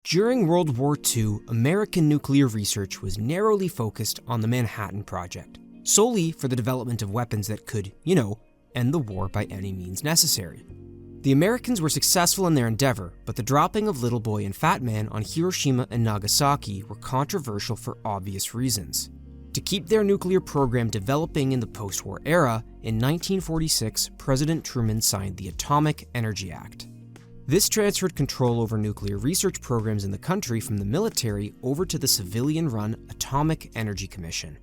During World War II, American nuclear research was narrowly focused on the Manhattan Project, solely for the development of weapons that could, end the war by any means necessary. The Americans were successful in their endeavor, but the dropping of Little Boy and Fat Man on Hiroshima and Nagasaki were controversial for obvious reasons. To keep their nuclear program developing in the post-war era, in 1946, President Truman signed the Atomic Energy Act. This transferred control over nuclear research programs in the country from the military over to the civilian-run Atomic Energy Commission.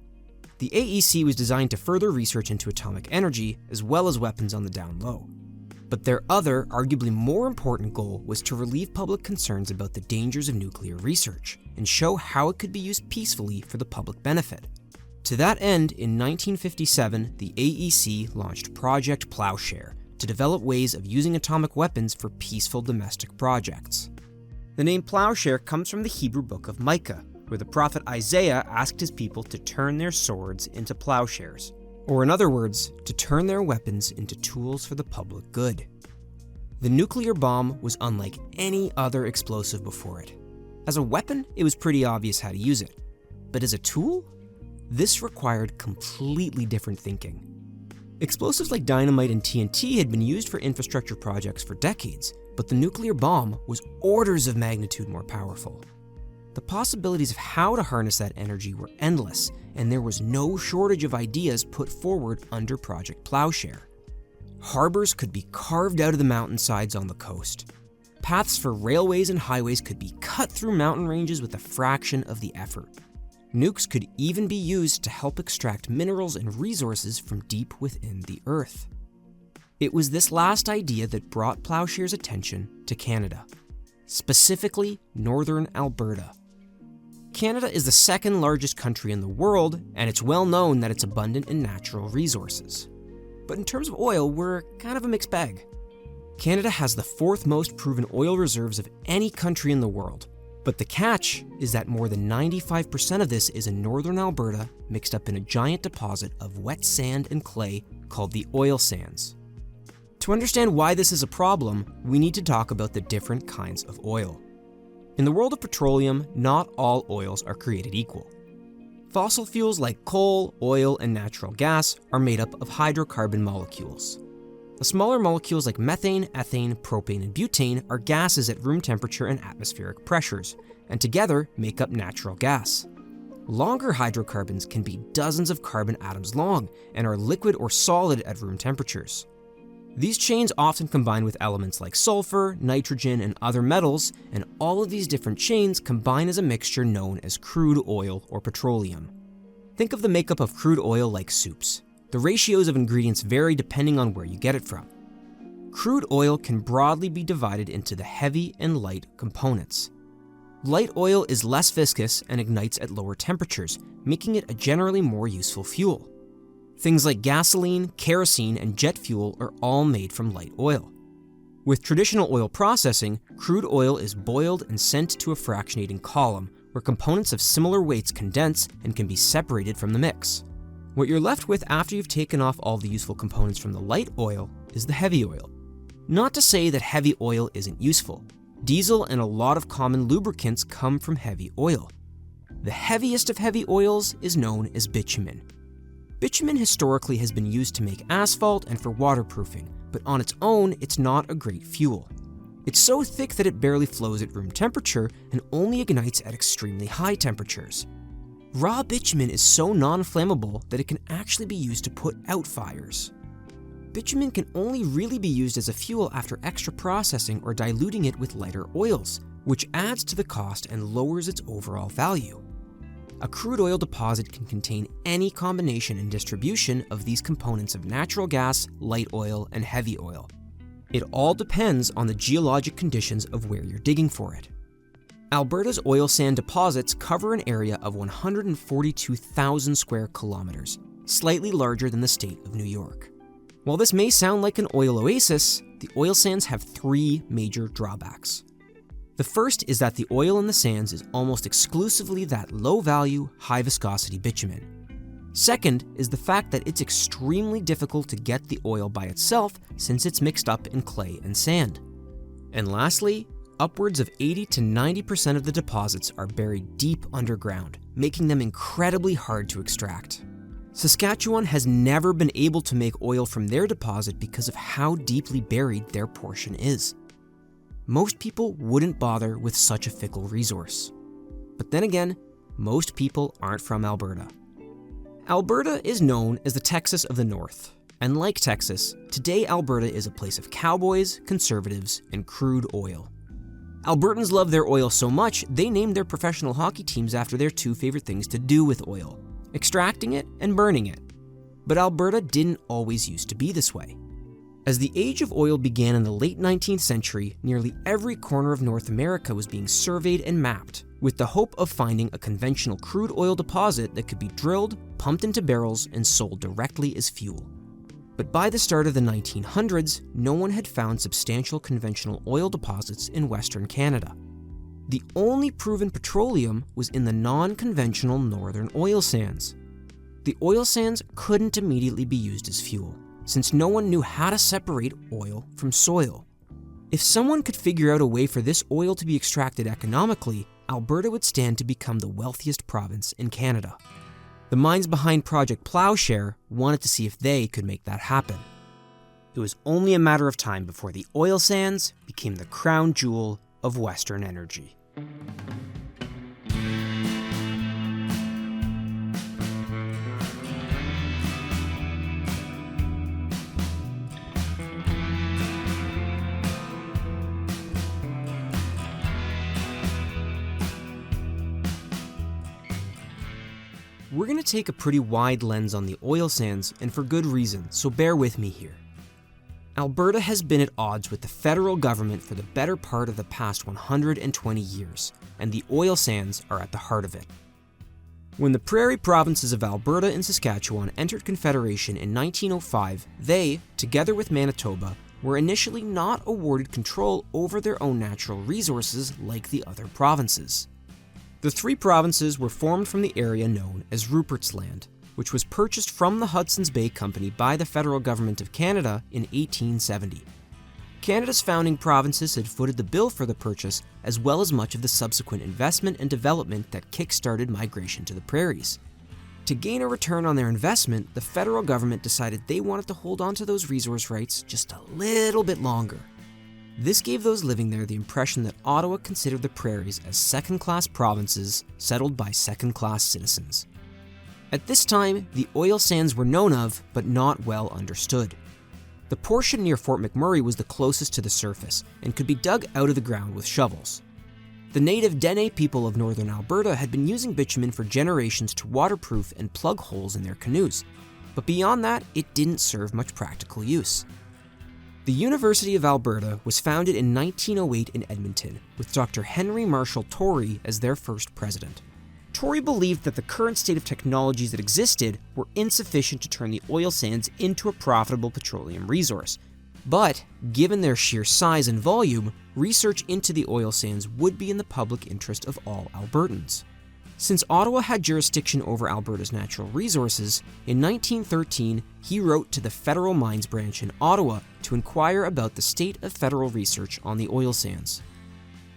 The AEC was designed to further research into atomic energy, as well as weapons on the down low. But their other, arguably more important goal was to relieve public concerns about the dangers of nuclear research, and show how it could be used peacefully for the public benefit. To that end, in 1957, the AEC launched Project Plowshare, to develop ways of using atomic weapons for peaceful domestic projects. The name Plowshare comes from the Hebrew book of Micah, where the prophet Isaiah asked his people to turn their swords into plowshares, or in other words, to turn their weapons into tools for the public good. The nuclear bomb was unlike any other explosive before it. As a weapon, it was pretty obvious how to use it, but as a tool, this required completely different thinking. Explosives like dynamite and TNT had been used for infrastructure projects for decades, but the nuclear bomb was orders of magnitude more powerful. The possibilities of how to harness that energy were endless, and there was no shortage of ideas put forward under Project Plowshare. Harbors could be carved out of the mountainsides on the coast. Paths for railways and highways could be cut through mountain ranges with a fraction of the effort. Nukes could even be used to help extract minerals and resources from deep within the earth. It was this last idea that brought Plowshare's attention to Canada, specifically northern Alberta. Canada is the second largest country in the world, and it's well known that it's abundant in natural resources. But in terms of oil, we're kind of a mixed bag. Canada has the fourth most proven oil reserves of any country in the world. But the catch is that more than 95% of this is in northern Alberta, mixed up in a giant deposit of wet sand and clay called the oil sands. To understand why this is a problem, we need to talk about the different kinds of oil. In the world of petroleum, not all oils are created equal. Fossil fuels like coal, oil, and natural gas are made up of hydrocarbon molecules. The smaller molecules like methane, ethane, propane, and butane are gases at room temperature and atmospheric pressures, and together make up natural gas. Longer hydrocarbons can be dozens of carbon atoms long and are liquid or solid at room temperatures. These chains often combine with elements like sulfur, nitrogen, and other metals, and all of these different chains combine as a mixture known as crude oil or petroleum. Think of the makeup of crude oil like soups. The ratios of ingredients vary depending on where you get it from. Crude oil can broadly be divided into the heavy and light components. Light oil is less viscous and ignites at lower temperatures, making it a generally more useful fuel. Things like gasoline, kerosene, and jet fuel are all made from light oil. With traditional oil processing, crude oil is boiled and sent to a fractionating column, where components of similar weights condense and can be separated from the mix. What you're left with after you've taken off all the useful components from the light oil is the heavy oil. Not to say that heavy oil isn't useful. Diesel and a lot of common lubricants come from heavy oil. The heaviest of heavy oils is known as bitumen. Bitumen historically has been used to make asphalt and for waterproofing, but on its own, it's not a great fuel. It's so thick that it barely flows at room temperature and only ignites at extremely high temperatures. Raw bitumen is so non-flammable that it can actually be used to put out fires. Bitumen can only really be used as a fuel after extra processing or diluting it with lighter oils, which adds to the cost and lowers its overall value. A crude oil deposit can contain any combination and distribution of these components of natural gas, light oil, and heavy oil. It all depends on the geologic conditions of where you're digging for it. Alberta's oil sand deposits cover an area of 142,000 square kilometers, slightly larger than the state of New York. While this may sound like an oil oasis, the oil sands have three major drawbacks. The first is that the oil in the sands is almost exclusively that low-value, high-viscosity bitumen. Second is the fact that it's extremely difficult to get the oil by itself since it's mixed up in clay and sand. And lastly, upwards of 80 to 90% of the deposits are buried deep underground, making them incredibly hard to extract. Saskatchewan has never been able to make oil from their deposit because of how deeply buried their portion is. Most people wouldn't bother with such a fickle resource. But then again, most people aren't from Alberta. Alberta is known as the Texas of the North, and like Texas, today Alberta is a place of cowboys, conservatives, and crude oil. Albertans love their oil so much, they named their professional hockey teams after their two favorite things to do with oil: extracting it and burning it. But Alberta didn't always used to be this way. As the age of oil began in the late 19th century, nearly every corner of North America was being surveyed and mapped, with the hope of finding a conventional crude oil deposit that could be drilled, pumped into barrels, and sold directly as fuel. But by the start of the 1900s, no one had found substantial conventional oil deposits in Western Canada. The only proven petroleum was in the non-conventional northern oil sands. The oil sands couldn't immediately be used as fuel, since no one knew how to separate oil from soil. If someone could figure out a way for this oil to be extracted economically, Alberta would stand to become the wealthiest province in Canada. The minds behind Project Plowshare wanted to see if they could make that happen. It was only a matter of time before the oil sands became the crown jewel of Western energy. We're going to take a pretty wide lens on the oil sands, and for good reason, so bear with me here. Alberta has been at odds with the federal government for the better part of the past 120 years, and the oil sands are at the heart of it. When the prairie provinces of Alberta and Saskatchewan entered Confederation in 1905, they, together with Manitoba, were initially not awarded control over their own natural resources like the other provinces. The three provinces were formed from the area known as Rupert's Land, which was purchased from the Hudson's Bay Company by the federal government of Canada in 1870. Canada's founding provinces had footed the bill for the purchase, as well as much of the subsequent investment and development that kick-started migration to the prairies. To gain a return on their investment, the federal government decided they wanted to hold on to those resource rights just a little bit longer. This gave those living there the impression that Ottawa considered the prairies as second-class provinces settled by second-class citizens. At this time, the oil sands were known of, but not well understood. The portion near Fort McMurray was the closest to the surface and could be dug out of the ground with shovels. The native Dene people of northern Alberta had been using bitumen for generations to waterproof and plug holes in their canoes, but beyond that, it didn't serve much practical use. The University of Alberta was founded in 1908 in Edmonton, with Dr. Henry Marshall Torrey as their first president. Torrey believed that the current state of technologies that existed were insufficient to turn the oil sands into a profitable petroleum resource. But, given their sheer size and volume, research into the oil sands would be in the public interest of all Albertans. Since Ottawa had jurisdiction over Alberta's natural resources, in 1913 he wrote to the Federal Mines Branch in Ottawa to inquire about the state of federal research on the oil sands.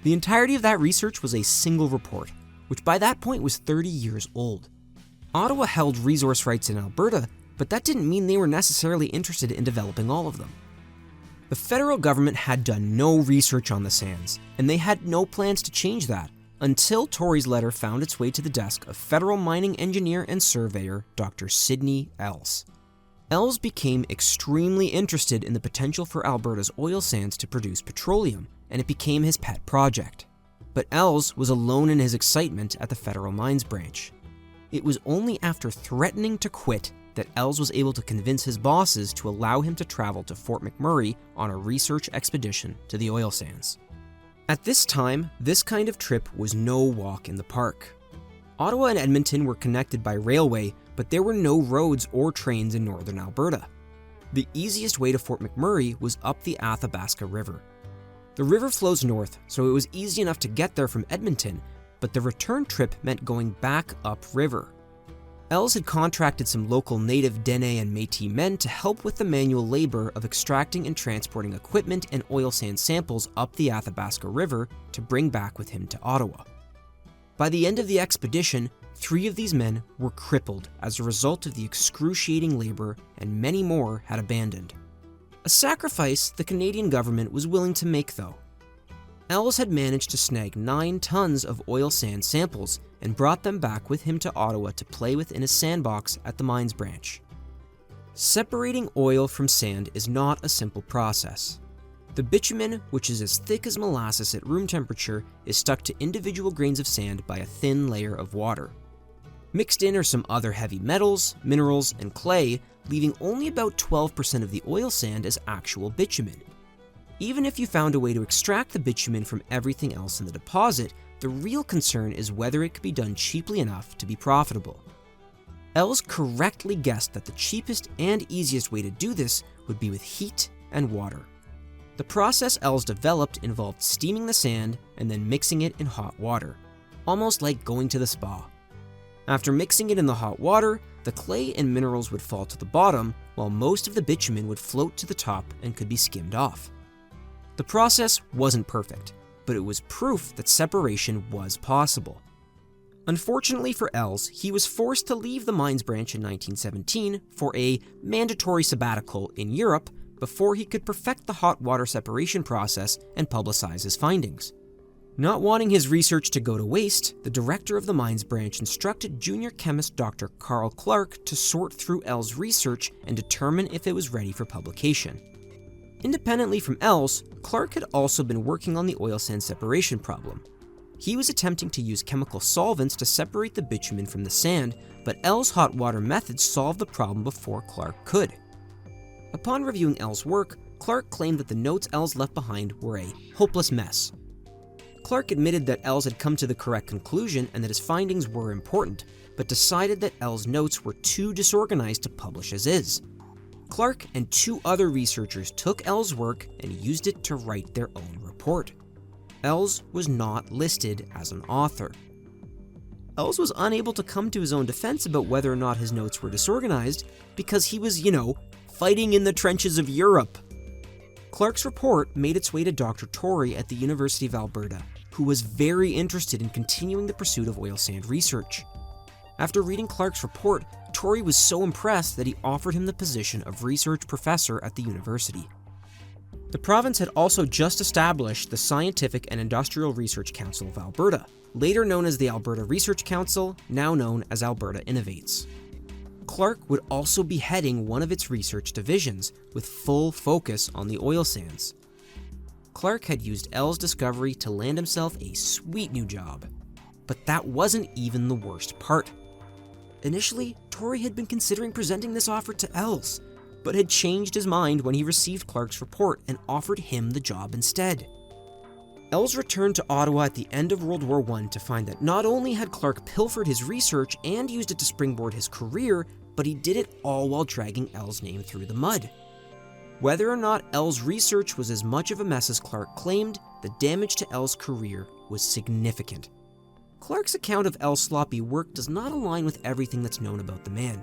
The entirety of that research was a single report, which by that point was 30 years old. Ottawa held resource rights in Alberta, but that didn't mean they were necessarily interested in developing all of them. The federal government had done no research on the sands, and they had no plans to change that, until Torrey's letter found its way to the desk of federal mining engineer and surveyor Dr. Sidney Els. Els became extremely interested in the potential for Alberta's oil sands to produce petroleum, and it became his pet project. But Els was alone in his excitement at the Federal Mines Branch. It was only after threatening to quit that Els was able to convince his bosses to allow him to travel to Fort McMurray on a research expedition to the oil sands. At this time, this kind of trip was no walk in the park. Ottawa and Edmonton were connected by railway, but there were no roads or trains in northern Alberta. The easiest way to Fort McMurray was up the Athabasca River. The river flows north, so it was easy enough to get there from Edmonton, but the return trip meant going back upriver. Els had contracted some local native Dene and Métis men to help with the manual labor of extracting and transporting equipment and oil sand samples up the Athabasca River to bring back with him to Ottawa. By the end of the expedition, 3 of these men were crippled as a result of the excruciating labor, and many more had abandoned. A sacrifice the Canadian government was willing to make, though. Els had managed to snag 9 tons of oil sand samples and brought them back with him to Ottawa to play with in a sandbox at the mines branch. Separating oil from sand is not a simple process. The bitumen, which is as thick as molasses at room temperature, is stuck to individual grains of sand by a thin layer of water. Mixed in are some other heavy metals, minerals, and clay, leaving only about 12% of the oil sand as actual bitumen. Even if you found a way to extract the bitumen from everything else in the deposit, the real concern is whether it could be done cheaply enough to be profitable. Els correctly guessed that the cheapest and easiest way to do this would be with heat and water. The process Els developed involved steaming the sand and then mixing it in hot water, almost like going to the spa. After mixing it in the hot water, the clay and minerals would fall to the bottom, while most of the bitumen would float to the top and could be skimmed off. The process wasn't perfect, but it was proof that separation was possible. Unfortunately for Els, he was forced to leave the mines branch in 1917 for a mandatory sabbatical in Europe before he could perfect the hot water separation process and publicize his findings. Not wanting his research to go to waste, the director of the mines branch instructed junior chemist Dr. Carl Clark to sort through Els' research and determine if it was ready for publication. Independently from Els, Clark had also been working on the oil sand separation problem. He was attempting to use chemical solvents to separate the bitumen from the sand, but Els' hot water method solved the problem before Clark could. Upon reviewing Els' work, Clark claimed that the notes Els left behind were a hopeless mess. Clark admitted that Els had come to the correct conclusion and that his findings were important, but decided that Els' notes were too disorganized to publish as is. Clark and 2 other researchers took Els' work and used it to write their own report. Els was not listed as an author. Els was unable to come to his own defense about whether or not his notes were disorganized because he was, fighting in the trenches of Europe. Clark's report made its way to Dr. Torrey at the University of Alberta, who was very interested in continuing the pursuit of oil sand research. After reading Clark's report, Torrey was so impressed that he offered him the position of research professor at the university. The province had also just established the Scientific and Industrial Research Council of Alberta, later known as the Alberta Research Council, now known as Alberta Innovates. Clark would also be heading one of its research divisions, with full focus on the oil sands. Clark had used Els' discovery to land himself a sweet new job. But that wasn't even the worst part. Initially, Torrey had been considering presenting this offer to Els, but had changed his mind when he received Clark's report and offered him the job instead. Els returned to Ottawa at the end of World War I to find that not only had Clark pilfered his research and used it to springboard his career, but he did it all while dragging Els' name through the mud. Whether or not Els' research was as much of a mess as Clark claimed, the damage to Els' career was significant. Clark's account of Els' sloppy work does not align with everything that's known about the man.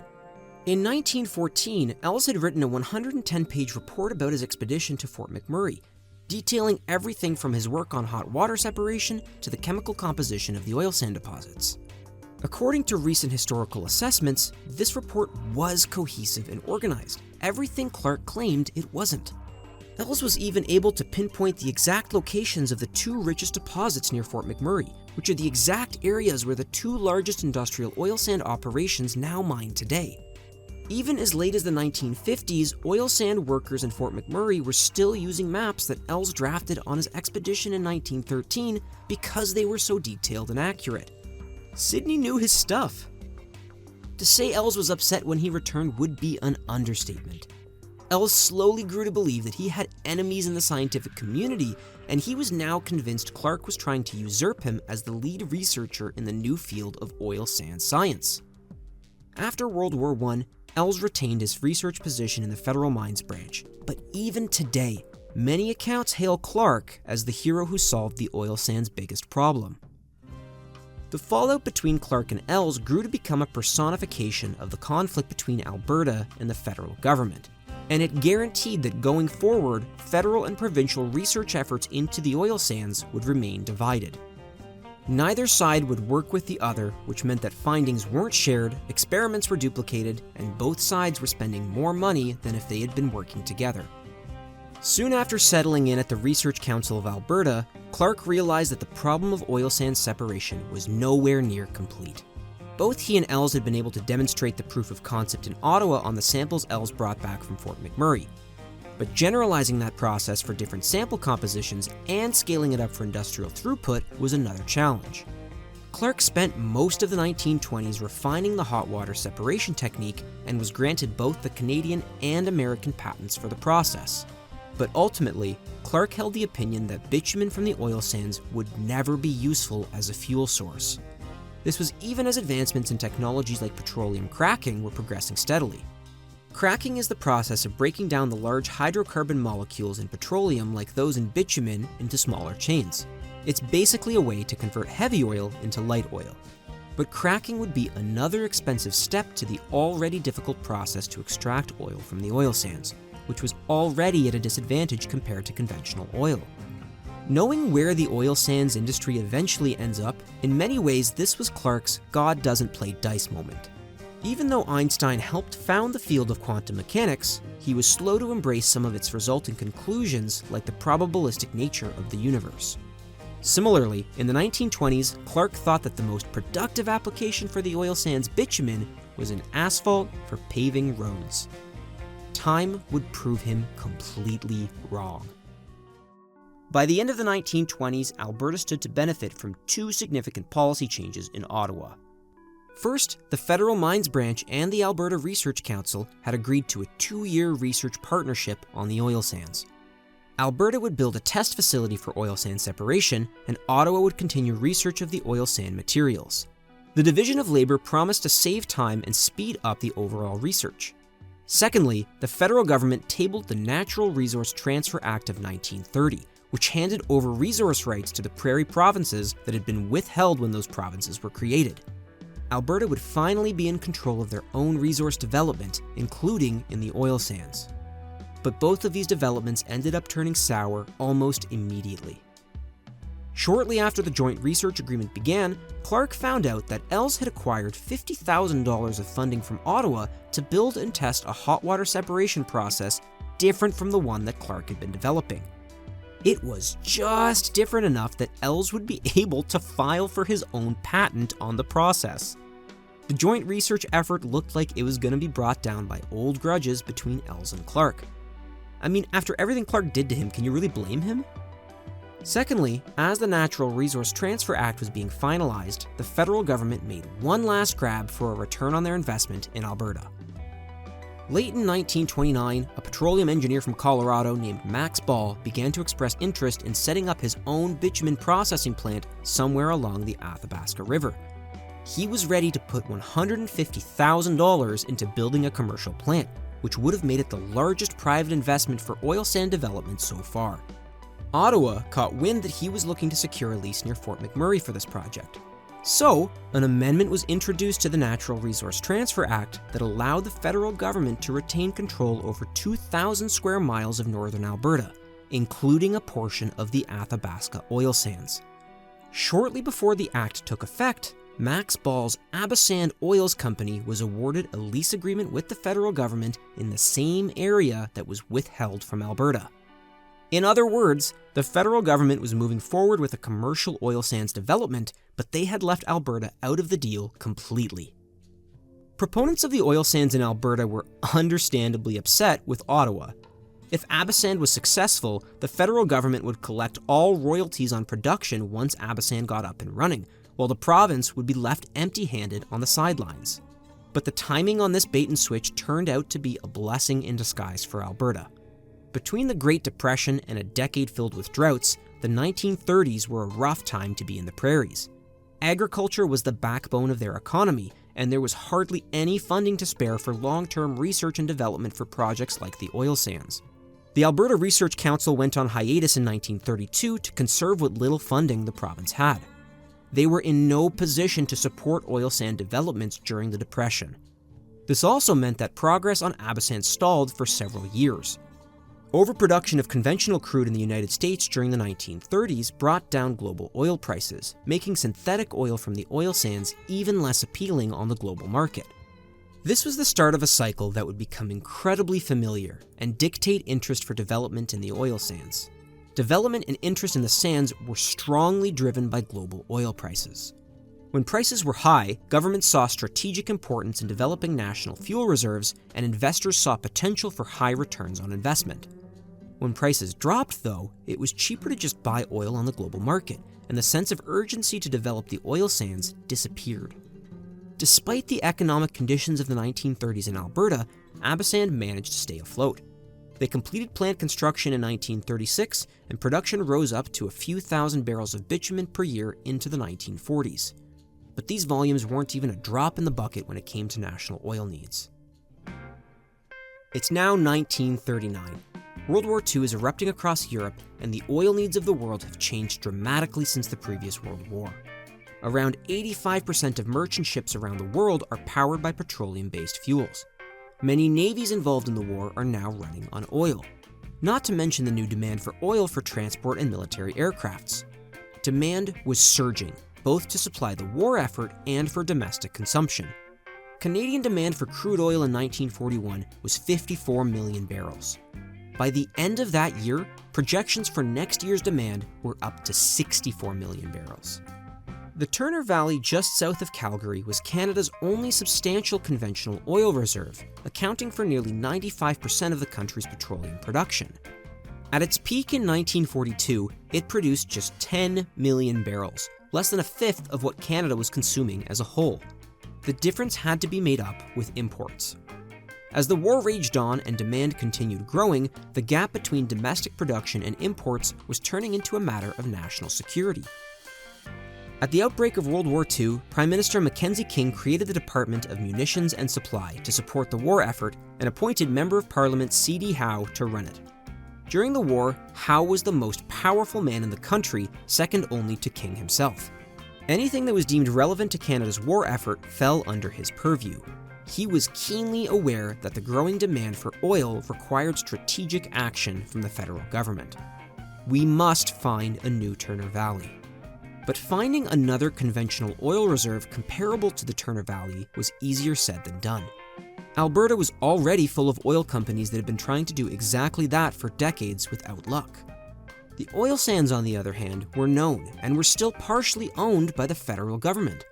In 1914, Els had written a 110-page report about his expedition to Fort McMurray, detailing everything from his work on hot water separation to the chemical composition of the oil sand deposits. According to recent historical assessments, this report was cohesive and organized. Everything Clark claimed it wasn't. Els was even able to pinpoint the exact locations of the 2 richest deposits near Fort McMurray, which are the exact areas where the 2 largest industrial oil sand operations now mine today. Even as late as the 1950s, oil sand workers in Fort McMurray were still using maps that Els drafted on his expedition in 1913 because they were so detailed and accurate. Sidney knew his stuff. To say Els was upset when he returned would be an understatement. Els slowly grew to believe that he had enemies in the scientific community, and he was now convinced Clark was trying to usurp him as the lead researcher in the new field of oil sand science. After World War I, Els retained his research position in the federal mines branch, but even today, many accounts hail Clark as the hero who solved the oil sands' biggest problem. The fallout between Clark and Els grew to become a personification of the conflict between Alberta and the federal government, and it guaranteed that going forward, federal and provincial research efforts into the oil sands would remain divided. Neither side would work with the other, which meant that findings weren't shared, experiments were duplicated, and both sides were spending more money than if they had been working together. Soon after settling in at the Research Council of Alberta, Clark realized that the problem of oil sands separation was nowhere near complete. Both he and Els had been able to demonstrate the proof of concept in Ottawa on the samples Els brought back from Fort McMurray. But generalizing that process for different sample compositions and scaling it up for industrial throughput was another challenge. Clark spent most of the 1920s refining the hot water separation technique and was granted both the Canadian and American patents for the process. But ultimately, Clark held the opinion that bitumen from the oil sands would never be useful as a fuel source. This was even as advancements in technologies like petroleum cracking were progressing steadily. Cracking is the process of breaking down the large hydrocarbon molecules in petroleum like those in bitumen into smaller chains. It's basically a way to convert heavy oil into light oil. But cracking would be another expensive step to the already difficult process to extract oil from the oil sands, which was already at a disadvantage compared to conventional oil. Knowing where the oil sands industry eventually ends up, in many ways this was Clark's God doesn't play dice moment. Even though Einstein helped found the field of quantum mechanics, he was slow to embrace some of its resulting conclusions like the probabilistic nature of the universe. Similarly, in the 1920s, Clark thought that the most productive application for the oil sands bitumen was in asphalt for paving roads. Time would prove him completely wrong. By the end of the 1920s, Alberta stood to benefit from two significant policy changes in Ottawa. First, the Federal Mines Branch and the Alberta Research Council had agreed to a 2-year research partnership on the oil sands. Alberta would build a test facility for oil sand separation, and Ottawa would continue research of the oil sand materials. The division of labor promised to save time and speed up the overall research. Secondly, the federal government tabled the Natural Resource Transfer Act of 1930, which handed over resource rights to the prairie provinces that had been withheld when those provinces were created. Alberta would finally be in control of their own resource development, including in the oil sands. But both of these developments ended up turning sour almost immediately. Shortly after the joint research agreement began, Clark found out that Els had acquired $50,000 of funding from Ottawa to build and test a hot water separation process different from the one that Clark had been developing. It was just different enough that Els would be able to file for his own patent on the process. The joint research effort looked like it was going to be brought down by old grudges between Els and Clark. I mean, after everything Clark did to him, can you really blame him? Secondly, as the Natural Resource Transfer Act was being finalized, the federal government made one last grab for a return on their investment in Alberta. Late in 1929, a petroleum engineer from Colorado named Max Ball began to express interest in setting up his own bitumen processing plant somewhere along the Athabasca River. He was ready to put $150,000 into building a commercial plant, which would have made it the largest private investment for oil sand development so far. Ottawa caught wind that he was looking to secure a lease near Fort McMurray for this project. So, an amendment was introduced to the Natural Resource Transfer Act that allowed the federal government to retain control over 2,000 square miles of northern Alberta, including a portion of the Athabasca oil sands. Shortly before the act took effect, Max Ball's Abasand Oils Company was awarded a lease agreement with the federal government in the same area that was withheld from Alberta. In other words, the federal government was moving forward with a commercial oil sands development, but they had left Alberta out of the deal completely. Proponents of the oil sands in Alberta were understandably upset with Ottawa. If Abasand was successful, the federal government would collect all royalties on production once Abasand got up and running, while the province would be left empty-handed on the sidelines. But the timing on this bait and switch turned out to be a blessing in disguise for Alberta. Between the Great Depression and a decade filled with droughts, the 1930s were a rough time to be in the prairies. Agriculture was the backbone of their economy, and there was hardly any funding to spare for long-term research and development for projects like the oil sands. The Alberta Research Council went on hiatus in 1932 to conserve what little funding the province had. they were in no position to support oil sand developments during the Depression. This also meant that progress on Abasand stalled for several years. Overproduction of conventional crude in the United States during the 1930s brought down global oil prices, making synthetic oil from the oil sands even less appealing on the global market. This was the start of a cycle that would become incredibly familiar and dictate interest for development in the oil sands. Development and interest in the sands were strongly driven by global oil prices. When prices were high, governments saw strategic importance in developing national fuel reserves, and investors saw potential for high returns on investment. When prices dropped, though, it was cheaper to just buy oil on the global market, and the sense of urgency to develop the oil sands disappeared. Despite the economic conditions of the 1930s in Alberta, Abasand managed to stay afloat. They completed plant construction in 1936, and production rose up to a few thousand barrels of bitumen per year into the 1940s. But these volumes weren't even a drop in the bucket when it came to national oil needs. It's now 1939. World War II is erupting across Europe, and the oil needs of the world have changed dramatically since the previous World War. Around 85% of merchant ships around the world are powered by petroleum-based fuels. Many navies involved in the war are now running on oil, not to mention the new demand for oil for transport and military aircrafts. Demand was surging, both to supply the war effort and for domestic consumption. Canadian demand for crude oil in 1941 was 54 million barrels. By the end of that year, projections for next year's demand were up to 64 million barrels. The Turner Valley just south of Calgary was Canada's only substantial conventional oil reserve, accounting for nearly 95% of the country's petroleum production. At its peak in 1942, it produced just 10 million barrels, less than a fifth of what Canada was consuming as a whole. The difference had to be made up with imports. As the war raged on and demand continued growing, the gap between domestic production and imports was turning into a matter of national security. At the outbreak of World War II, Prime Minister Mackenzie King created the Department of Munitions and Supply to support the war effort and appointed Member of Parliament C.D. Howe to run it. During the war, Howe was the most powerful man in the country, second only to King himself. Anything that was deemed relevant to Canada's war effort fell under his purview. He was keenly aware that the growing demand for oil required strategic action from the federal government. We must find a new Turner Valley. But finding another conventional oil reserve comparable to the Turner Valley was easier said than done. Alberta was already full of oil companies that had been trying to do exactly that for decades without luck. The oil sands, on the other hand, were known and were still partially owned by the federal government.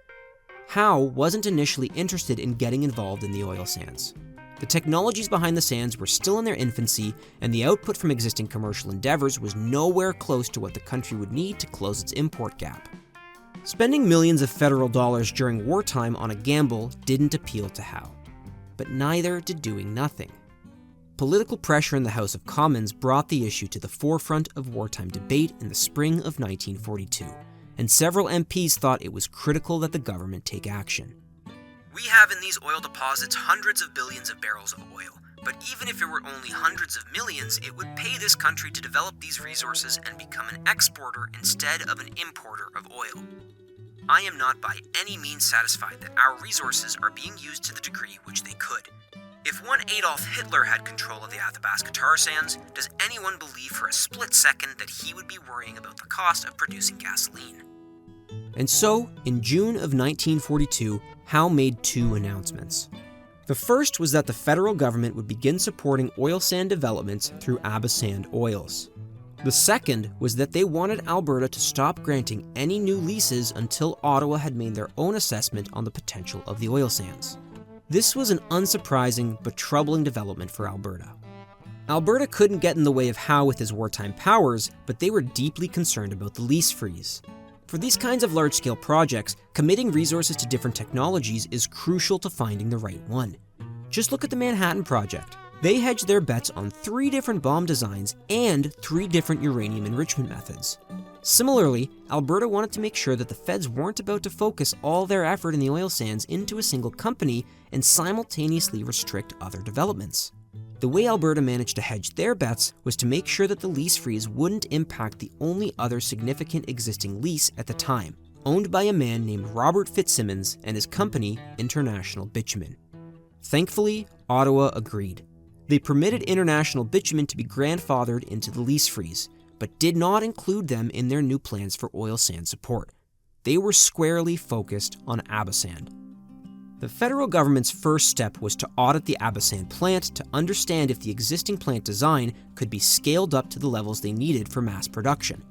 Howe wasn't initially interested in getting involved in the oil sands. The technologies behind the sands were still in their infancy, and the output from existing commercial endeavors was nowhere close to what the country would need to close its import gap. Spending millions of federal dollars during wartime on a gamble didn't appeal to Howe, but neither did doing nothing. Political pressure in the House of Commons brought the issue to the forefront of wartime debate in the spring of 1942, and several MPs thought it was critical that the government take action. We have in these oil deposits hundreds of billions of barrels of oil, but even if it were only hundreds of millions, it would pay this country to develop these resources and become an exporter instead of an importer of oil. I am not by any means satisfied that our resources are being used to the degree which they could. If one Adolf Hitler had control of the Athabasca tar sands, does anyone believe for a split second that he would be worrying about the cost of producing gasoline? And so, in June of 1942, Howe made two announcements. The first was that the federal government would begin supporting oil sand developments through Abasand Oils. The second was that they wanted Alberta to stop granting any new leases until Ottawa had made their own assessment on the potential of the oil sands. This was an unsurprising but troubling development for Alberta. Alberta couldn't get in the way of Howe with his wartime powers, but they were deeply concerned about the lease freeze. For these kinds of large-scale projects, committing resources to different technologies is crucial to finding the right one. Just look at the Manhattan Project. They hedged their bets on 3 different bomb designs and 3 different uranium enrichment methods. Similarly, Alberta wanted to make sure that the feds weren't about to focus all their effort in the oil sands into a single company and simultaneously restrict other developments. The way Alberta managed to hedge their bets was to make sure that the lease freeze wouldn't impact the only other significant existing lease at the time, owned by a man named Robert Fitzsimmons and his company, International Bitumen. Thankfully, Ottawa agreed. They permitted International Bitumen to be grandfathered into the lease freeze, but did not include them in their new plans for oil sand support. They were squarely focused on Abasand. The federal government's first step was to audit the Abasand plant to understand if the existing plant design could be scaled up to the levels they needed for mass production.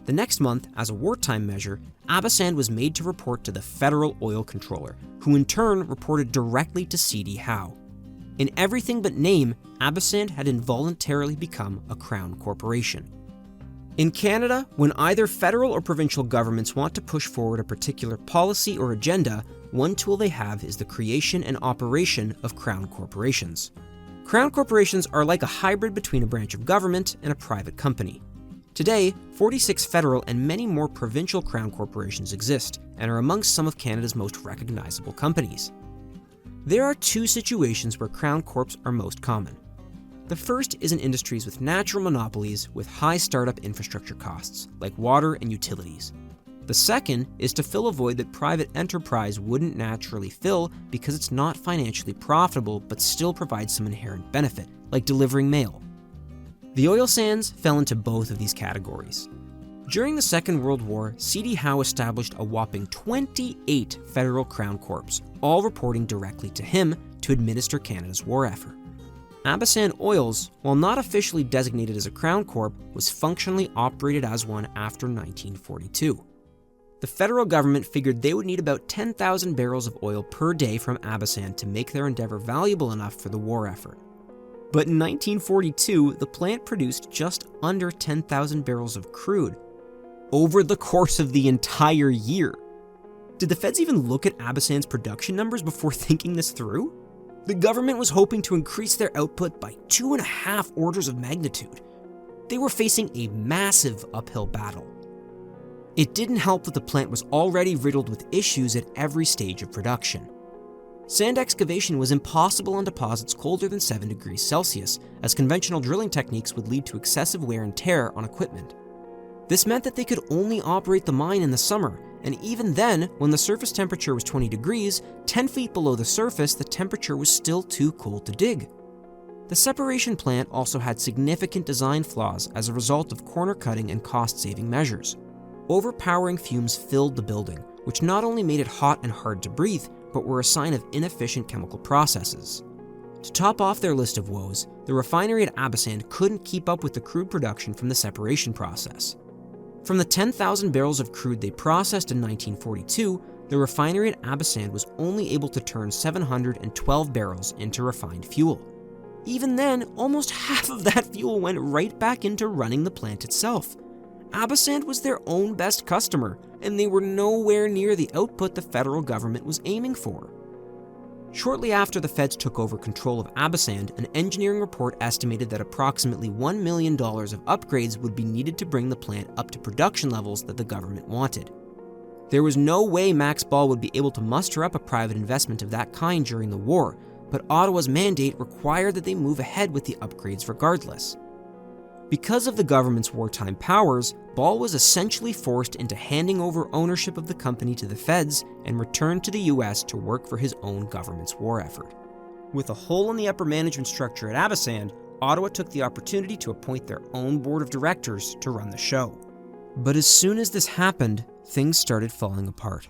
The next month, as a wartime measure, Abasand was made to report to the Federal Oil Controller, who in turn reported directly to C.D. Howe. In everything but name, Abasand had involuntarily become a Crown corporation. In Canada, when either federal or provincial governments want to push forward a particular policy or agenda, one tool they have is the creation and operation of Crown corporations. Crown corporations are like a hybrid between a branch of government and a private company. Today, 46 federal and many more provincial Crown corporations exist and are amongst some of Canada's most recognizable companies. There are two situations where Crown corps are most common. The first is in industries with natural monopolies with high startup infrastructure costs, like water and utilities. The second is to fill a void that private enterprise wouldn't naturally fill because it's not financially profitable but still provides some inherent benefit, like delivering mail. The oil sands fell into both of these categories. During the Second World War, C.D. Howe established a whopping 28 federal Crown corps, all reporting directly to him to administer Canada's war effort. Abasand Oils, while not officially designated as a Crown Corp, was functionally operated as one after 1942. The federal government figured they would need about 10,000 barrels of oil per day from Abasand to make their endeavor valuable enough for the war effort. But in 1942, the plant produced just under 10,000 barrels of crude over the course of the entire year. Did the feds even look at Abasand's production numbers before thinking this through? The government was hoping to increase their output by 2.5 orders of magnitude. They were facing a massive uphill battle. It didn't help that the plant was already riddled with issues at every stage of production. Sand excavation was impossible on deposits colder than 7 degrees Celsius, as conventional drilling techniques would lead to excessive wear and tear on equipment. This meant that they could only operate the mine in the summer, and even then, when the surface temperature was 20 degrees, 10 feet below the surface, the temperature was still too cold to dig. The separation plant also had significant design flaws as a result of corner cutting and cost-saving measures. Overpowering fumes filled the building, which not only made it hot and hard to breathe, but were a sign of inefficient chemical processes. To top off their list of woes, the refinery at Abasand couldn't keep up with the crude production from the separation process. From the 10,000 barrels of crude they processed in 1942, the refinery at Abasand was only able to turn 712 barrels into refined fuel. Even then, almost half of that fuel went right back into running the plant itself. Abasand was their own best customer, and they were nowhere near the output the federal government was aiming for. Shortly after the feds took over control of Abasand, an engineering report estimated that approximately $1 million of upgrades would be needed to bring the plant up to production levels that the government wanted. There was no way Max Ball would be able to muster up a private investment of that kind during the war, but Ottawa's mandate required that they move ahead with the upgrades regardless. Because of the government's wartime powers, Ball was essentially forced into handing over ownership of the company to the feds and returned to the US to work for his own government's war effort. With a hole in the upper management structure at Abasand, Ottawa took the opportunity to appoint their own board of directors to run the show. But as soon as this happened, things started falling apart.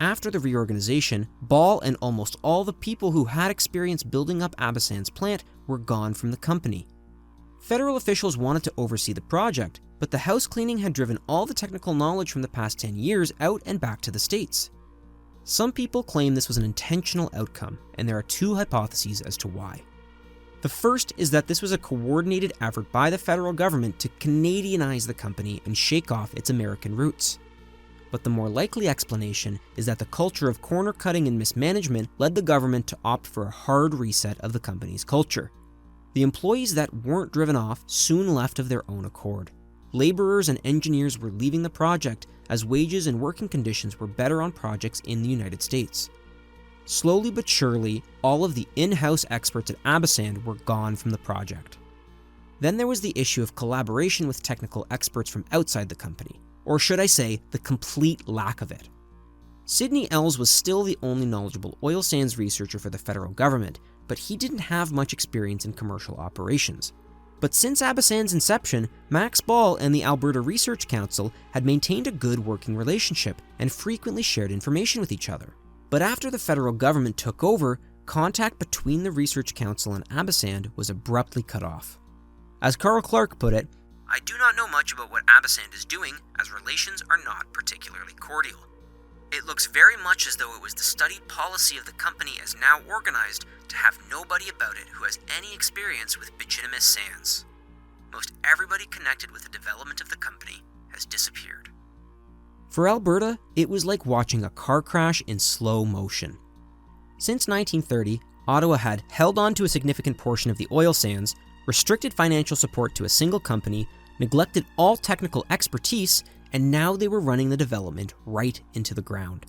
After the reorganization, Ball and almost all the people who had experience building up Abasand's plant were gone from the company. Federal officials wanted to oversee the project, but the house cleaning had driven all the technical knowledge from the past 10 years out and back to the States. Some people claim this was an intentional outcome, and there are two hypotheses as to why. The first is that this was a coordinated effort by the federal government to Canadianize the company and shake off its American roots. But the more likely explanation is that the culture of corner cutting and mismanagement led the government to opt for a hard reset of the company's culture. The employees that weren't driven off soon left of their own accord. Laborers and engineers were leaving the project as wages and working conditions were better on projects in the United States. Slowly but surely, all of the in-house experts at Abasand were gone from the project. Then there was the issue of collaboration with technical experts from outside the company. or should I say, the complete lack of it. Sidney Els was still the only knowledgeable oil sands researcher for the federal government, but he didn't have much experience in commercial operations. But since Abasand's inception, Max Ball and the Alberta Research Council had maintained a good working relationship and frequently shared information with each other. But after the federal government took over, contact between the Research Council and Abasand was abruptly cut off. As Carl Clark put it, "I do not know much about what Abasand is doing, as relations are not particularly cordial. It looks very much as though it was the studied policy of the company as now organized to have nobody about it who has any experience with bituminous sands. Most everybody connected with the development of the company has disappeared." For Alberta, it was like watching a car crash in slow motion. Since 1930, Ottawa had held on to a significant portion of the oil sands, restricted financial support to a single company, neglected all technical expertise, and now they were running the development right into the ground.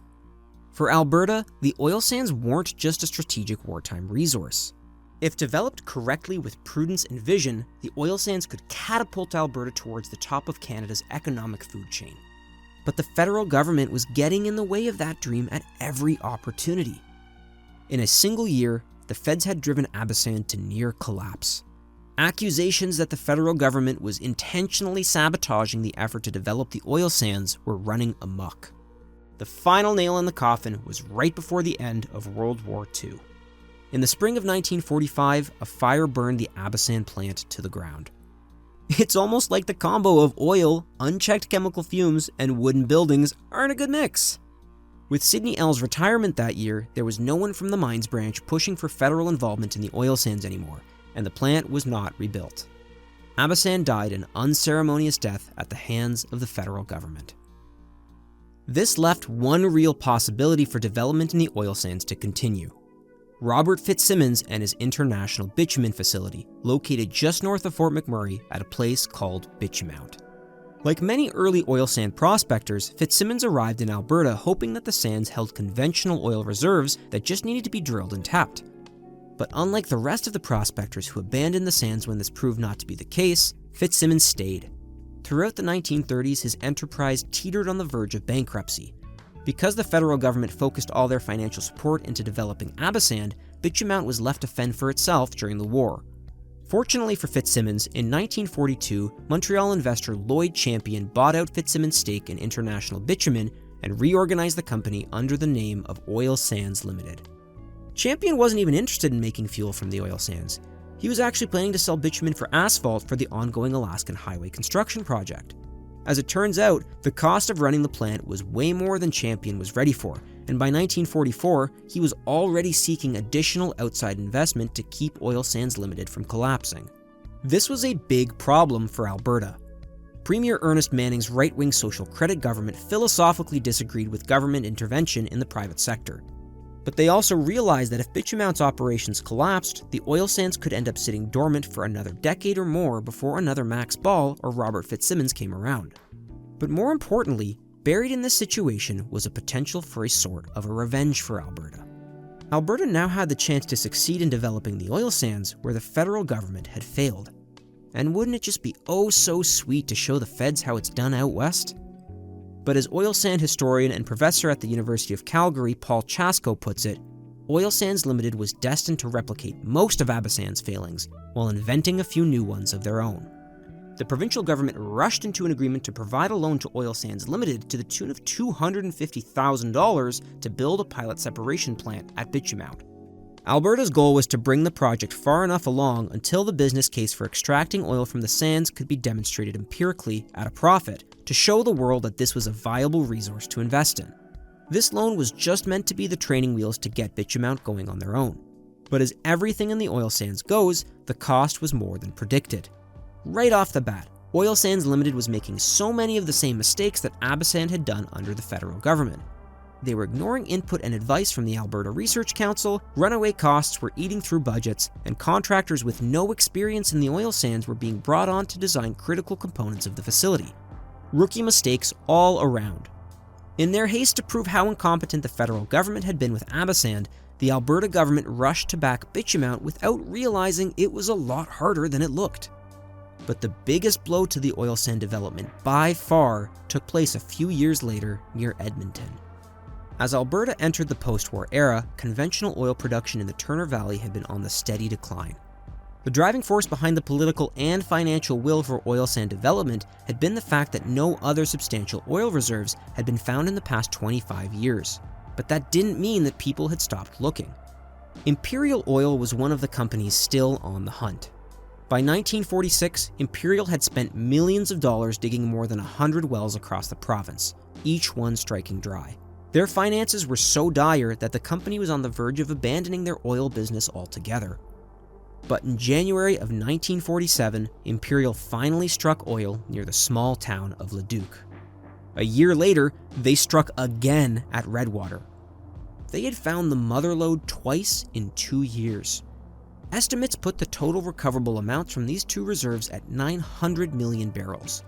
For Alberta, the oil sands weren't just a strategic wartime resource. If developed correctly with prudence and vision, the oil sands could catapult Alberta towards the top of Canada's economic food chain. But the federal government was getting in the way of that dream at every opportunity. In a single year, the feds had driven Abasand to near collapse. Accusations that the federal government was intentionally sabotaging the effort to develop the oil sands were running amok. The final nail in the coffin was right before the end of World War II. In the spring of 1945, a fire burned the Abasand plant to the ground. It's almost like the combo of oil, unchecked chemical fumes, and wooden buildings aren't a good mix. With Sidney Els' retirement that year, there was no one from the mines branch pushing for federal involvement in the oil sands anymore, and the plant was not rebuilt. Abasand died an unceremonious death at the hands of the federal government. This left one real possibility for development in the oil sands to continue. Robert Fitzsimmons and his International Bitumen Facility, located just north of Fort McMurray at a place called Bitumen. Like many early oil sand prospectors, Fitzsimmons arrived in Alberta hoping that the sands held conventional oil reserves that just needed to be drilled and tapped. But unlike the rest of the prospectors who abandoned the sands when this proved not to be the case, Fitzsimmons stayed. Throughout the 1930s, his enterprise teetered on the verge of bankruptcy. Because the federal government focused all their financial support into developing Abasand, Bitumen was left to fend for itself during the war. Fortunately for Fitzsimmons, in 1942, Montreal investor Lloyd Champion bought out Fitzsimmons' stake in International Bitumen and reorganized the company under the name of Oil Sands Limited. Champion wasn't even interested in making fuel from the oil sands. He was actually planning to sell bitumen for asphalt for the ongoing Alaskan Highway construction project. As it turns out, the cost of running the plant was way more than Champion was ready for, and by 1944, he was already seeking additional outside investment to keep Oil Sands Limited from collapsing. This was a big problem for Alberta. Premier Ernest Manning's right-wing social credit government philosophically disagreed with government intervention in the private sector. But they also realized that if Bitumen's operations collapsed, the oil sands could end up sitting dormant for another decade or more before another Max Ball or Robert Fitzsimmons came around. But more importantly, buried in this situation was a potential for a sort of a revenge for Alberta. Alberta now had the chance to succeed in developing the oil sands where the federal government had failed. And wouldn't it just be oh so sweet to show the feds how it's done out west? But as oil sand historian and professor at the University of Calgary, Paul Chasko puts it, Oil Sands Limited was destined to replicate most of Abasand's failings while inventing a few new ones of their own. The provincial government rushed into an agreement to provide a loan to Oil Sands Limited to the tune of $250,000 to build a pilot separation plant at Bitumen. Alberta's goal was to bring the project far enough along until the business case for extracting oil from the sands could be demonstrated empirically at a profit to show the world that this was a viable resource to invest in. This loan was just meant to be the training wheels to get Bitumen going on their own. But as everything in the oil sands goes, the cost was more than predicted. Right off the bat, Oil Sands Limited was making so many of the same mistakes that Abasand had done under the federal government. They were ignoring input and advice from the Alberta Research Council, runaway costs were eating through budgets, and contractors with no experience in the oil sands were being brought on to design critical components of the facility. Rookie mistakes all around. In their haste to prove how incompetent the federal government had been with Abasand, the Alberta government rushed to back Bitumen without realizing it was a lot harder than it looked. But the biggest blow to the oil sand development by far took place a few years later near Edmonton. As Alberta entered the post-war era, conventional oil production in the Turner Valley had been on the steady decline. The driving force behind the political and financial will for oil sand development had been the fact that no other substantial oil reserves had been found in the past 25 years. But that didn't mean that people had stopped looking. Imperial Oil was one of the companies still on the hunt. By 1946, Imperial had spent millions of dollars digging more than 100 wells across the province, each one striking dry. Their finances were so dire that the company was on the verge of abandoning their oil business altogether. But in January of 1947, Imperial finally struck oil near the small town of Leduc. A year later, they struck again at Redwater. They had found the mother lode twice in 2 years. Estimates put the total recoverable amounts from these two reserves at 900 million barrels.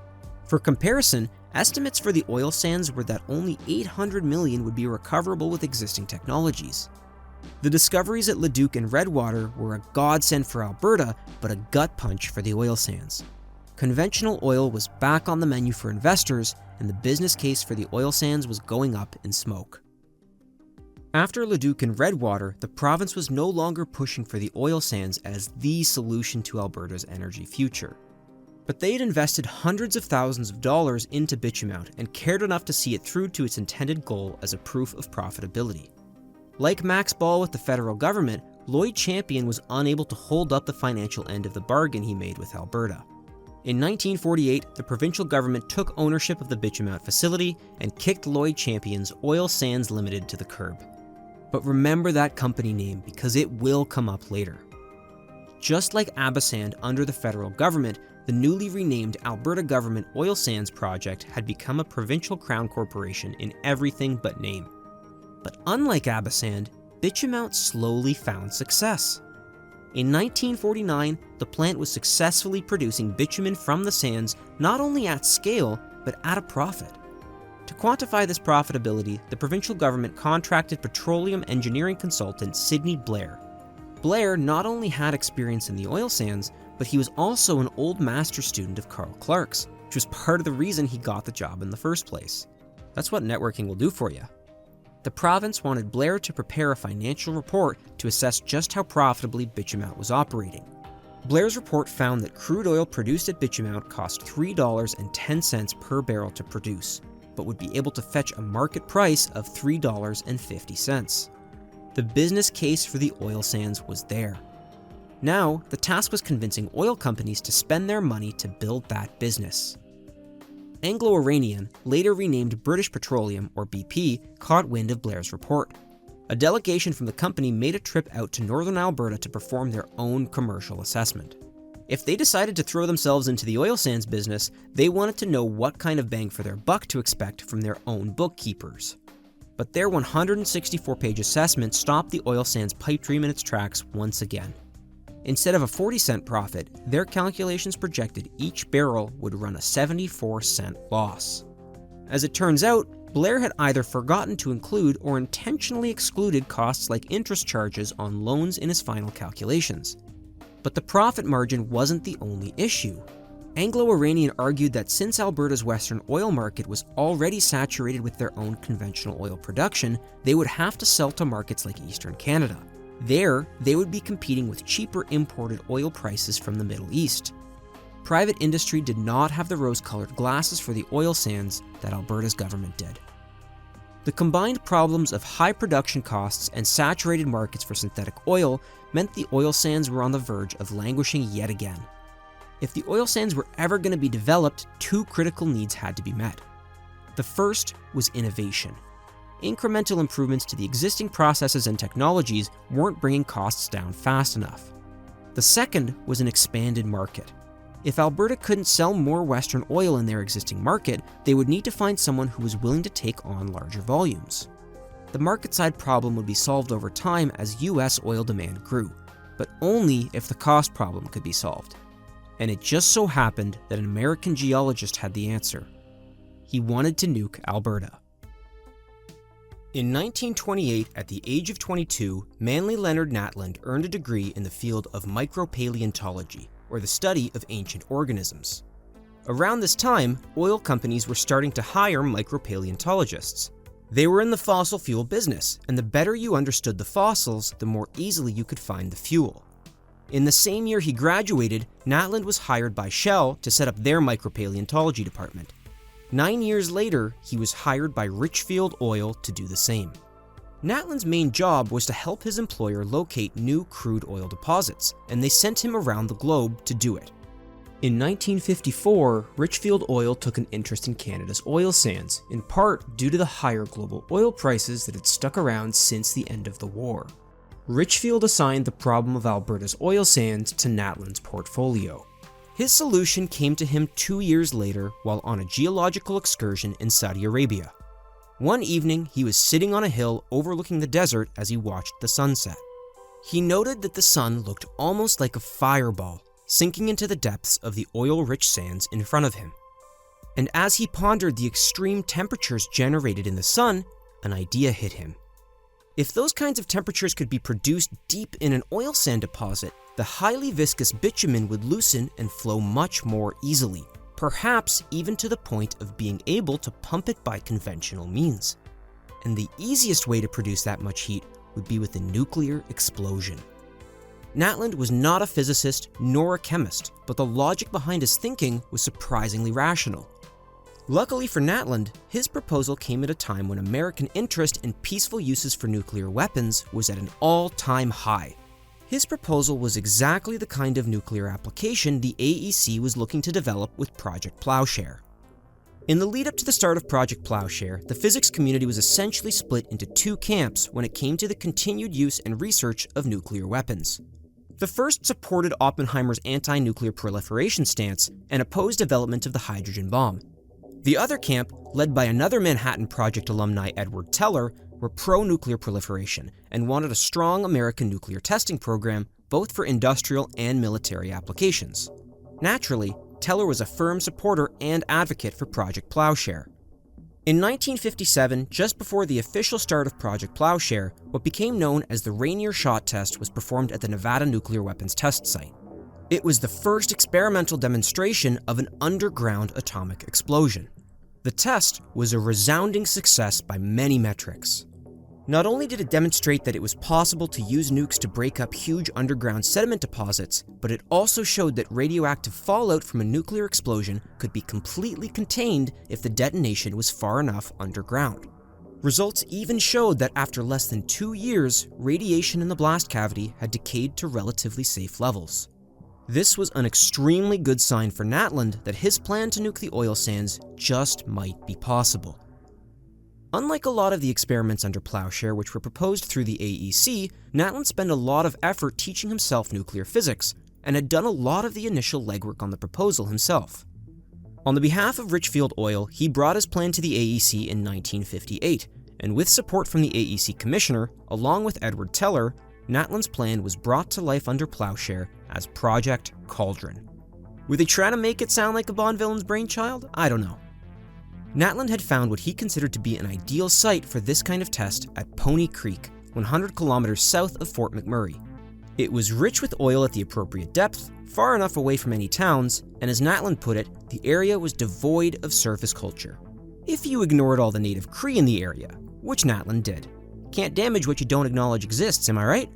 For comparison, estimates for the oil sands were that only 800 million would be recoverable with existing technologies. The discoveries at Leduc and Redwater were a godsend for Alberta, but a gut punch for the oil sands. Conventional oil was back on the menu for investors, and the business case for the oil sands was going up in smoke. After Leduc and Redwater, the province was no longer pushing for the oil sands as the solution to Alberta's energy future. But they had invested hundreds of thousands of dollars into Bitumen and cared enough to see it through to its intended goal as a proof of profitability. Like Max Ball with the federal government, Lloyd Champion was unable to hold up the financial end of the bargain he made with Alberta. In 1948, the provincial government took ownership of the Bitumen facility and kicked Lloyd Champion's Oil Sands Limited to the curb. But remember that company name because it will come up later. Just like Abasand under the federal government, the newly renamed Alberta Government Oil Sands Project had become a provincial crown corporation in everything but name. But unlike Abasand, Bitumen slowly found success. In 1949, the plant was successfully producing bitumen from the sands not only at scale, but at a profit. To quantify this profitability, the provincial government contracted petroleum engineering consultant Sidney Blair. Blair not only had experience in the oil sands, but he was also an old master's student of Carl Clark's, which was part of the reason he got the job in the first place. That's what networking will do for you. The province wanted Blair to prepare a financial report to assess just how profitably Bitumen was operating. Blair's report found that crude oil produced at Bitumen cost $3.10 per barrel to produce, but would be able to fetch a market price of $3.50. The business case for the oil sands was there. Now, the task was convincing oil companies to spend their money to build that business. Anglo-Iranian, later renamed British Petroleum, or BP, caught wind of Blair's report. A delegation from the company made a trip out to northern Alberta to perform their own commercial assessment. If they decided to throw themselves into the oil sands business, they wanted to know what kind of bang for their buck to expect from their own bookkeepers. But their 164-page assessment stopped the oil sands pipe dream in its tracks once again. Instead of a 40-cent profit, their calculations projected each barrel would run a 74-cent loss. As it turns out, Blair had either forgotten to include or intentionally excluded costs like interest charges on loans in his final calculations. But the profit margin wasn't the only issue. Anglo-Iranian argued that since Alberta's western oil market was already saturated with their own conventional oil production, they would have to sell to markets like Eastern Canada. There, they would be competing with cheaper imported oil prices from the Middle East. Private industry did not have the rose-colored glasses for the oil sands that Alberta's government did. The combined problems of high production costs and saturated markets for synthetic oil meant the oil sands were on the verge of languishing yet again. If the oil sands were ever going to be developed, two critical needs had to be met. The first was innovation. Incremental improvements to the existing processes and technologies weren't bringing costs down fast enough. The second was an expanded market. If Alberta couldn't sell more Western oil in their existing market, they would need to find someone who was willing to take on larger volumes. The market side problem would be solved over time as US oil demand grew, but only if the cost problem could be solved. And it just so happened that an American geologist had the answer. He wanted to nuke Alberta. In 1928, at the age of 22, Manly Leonard Natland earned a degree in the field of micropaleontology, or the study of ancient organisms. Around this time, oil companies were starting to hire micropaleontologists. They were in the fossil fuel business, and the better you understood the fossils, the more easily you could find the fuel. In the same year he graduated, Natland was hired by Shell to set up their micropaleontology department. 9 years later, he was hired by Richfield Oil to do the same. Natland's main job was to help his employer locate new crude oil deposits, and they sent him around the globe to do it. In 1954, Richfield Oil took an interest in Canada's oil sands, in part due to the higher global oil prices that had stuck around since the end of the war. Richfield assigned the problem of Alberta's oil sands to Natland's portfolio. His solution came to him 2 years later while on a geological excursion in Saudi Arabia. One evening, he was sitting on a hill overlooking the desert as he watched the sunset. He noted that the sun looked almost like a fireball, sinking into the depths of the oil-rich sands in front of him. And as he pondered the extreme temperatures generated in the sun, an idea hit him. If those kinds of temperatures could be produced deep in an oil sand deposit, the highly viscous bitumen would loosen and flow much more easily, perhaps even to the point of being able to pump it by conventional means. And the easiest way to produce that much heat would be with a nuclear explosion. Natland was not a physicist nor a chemist, but the logic behind his thinking was surprisingly rational. Luckily for Natland, his proposal came at a time when American interest in peaceful uses for nuclear weapons was at an all-time high. His proposal was exactly the kind of nuclear application the AEC was looking to develop with Project Plowshare. In the lead-up to the start of Project Plowshare, the physics community was essentially split into two camps when it came to the continued use and research of nuclear weapons. The first supported Oppenheimer's anti-nuclear proliferation stance and opposed development of the hydrogen bomb. The other camp, led by another Manhattan Project alumni Edward Teller, were pro-nuclear proliferation and wanted a strong American nuclear testing program, both for industrial and military applications. Naturally, Teller was a firm supporter and advocate for Project Plowshare. In 1957, just before the official start of Project Plowshare, what became known as the Rainier Shot Test was performed at the Nevada Nuclear Weapons Test Site. It was the first experimental demonstration of an underground atomic explosion. The test was a resounding success by many metrics. Not only did it demonstrate that it was possible to use nukes to break up huge underground sediment deposits, but it also showed that radioactive fallout from a nuclear explosion could be completely contained if the detonation was far enough underground. Results even showed that after less than 2 years, radiation in the blast cavity had decayed to relatively safe levels. This was an extremely good sign for Natland that his plan to nuke the oil sands just might be possible. Unlike a lot of the experiments under Plowshare which were proposed through the AEC, Natland spent a lot of effort teaching himself nuclear physics, and had done a lot of the initial legwork on the proposal himself. On the behalf of Richfield Oil, he brought his plan to the AEC in 1958, and with support from the AEC commissioner, along with Edward Teller, Natland's plan was brought to life under Plowshare as Project Cauldron. Were they trying to make it sound like a Bond villain's brainchild? I don't know. Natland had found what he considered to be an ideal site for this kind of test at Pony Creek, 100 kilometers south of Fort McMurray. It was rich with oil at the appropriate depth, far enough away from any towns, and as Natland put it, the area was devoid of surface culture. If you ignored all the native Cree in the area, which Natland did. Can't damage what you don't acknowledge exists, am I right?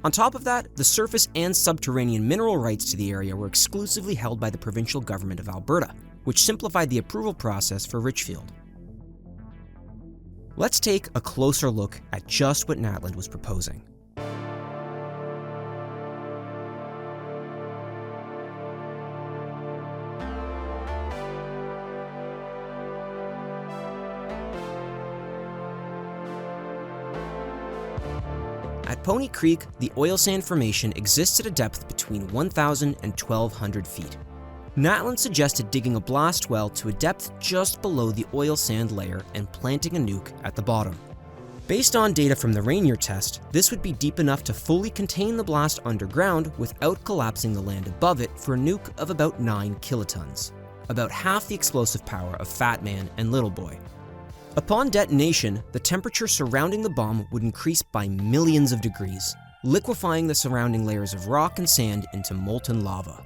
On top of that, the surface and subterranean mineral rights to the area were exclusively held by the provincial government of Alberta, which simplified the approval process for Richfield. Let's take a closer look at just what Natland was proposing. At Pony Creek, the oil sand formation exists at a depth between 1,000 and 1,200 feet. Natland suggested digging a blast well to a depth just below the oil sand layer and planting a nuke at the bottom. Based on data from the Rainier test, this would be deep enough to fully contain the blast underground without collapsing the land above it for a nuke of about 9 kilotons, about half the explosive power of Fat Man and Little Boy. Upon detonation, the temperature surrounding the bomb would increase by millions of degrees. liquefying the surrounding layers of rock and sand into molten lava.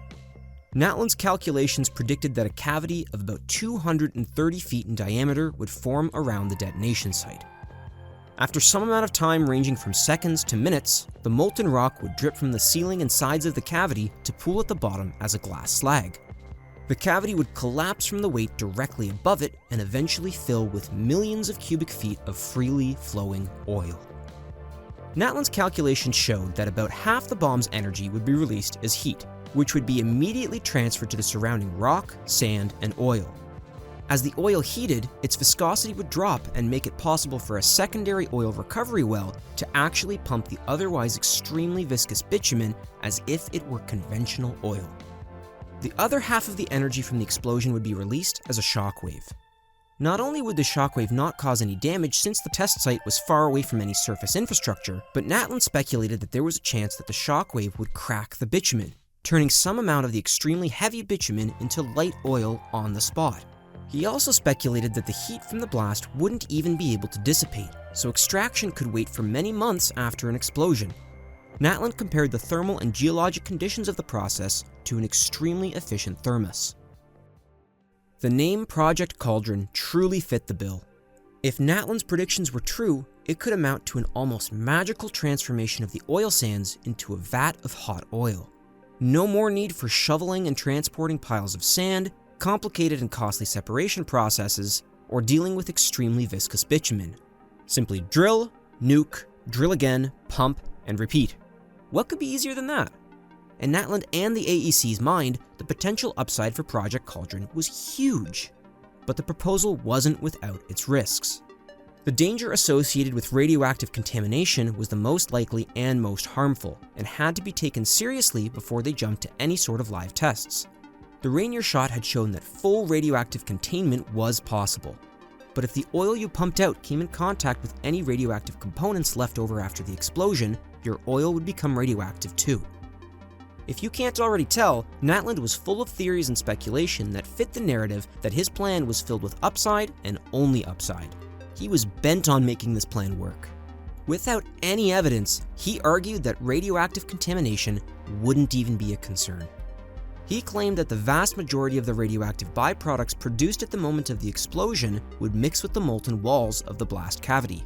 Natlin's calculations predicted that a cavity of about 230 feet in diameter would form around the detonation site. After some amount of time ranging from seconds to minutes, the molten rock would drip from the ceiling and sides of the cavity to pool at the bottom as a glass slag. The cavity would collapse from the weight directly above it and eventually fill with millions of cubic feet of freely flowing oil. Natlin's calculations showed that about half the bomb's energy would be released as heat, which would be immediately transferred to the surrounding rock, sand, and oil. As the oil heated, its viscosity would drop and make it possible for a secondary oil recovery well to actually pump the otherwise extremely viscous bitumen as if it were conventional oil. The other half of the energy from the explosion would be released as a shockwave. Not only would the shockwave not cause any damage since the test site was far away from any surface infrastructure, but Natlin speculated that there was a chance that the shockwave would crack the bitumen, turning some amount of the extremely heavy bitumen into light oil on the spot. He also speculated that the heat from the blast wouldn't even be able to dissipate, so extraction could wait for many months after an explosion. Natlin compared the thermal and geologic conditions of the process to an extremely efficient thermos. The name Project Cauldron truly fit the bill. If Natlin's predictions were true, it could amount to an almost magical transformation of the oil sands into a vat of hot oil. No more need for shoveling and transporting piles of sand, complicated and costly separation processes, or dealing with extremely viscous bitumen. Simply drill, nuke, drill again, pump, and repeat. What could be easier than that? In Natlin and the AEC's mind, the potential upside for Project Cauldron was huge. But the proposal wasn't without its risks. The danger associated with radioactive contamination was the most likely and most harmful, and had to be taken seriously before they jumped to any sort of live tests. The Rainier shot had shown that full radioactive containment was possible. But if the oil you pumped out came in contact with any radioactive components left over after the explosion, your oil would become radioactive too. If you can't already tell, Natlin was full of theories and speculation that fit the narrative that his plan was filled with upside and only upside. He was bent on making this plan work. Without any evidence, he argued that radioactive contamination wouldn't even be a concern. He claimed that the vast majority of the radioactive byproducts produced at the moment of the explosion would mix with the molten walls of the blast cavity.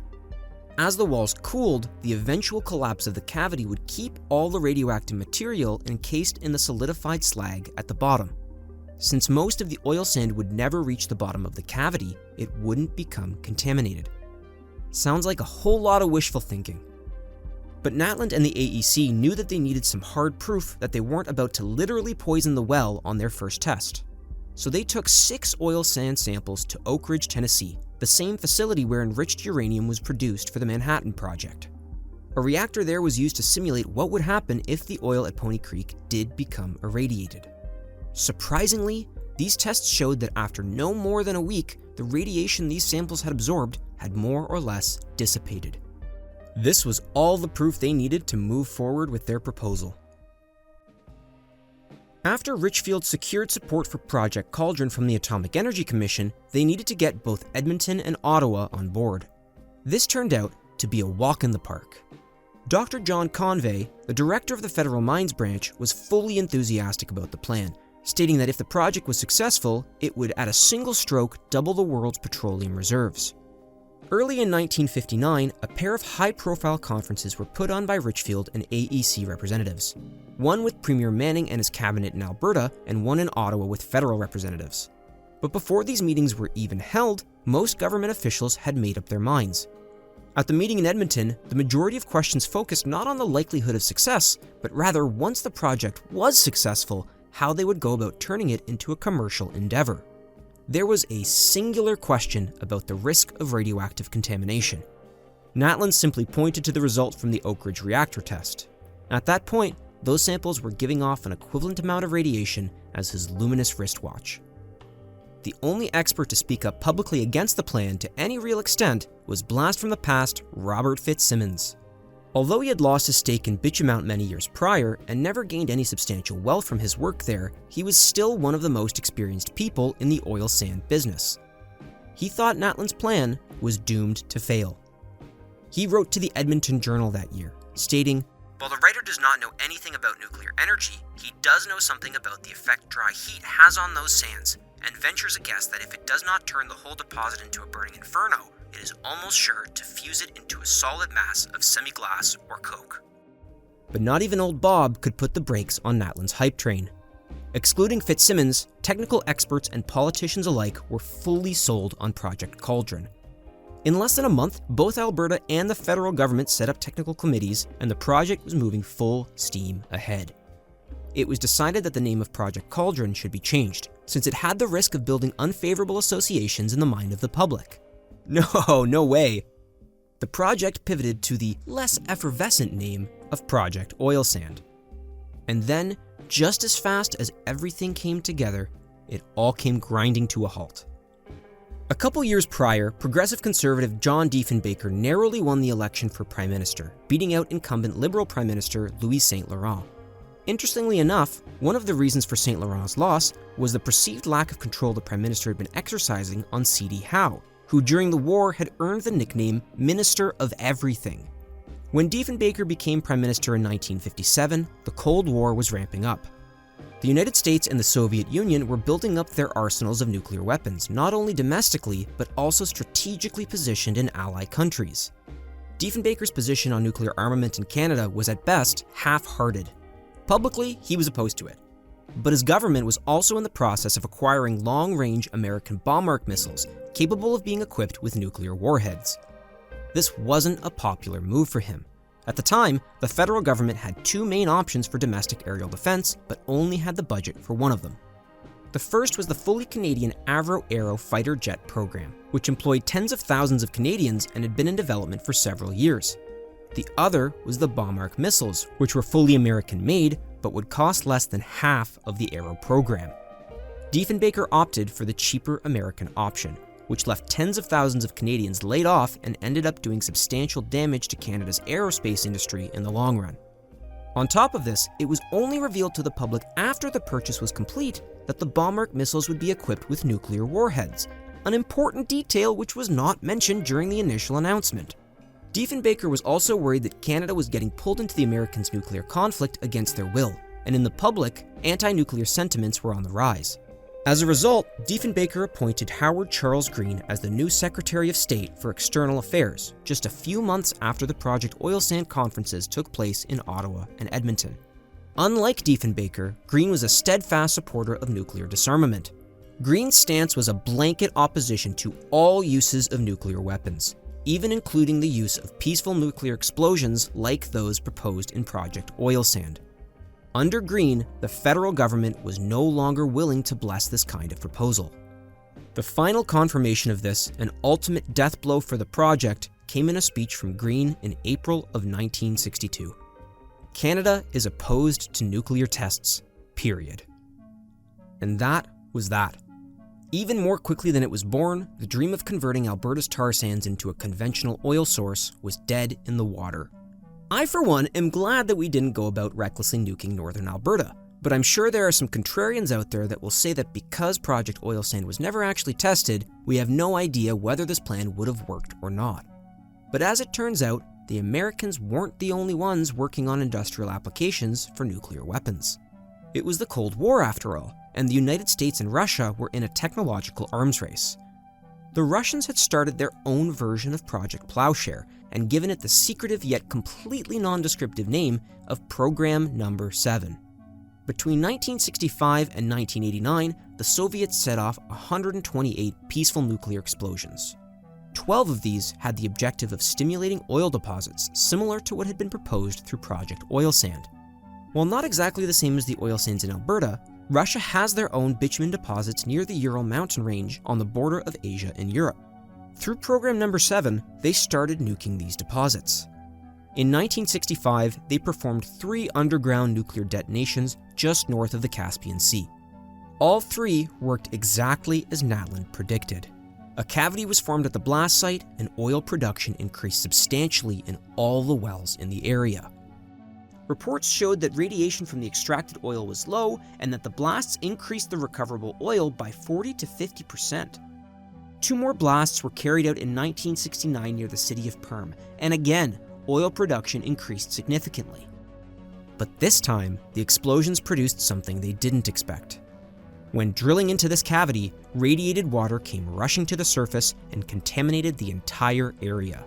As the walls cooled, the eventual collapse of the cavity would keep all the radioactive material encased in the solidified slag at the bottom. Since most of the oil sand would never reach the bottom of the cavity, it wouldn't become contaminated. Sounds like a whole lot of wishful thinking. But Natlin and the AEC knew that they needed some hard proof that they weren't about to literally poison the well on their first test. So they took 6 oil sand samples to Oak Ridge, Tennessee, the same facility where enriched uranium was produced for the Manhattan Project. A reactor there was used to simulate what would happen if the oil at Pony Creek did become irradiated. Surprisingly, these tests showed that after no more than a week, the radiation these samples had absorbed had more or less dissipated. This was all the proof they needed to move forward with their proposal. After Richfield secured support for Project Cauldron from the Atomic Energy Commission, they needed to get both Edmonton and Ottawa on board. This turned out to be a walk in the park. Dr. John Convey, the director of the Federal Mines Branch, was fully enthusiastic about the plan, stating that if the project was successful, it would at a single stroke double the world's petroleum reserves. Early in 1959, a pair of high-profile conferences were put on by Richfield and AEC representatives. One with Premier Manning and his cabinet in Alberta, and one in Ottawa with federal representatives. But before these meetings were even held, most government officials had made up their minds. At the meeting in Edmonton, the majority of questions focused not on the likelihood of success, but rather once the project was successful, how they would go about turning it into a commercial endeavor. There was a singular question about the risk of radioactive contamination. Natlin simply pointed to the result from the Oak Ridge reactor test. At that point, those samples were giving off an equivalent amount of radiation as his luminous wristwatch. The only expert to speak up publicly against the plan to any real extent was blast from the past Robert Fitzsimmons. Although he had lost his stake in Bitumen many years prior and never gained any substantial wealth from his work there, he was still one of the most experienced people in the oil sand business. He thought Natlin's plan was doomed to fail. He wrote to the Edmonton Journal that year, stating, While the writer does not know anything about nuclear energy, he does know something about the effect dry heat has on those sands, and ventures a guess that if it does not turn the whole deposit into a burning inferno, it is almost sure to fuse it into a solid mass of semi-glass or coke. But not even old Bob could put the brakes on Natlin's hype train. Excluding Fitzsimmons, technical experts and politicians alike were fully sold on Project Cauldron. In less than a month, both Alberta and the federal government set up technical committees, and the project was moving full steam ahead. It was decided that the name of Project Cauldron should be changed, since it had the risk of building unfavorable associations in the mind of the public. No way! The project pivoted to the less effervescent name of Project Oil Sand. And then, just as fast as everything came together, it all came grinding to a halt. A couple years prior, progressive conservative John Diefenbaker narrowly won the election for Prime Minister, beating out incumbent Liberal Prime Minister Louis St. Laurent. Interestingly enough, one of the reasons for St. Laurent's loss was the perceived lack of control the Prime Minister had been exercising on C.D. Howe, who during the war had earned the nickname Minister of Everything. When Diefenbaker became Prime Minister in 1957, the Cold War was ramping up. The United States and the Soviet Union were building up their arsenals of nuclear weapons, not only domestically, but also strategically positioned in ally countries. Diefenbaker's position on nuclear armament in Canada was at best half-hearted. Publicly, he was opposed to it. But his government was also in the process of acquiring long-range American bomb-arc missiles, capable of being equipped with nuclear warheads. This wasn't a popular move for him. At the time, the federal government had two main options for domestic aerial defense, but only had the budget for one of them. The first was the fully Canadian Avro Aero fighter jet program, which employed tens of thousands of Canadians and had been in development for several years. The other was the bomb-arc missiles, which were fully American-made, but would cost less than half of the Aero program. Diefenbaker opted for the cheaper American option, which left tens of thousands of Canadians laid off and ended up doing substantial damage to Canada's aerospace industry in the long run. On top of this, it was only revealed to the public after the purchase was complete that the bomb-arc missiles would be equipped with nuclear warheads, an important detail which was not mentioned during the initial announcement. Diefenbaker was also worried that Canada was getting pulled into the Americans' nuclear conflict against their will, and in the public, anti-nuclear sentiments were on the rise. As a result, Diefenbaker appointed Howard Charles Green as the new Secretary of State for External Affairs, just a few months after the Project Oil Sand conferences took place in Ottawa and Edmonton. Unlike Diefenbaker, Green was a steadfast supporter of nuclear disarmament. Green's stance was a blanket opposition to all uses of nuclear weapons, even including the use of peaceful nuclear explosions like those proposed in Project Oil Sand. Under Green, the federal government was no longer willing to bless this kind of proposal. The final confirmation of this, and ultimate death blow for the project, came in a speech from Green in April of 1962. Canada is opposed to nuclear tests, period. And that was that. Even more quickly than it was born, the dream of converting Alberta's tar sands into a conventional oil source was dead in the water. I, for one, am glad that we didn't go about recklessly nuking northern Alberta, but I'm sure there are some contrarians out there that will say that because Project Oil Sand was never actually tested, we have no idea whether this plan would have worked or not. But as it turns out, the Americans weren't the only ones working on industrial applications for nuclear weapons. It was the Cold War after all, and the United States and Russia were in a technological arms race. The Russians had started their own version of Project Plowshare and given it the secretive yet completely nondescriptive name of Program No. 7. Between 1965 and 1989, the Soviets set off 128 peaceful nuclear explosions. 12 of these had the objective of stimulating oil deposits similar to what had been proposed through Project Oil Sand. While not exactly the same as the oil sands in Alberta, Russia has their own bitumen deposits near the Ural mountain range on the border of Asia and Europe. Through Program No. 7, they started nuking these deposits. In 1965, they performed 3 underground nuclear detonations just north of the Caspian Sea. All 3 worked exactly as Natlin predicted. A cavity was formed at the blast site, and oil production increased substantially in all the wells in the area. Reports showed that radiation from the extracted oil was low, and that the blasts increased the recoverable oil by 40 to 50%. 2 more blasts were carried out in 1969 near the city of Perm, and again, oil production increased significantly. But this time, the explosions produced something they didn't expect. When drilling into this cavity, radiated water came rushing to the surface and contaminated the entire area.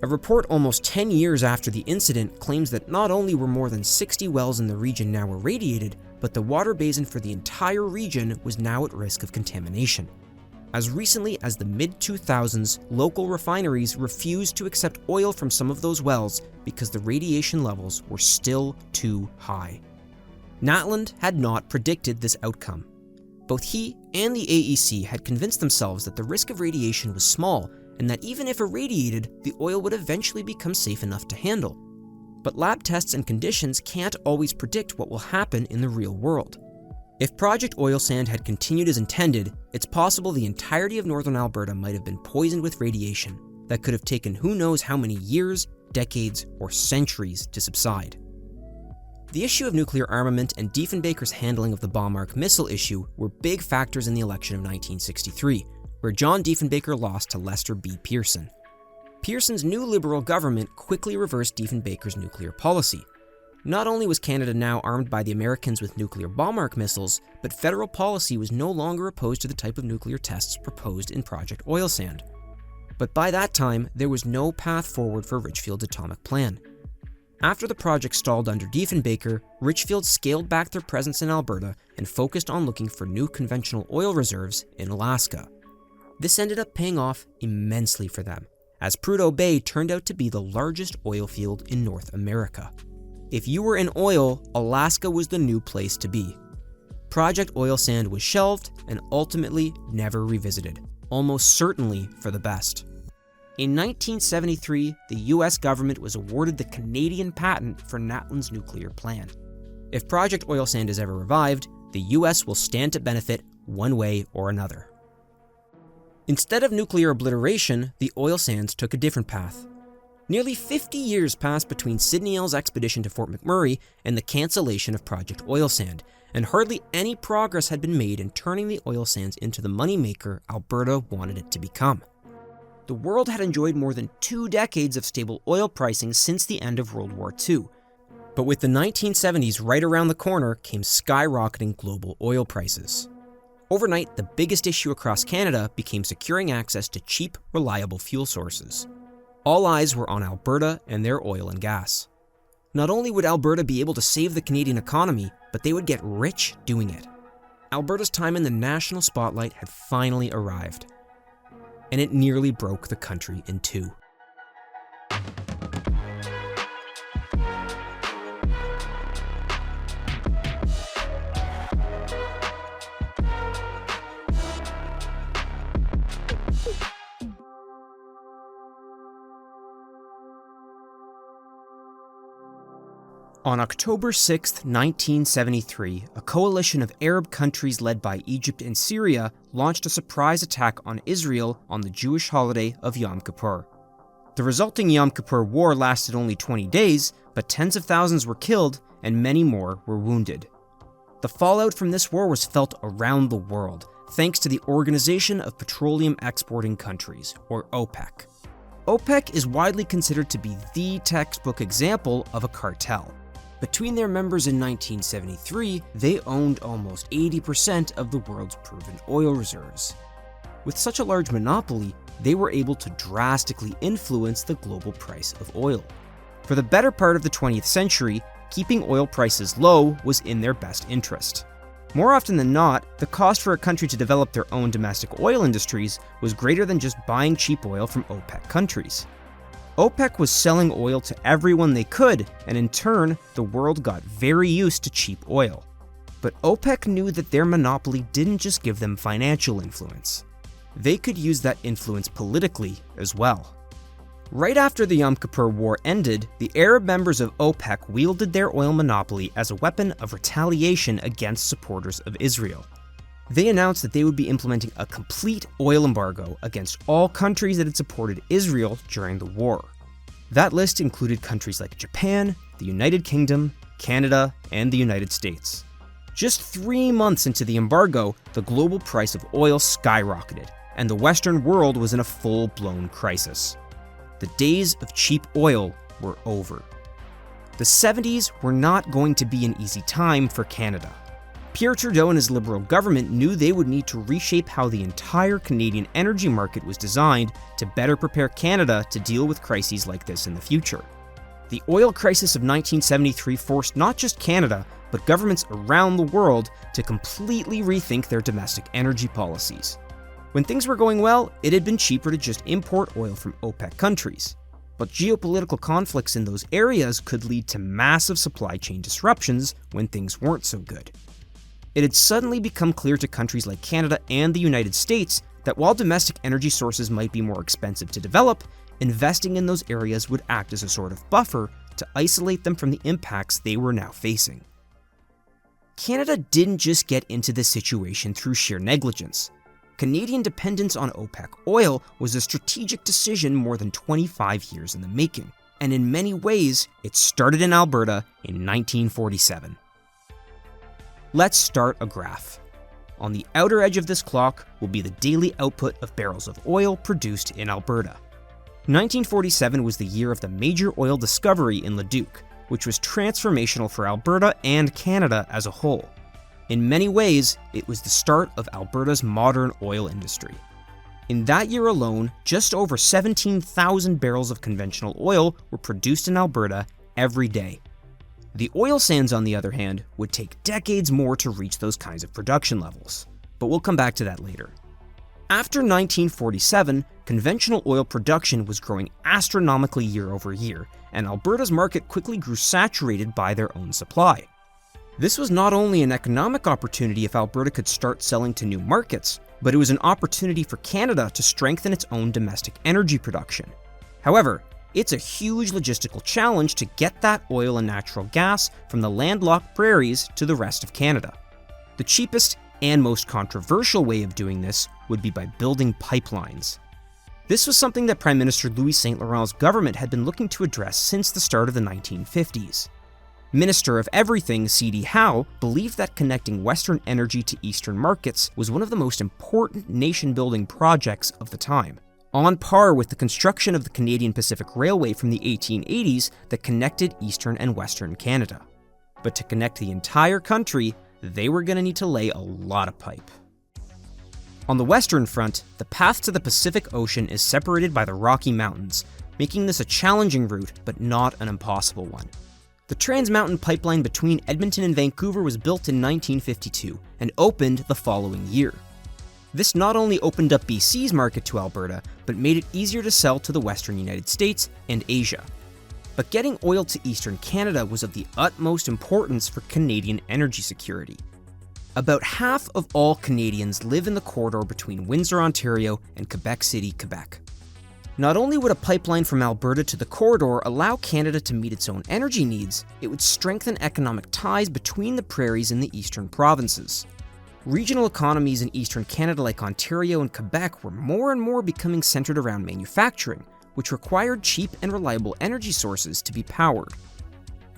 A report almost 10 years after the incident claims that not only were more than 60 wells in the region now irradiated, but the water basin for the entire region was now at risk of contamination. As recently as the mid-2000s, local refineries refused to accept oil from some of those wells because the radiation levels were still too high. Knowpe had not predicted this outcome. Both he and the AEC had convinced themselves that the risk of radiation was small, and that even if irradiated, the oil would eventually become safe enough to handle. But lab tests and conditions can't always predict what will happen in the real world. If Project Oil Sand had continued as intended, it's possible the entirety of northern Alberta might have been poisoned with radiation that could have taken who knows how many years, decades, or centuries to subside. The issue of nuclear armament and Diefenbaker's handling of the Bomb-Arc missile issue were big factors in the election of 1963, where John Diefenbaker lost to Lester B. Pearson. Pearson's new Liberal government quickly reversed Diefenbaker's nuclear policy. Not only was Canada now armed by the Americans with nuclear bomb-arc missiles, but federal policy was no longer opposed to the type of nuclear tests proposed in Project Oil Sand. But by that time, there was no path forward for Richfield's atomic plan. After the project stalled under Diefenbaker, Richfield scaled back their presence in Alberta and focused on looking for new conventional oil reserves in Alaska. This ended up paying off immensely for them, as Prudhoe Bay turned out to be the largest oil field in North America. If you were in oil, Alaska was the new place to be. Project Oil Sand was shelved and ultimately never revisited, almost certainly for the best. In 1973, the US government was awarded the Canadian patent for Knowpe's nuclear plan. If Project Oil Sand is ever revived, the US will stand to benefit one way or another. Instead of nuclear obliteration, the oil sands took a different path. Nearly 50 years passed between Sidney L's expedition to Fort McMurray and the cancellation of Project Oil Sand, and hardly any progress had been made in turning the oil sands into the moneymaker Alberta wanted it to become. The world had enjoyed more than 2 decades of stable oil pricing since the end of World War II. But with the 1970s right around the corner came skyrocketing global oil prices. Overnight, the biggest issue across Canada became securing access to cheap, reliable fuel sources. All eyes were on Alberta and their oil and gas. Not only would Alberta be able to save the Canadian economy, but they would get rich doing it. Alberta's time in the national spotlight had finally arrived, and it nearly broke the country in two. On October 6, 1973, a coalition of Arab countries led by Egypt and Syria launched a surprise attack on Israel on the Jewish holiday of Yom Kippur. The resulting Yom Kippur War lasted only 20 days, but tens of thousands were killed and many more were wounded. The fallout from this war was felt around the world, thanks to the Organization of Petroleum Exporting Countries, or OPEC. OPEC is widely considered to be the textbook example of a cartel. Between their members in 1973, they owned almost 80% of the world's proven oil reserves. With such a large monopoly, they were able to drastically influence the global price of oil. For the better part of the 20th century, keeping oil prices low was in their best interest. More often than not, the cost for a country to develop their own domestic oil industries was greater than just buying cheap oil from OPEC countries. OPEC was selling oil to everyone they could, and in turn, the world got very used to cheap oil. But OPEC knew that their monopoly didn't just give them financial influence. They could use that influence politically as well. Right after the Yom Kippur War ended, the Arab members of OPEC wielded their oil monopoly as a weapon of retaliation against supporters of Israel. They announced that they would be implementing a complete oil embargo against all countries that had supported Israel during the war. That list included countries like Japan, the United Kingdom, Canada, and the United States. Just 3 months into the embargo, the global price of oil skyrocketed, and the Western world was in a full-blown crisis. The days of cheap oil were over. The 70s were not going to be an easy time for Canada. Pierre Trudeau and his Liberal government knew they would need to reshape how the entire Canadian energy market was designed to better prepare Canada to deal with crises like this in the future. The oil crisis of 1973 forced not just Canada, but governments around the world to completely rethink their domestic energy policies. When things were going well, it had been cheaper to just import oil from OPEC countries. But geopolitical conflicts in those areas could lead to massive supply chain disruptions when things weren't so good. It had suddenly become clear to countries like Canada and the United States that while domestic energy sources might be more expensive to develop, investing in those areas would act as a sort of buffer to isolate them from the impacts they were now facing. Canada didn't just get into this situation through sheer negligence. Canadian dependence on OPEC oil was a strategic decision more than 25 years in the making, and in many ways, it started in Alberta in 1947. Let's start a graph. On the outer edge of this clock will be the daily output of barrels of oil produced in Alberta. 1947 was the year of the major oil discovery in Leduc, which was transformational for Alberta and Canada as a whole. In many ways, it was the start of Alberta's modern oil industry. In that year alone, just over 17,000 barrels of conventional oil were produced in Alberta every day. The oil sands, on the other hand, would take decades more to reach those kinds of production levels, but we'll come back to that later. After 1947, conventional oil production was growing astronomically year over year, and Alberta's market quickly grew saturated by their own supply. This was not only an economic opportunity if Alberta could start selling to new markets, but it was an opportunity for Canada to strengthen its own domestic energy production. However, it's a huge logistical challenge to get that oil and natural gas from the landlocked prairies to the rest of Canada. The cheapest and most controversial way of doing this would be by building pipelines. This was something that Prime Minister Louis St. Laurent's government had been looking to address since the start of the 1950s. Minister of Everything C.D. Howe believed that connecting Western energy to Eastern markets was one of the most important nation-building projects of the time, on par with the construction of the Canadian Pacific Railway from the 1880s that connected Eastern and Western Canada. But to connect the entire country, they were going to need to lay a lot of pipe. On the western front, the path to the Pacific Ocean is separated by the Rocky Mountains, making this a challenging route, but not an impossible one. The Trans Mountain Pipeline between Edmonton and Vancouver was built in 1952 and opened the following year. This not only opened up BC's market to Alberta, but made it easier to sell to the western United States and Asia. But getting oil to eastern Canada was of the utmost importance for Canadian energy security. About half of all Canadians live in the corridor between Windsor, Ontario and Quebec City, Quebec. Not only would a pipeline from Alberta to the corridor allow Canada to meet its own energy needs, it would strengthen economic ties between the prairies and the eastern provinces. Regional economies in eastern Canada like Ontario and Quebec were more and more becoming centered around manufacturing, which required cheap and reliable energy sources to be powered.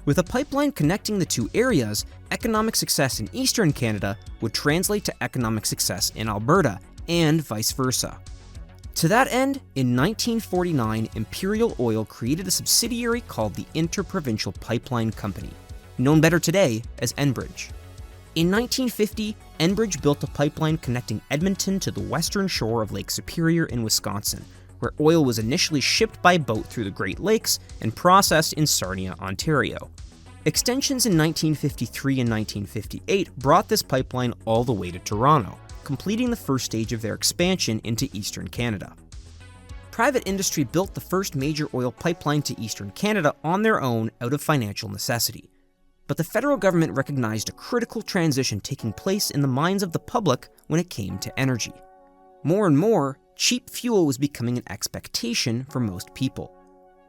With a pipeline connecting the two areas, economic success in eastern Canada would translate to economic success in Alberta, and vice versa. To that end, in 1949, Imperial Oil created a subsidiary called the Interprovincial Pipeline Company, known better today as Enbridge. In 1950, Enbridge built a pipeline connecting Edmonton to the western shore of Lake Superior in Wisconsin, where oil was initially shipped by boat through the Great Lakes and processed in Sarnia, Ontario. Extensions in 1953 and 1958 brought this pipeline all the way to Toronto, completing the first stage of their expansion into eastern Canada. Private industry built the first major oil pipeline to eastern Canada on their own out of financial necessity. But the federal government recognized a critical transition taking place in the minds of the public when it came to energy. More and more, cheap fuel was becoming an expectation for most people.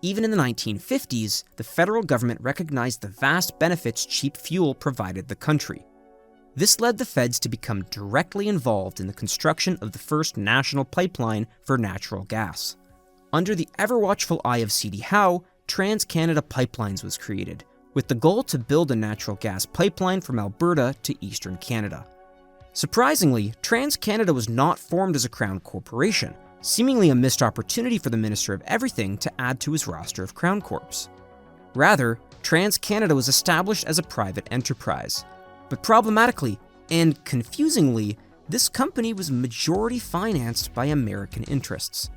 Even in the 1950s, the federal government recognized the vast benefits cheap fuel provided the country. This led the feds to become directly involved in the construction of the first national pipeline for natural gas. Under the ever-watchful eye of C.D. Howe, Trans-Canada Pipelines was created, with the goal to build a natural gas pipeline from Alberta to eastern Canada. Surprisingly, Trans-Canada was not formed as a crown corporation, seemingly a missed opportunity for the Minister of Everything to add to his roster of crown corps. Rather, TransCanada was established as a private enterprise. But problematically, and confusingly, this company was majority financed by American interests.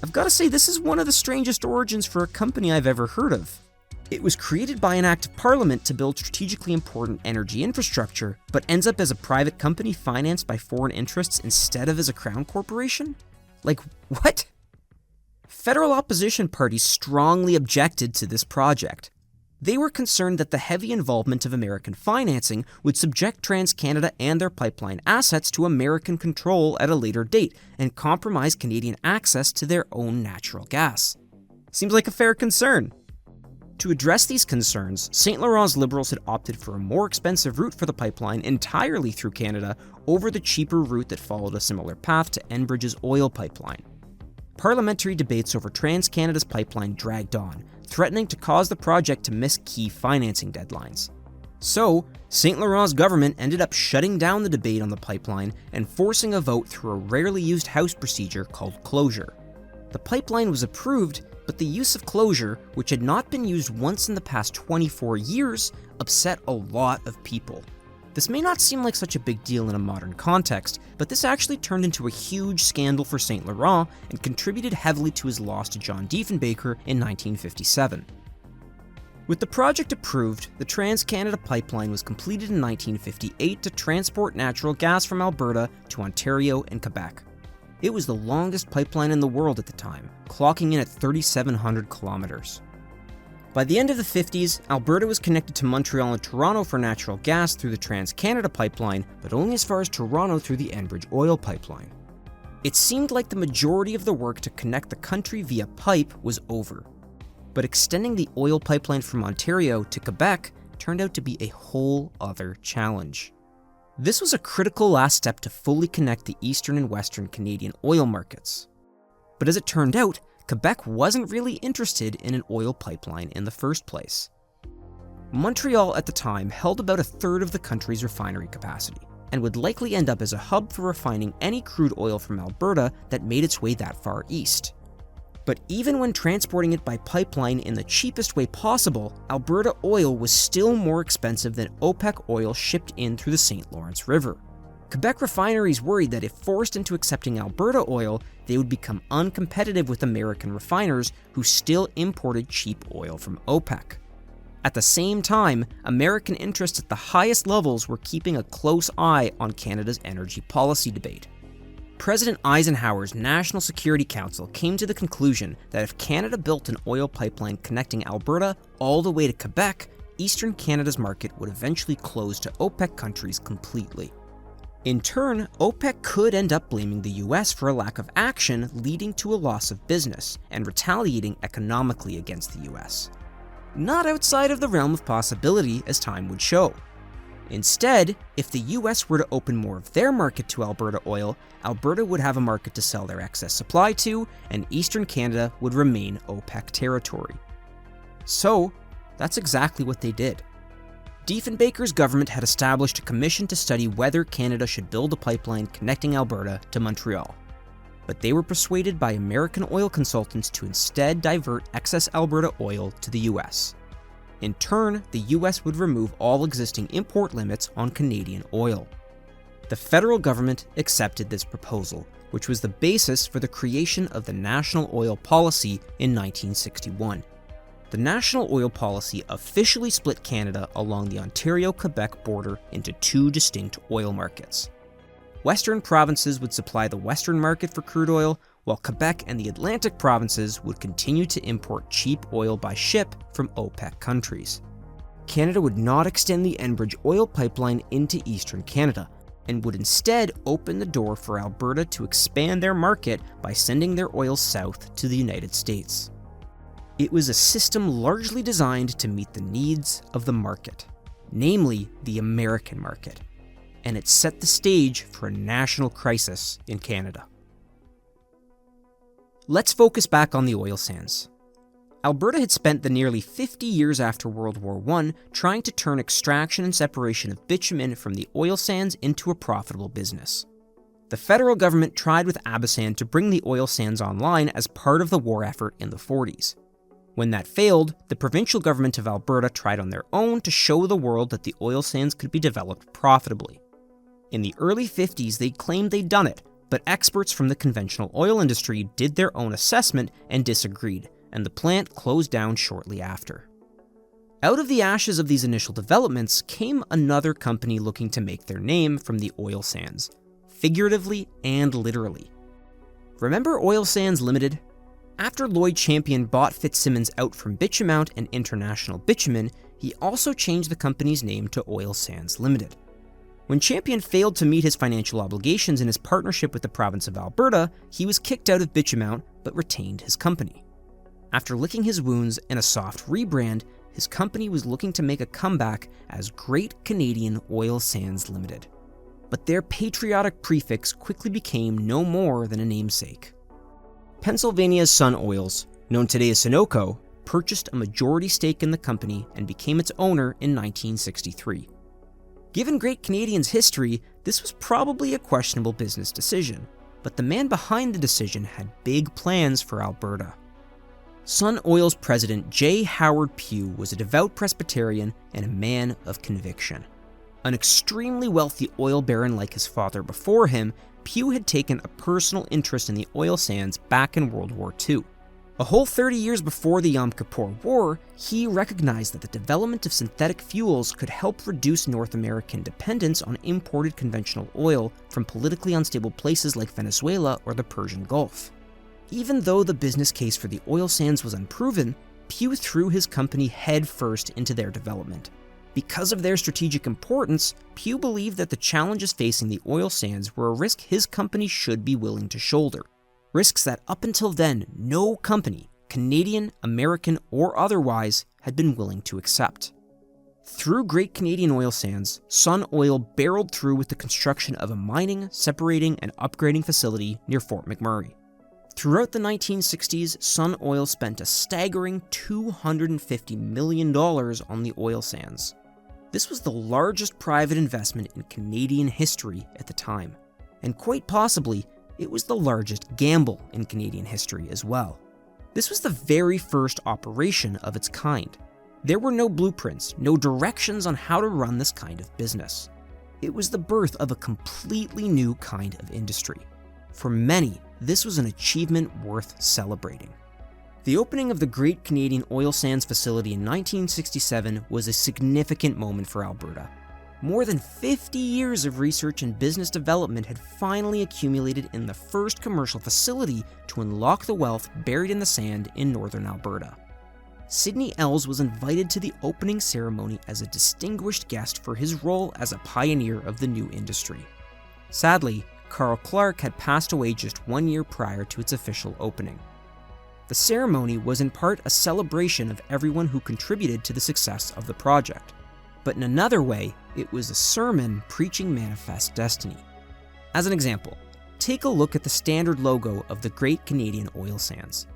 I've got to say, this is one of the strangest origins for a company I've ever heard of. It was created by an act of parliament to build strategically important energy infrastructure, but ends up as a private company financed by foreign interests instead of as a crown corporation? Like, what? Federal opposition parties strongly objected to this project. They were concerned that the heavy involvement of American financing would subject TransCanada and their pipeline assets to American control at a later date and compromise Canadian access to their own natural gas. Seems like a fair concern. To address these concerns, St. Laurent's Liberals had opted for a more expensive route for the pipeline entirely through Canada over the cheaper route that followed a similar path to Enbridge's oil pipeline. Parliamentary debates over TransCanada's pipeline dragged on, threatening to cause the project to miss key financing deadlines. So, St. Laurent's government ended up shutting down the debate on the pipeline and forcing a vote through a rarely used House procedure called closure. The pipeline was approved, but the use of closure, which had not been used once in the past 24 years, upset a lot of people. This may not seem like such a big deal in a modern context, but this actually turned into a huge scandal for St. Laurent and contributed heavily to his loss to John Diefenbaker in 1957. With the project approved, the TransCanada pipeline was completed in 1958 to transport natural gas from Alberta to Ontario and Quebec. It was the longest pipeline in the world at the time, clocking in at 3,700 kilometers. By the end of the 50s, Alberta was connected to Montreal and Toronto for natural gas through the TransCanada pipeline, but only as far as Toronto through the Enbridge oil pipeline. It seemed like the majority of the work to connect the country via pipe was over. But extending the oil pipeline from Ontario to Quebec turned out to be a whole other challenge. This was a critical last step to fully connect the eastern and western Canadian oil markets. But as it turned out, Quebec wasn't really interested in an oil pipeline in the first place. Montreal at the time held about a third of the country's refinery capacity, and would likely end up as a hub for refining any crude oil from Alberta that made its way that far east. But even when transporting it by pipeline in the cheapest way possible, Alberta oil was still more expensive than OPEC oil shipped in through the St. Lawrence River. Quebec refineries worried that if forced into accepting Alberta oil, they would become uncompetitive with American refiners who still imported cheap oil from OPEC. At the same time, American interests at the highest levels were keeping a close eye on Canada's energy policy debate. President Eisenhower's National Security Council came to the conclusion that if Canada built an oil pipeline connecting Alberta all the way to Quebec, eastern Canada's market would eventually close to OPEC countries completely. In turn, OPEC could end up blaming the US for a lack of action, leading to a loss of business, and retaliating economically against the US. Not outside of the realm of possibility, as time would show. Instead, if the US were to open more of their market to Alberta oil, Alberta would have a market to sell their excess supply to, and eastern Canada would remain OPEC territory. So, that's exactly what they did. Diefenbaker's government had established a commission to study whether Canada should build a pipeline connecting Alberta to Montreal. But they were persuaded by American oil consultants to instead divert excess Alberta oil to the US. In turn, the US would remove all existing import limits on Canadian oil. The federal government accepted this proposal, which was the basis for the creation of the National Oil Policy in 1961. The National Oil Policy officially split Canada along the Ontario-Quebec border into two distinct oil markets. Western provinces would supply the western market for crude oil, while Quebec and the Atlantic provinces would continue to import cheap oil by ship from OPEC countries. Canada would not extend the Enbridge oil pipeline into eastern Canada, and would instead open the door for Alberta to expand their market by sending their oil south to the United States. It was a system largely designed to meet the needs of the market, namely the American market, and it set the stage for a national crisis in Canada. Let's focus back on the oil sands. Alberta had spent the nearly 50 years after World War I trying to turn extraction and separation of bitumen from the oil sands into a profitable business. The federal government tried with Abasand to bring the oil sands online as part of the war effort in the 40s. When that failed, the provincial government of Alberta tried on their own to show the world that the oil sands could be developed profitably. In the early 50s, they claimed they'd done it, but experts from the conventional oil industry did their own assessment and disagreed, and the plant closed down shortly after. Out of the ashes of these initial developments came another company looking to make their name from the oil sands, figuratively and literally. Remember Oil Sands Limited? After Lloyd Champion bought Fitzsimmons out from Bitumen and International Bitumen, he also changed the company's name to Oil Sands Limited. When Champion failed to meet his financial obligations in his partnership with the province of Alberta, he was kicked out of Bitumen but retained his company. After licking his wounds and a soft rebrand, his company was looking to make a comeback as Great Canadian Oil Sands Limited. But their patriotic prefix quickly became no more than a namesake. Pennsylvania's Sun Oils, known today as Sunoco, purchased a majority stake in the company and became its owner in 1963. Given Great Canadian's history, this was probably a questionable business decision, but the man behind the decision had big plans for Alberta. Sun Oil's president J. Howard Pugh was a devout Presbyterian and a man of conviction. An extremely wealthy oil baron like his father before him, Pugh had taken a personal interest in the oil sands back in World War II. A whole 30 years before the Yom Kippur War, he recognized that the development of synthetic fuels could help reduce North American dependence on imported conventional oil from politically unstable places like Venezuela or the Persian Gulf. Even though the business case for the oil sands was unproven, Pugh threw his company headfirst into their development. Because of their strategic importance, Pugh believed that the challenges facing the oil sands were a risk his company should be willing to shoulder. Risks that up until then, no company, Canadian, American, or otherwise, had been willing to accept. Through Great Canadian Oil Sands, Sun Oil barreled through with the construction of a mining, separating, and upgrading facility near Fort McMurray. Throughout the 1960s, Sun Oil spent a staggering $250 million on the oil sands. This was the largest private investment in Canadian history at the time, and quite possibly, it was the largest gamble in Canadian history as well. This was the very first operation of its kind. There were no blueprints, no directions on how to run this kind of business. It was the birth of a completely new kind of industry. For many, this was an achievement worth celebrating. The opening of the Great Canadian Oil Sands facility in 1967 was a significant moment for Alberta. More than 50 years of research and business development had finally accumulated in the first commercial facility to unlock the wealth buried in the sand in northern Alberta. Sidney Ells was invited to the opening ceremony as a distinguished guest for his role as a pioneer of the new industry. Sadly, Carl Clark had passed away just 1 year prior to its official opening. The ceremony was in part a celebration of everyone who contributed to the success of the project. But in another way, it was a sermon preaching manifest destiny. As an example, take a look at the standard logo of the Great Canadian Oil Sands.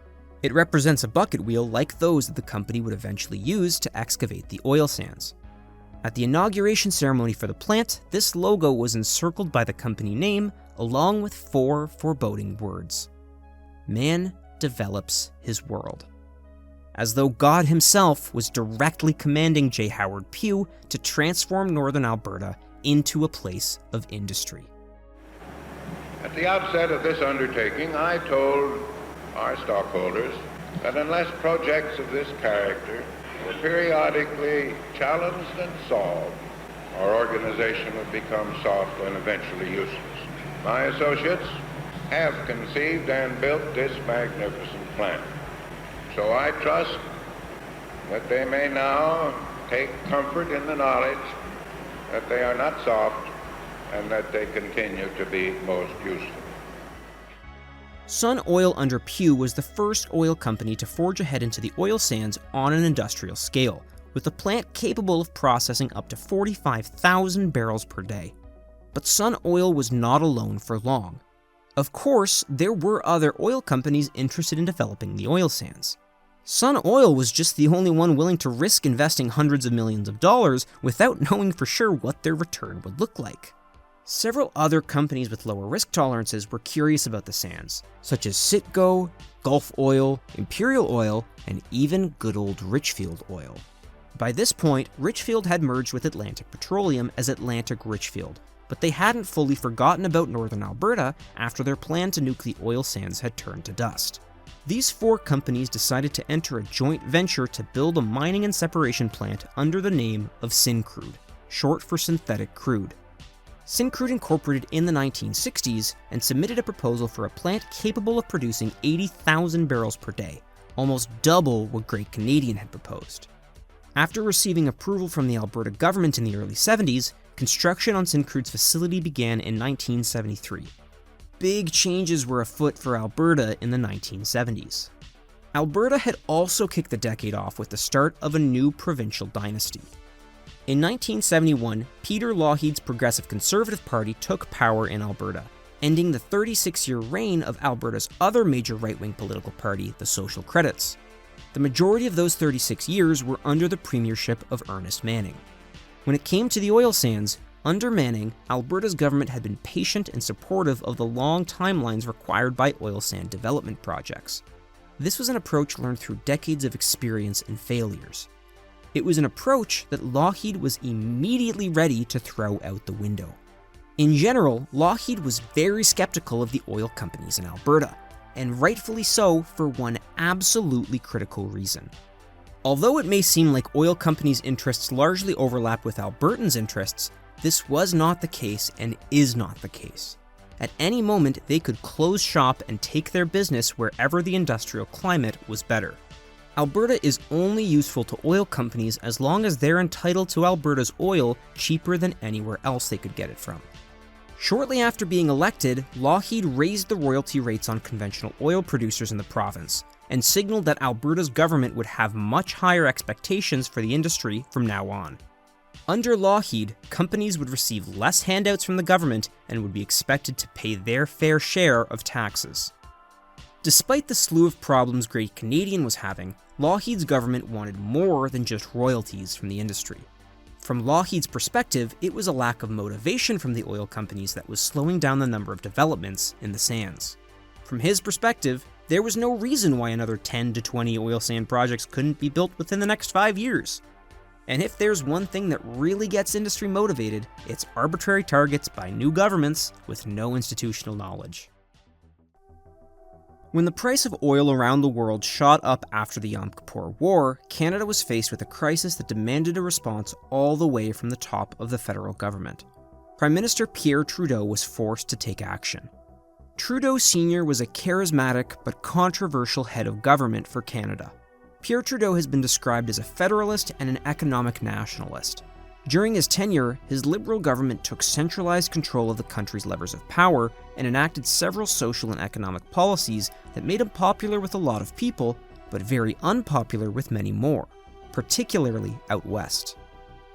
It represents a bucket wheel like those that the company would eventually use to excavate the oil sands. At the inauguration ceremony for the plant, this logo was encircled by the company name along with 4 foreboding words. Man develops his world. As though God himself was directly commanding J. Howard Pugh to transform northern Alberta into a place of industry. At the outset of this undertaking, I told our stockholders that unless projects of this character were periodically challenged and solved, our organization would become soft and eventually useless. My associates have conceived and built this magnificent plant. So I trust that they may now take comfort in the knowledge that they are not soft and that they continue to be most useful. Sun Oil under Pugh was the first oil company to forge ahead into the oil sands on an industrial scale, with a plant capable of processing up to 45,000 barrels per day. But Sun Oil was not alone for long. Of course, there were other oil companies interested in developing the oil sands. Sun Oil was just the only one willing to risk investing hundreds of millions of dollars without knowing for sure what their return would look like. Several other companies with lower risk tolerances were curious about the sands, such as Citgo, Gulf Oil, Imperial Oil, and even good old Richfield Oil. By this point, Richfield had merged with Atlantic Petroleum as Atlantic Richfield, but they hadn't fully forgotten about northern Alberta after their plan to nuke the oil sands had turned to dust. These four companies decided to enter a joint venture to build a mining and separation plant under the name of Syncrude, short for synthetic crude. Syncrude incorporated in the 1960s and submitted a proposal for a plant capable of producing 80,000 barrels per day, almost double what Great Canadian had proposed. After receiving approval from the Alberta government in the early 70s, construction on Syncrude's facility began in 1973. Big changes were afoot for Alberta in the 1970s. Alberta had also kicked the decade off with the start of a new provincial dynasty. In 1971, Peter Lougheed's Progressive Conservative Party took power in Alberta, ending the 36-year reign of Alberta's other major right-wing political party, the Social Credits. The majority of those 36 years were under the premiership of Ernest Manning. When it came to the oil sands, under Manning, Alberta's government had been patient and supportive of the long timelines required by oil sand development projects. This was an approach learned through decades of experience and failures. It was an approach that Lougheed was immediately ready to throw out the window. In general, Lougheed was very skeptical of the oil companies in Alberta, and rightfully so for one absolutely critical reason. Although it may seem like oil companies' interests largely overlap with Albertans' interests, this was not the case and is not the case. At any moment, they could close shop and take their business wherever the industrial climate was better. Alberta is only useful to oil companies as long as they're entitled to Alberta's oil cheaper than anywhere else they could get it from. Shortly after being elected, Lougheed raised the royalty rates on conventional oil producers in the province and signaled that Alberta's government would have much higher expectations for the industry from now on. Under Lougheed, companies would receive less handouts from the government and would be expected to pay their fair share of taxes. Despite the slew of problems Great Canadian was having, Lougheed's government wanted more than just royalties from the industry. From Lougheed's perspective, it was a lack of motivation from the oil companies that was slowing down the number of developments in the sands. From his perspective, there was no reason why another 10 to 20 oil sand projects couldn't be built within the next 5 years. And if there's one thing that really gets industry motivated, it's arbitrary targets by new governments with no institutional knowledge. When the price of oil around the world shot up after the Yom Kippur War, Canada was faced with a crisis that demanded a response all the way from the top of the federal government. Prime Minister Pierre Trudeau was forced to take action. Trudeau Sr. was a charismatic but controversial head of government for Canada. Pierre Trudeau has been described as a federalist and an economic nationalist. During his tenure, his Liberal government took centralized control of the country's levers of power and enacted several social and economic policies that made him popular with a lot of people, but very unpopular with many more, particularly out west.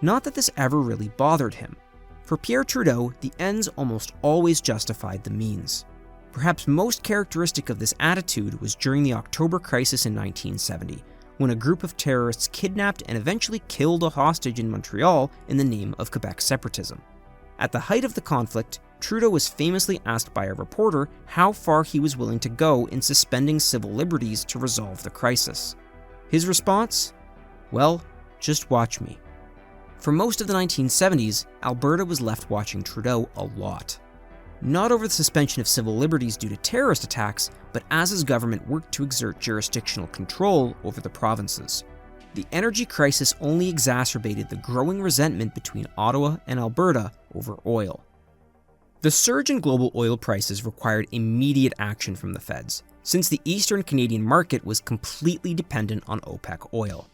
Not that this ever really bothered him. For Pierre Trudeau, the ends almost always justified the means. Perhaps most characteristic of this attitude was during the October crisis in 1970, when a group of terrorists kidnapped and eventually killed a hostage in Montreal in the name of Quebec separatism. At the height of the conflict, Trudeau was famously asked by a reporter how far he was willing to go in suspending civil liberties to resolve the crisis. His response? Well, just watch me. For most of the 1970s, Alberta was left watching Trudeau a lot. Not over the suspension of civil liberties due to terrorist attacks, but as his government worked to exert jurisdictional control over the provinces. The energy crisis only exacerbated the growing resentment between Ottawa and Alberta over oil. The surge in global oil prices required immediate action from the feds, since the Eastern Canadian market was completely dependent on OPEC oil.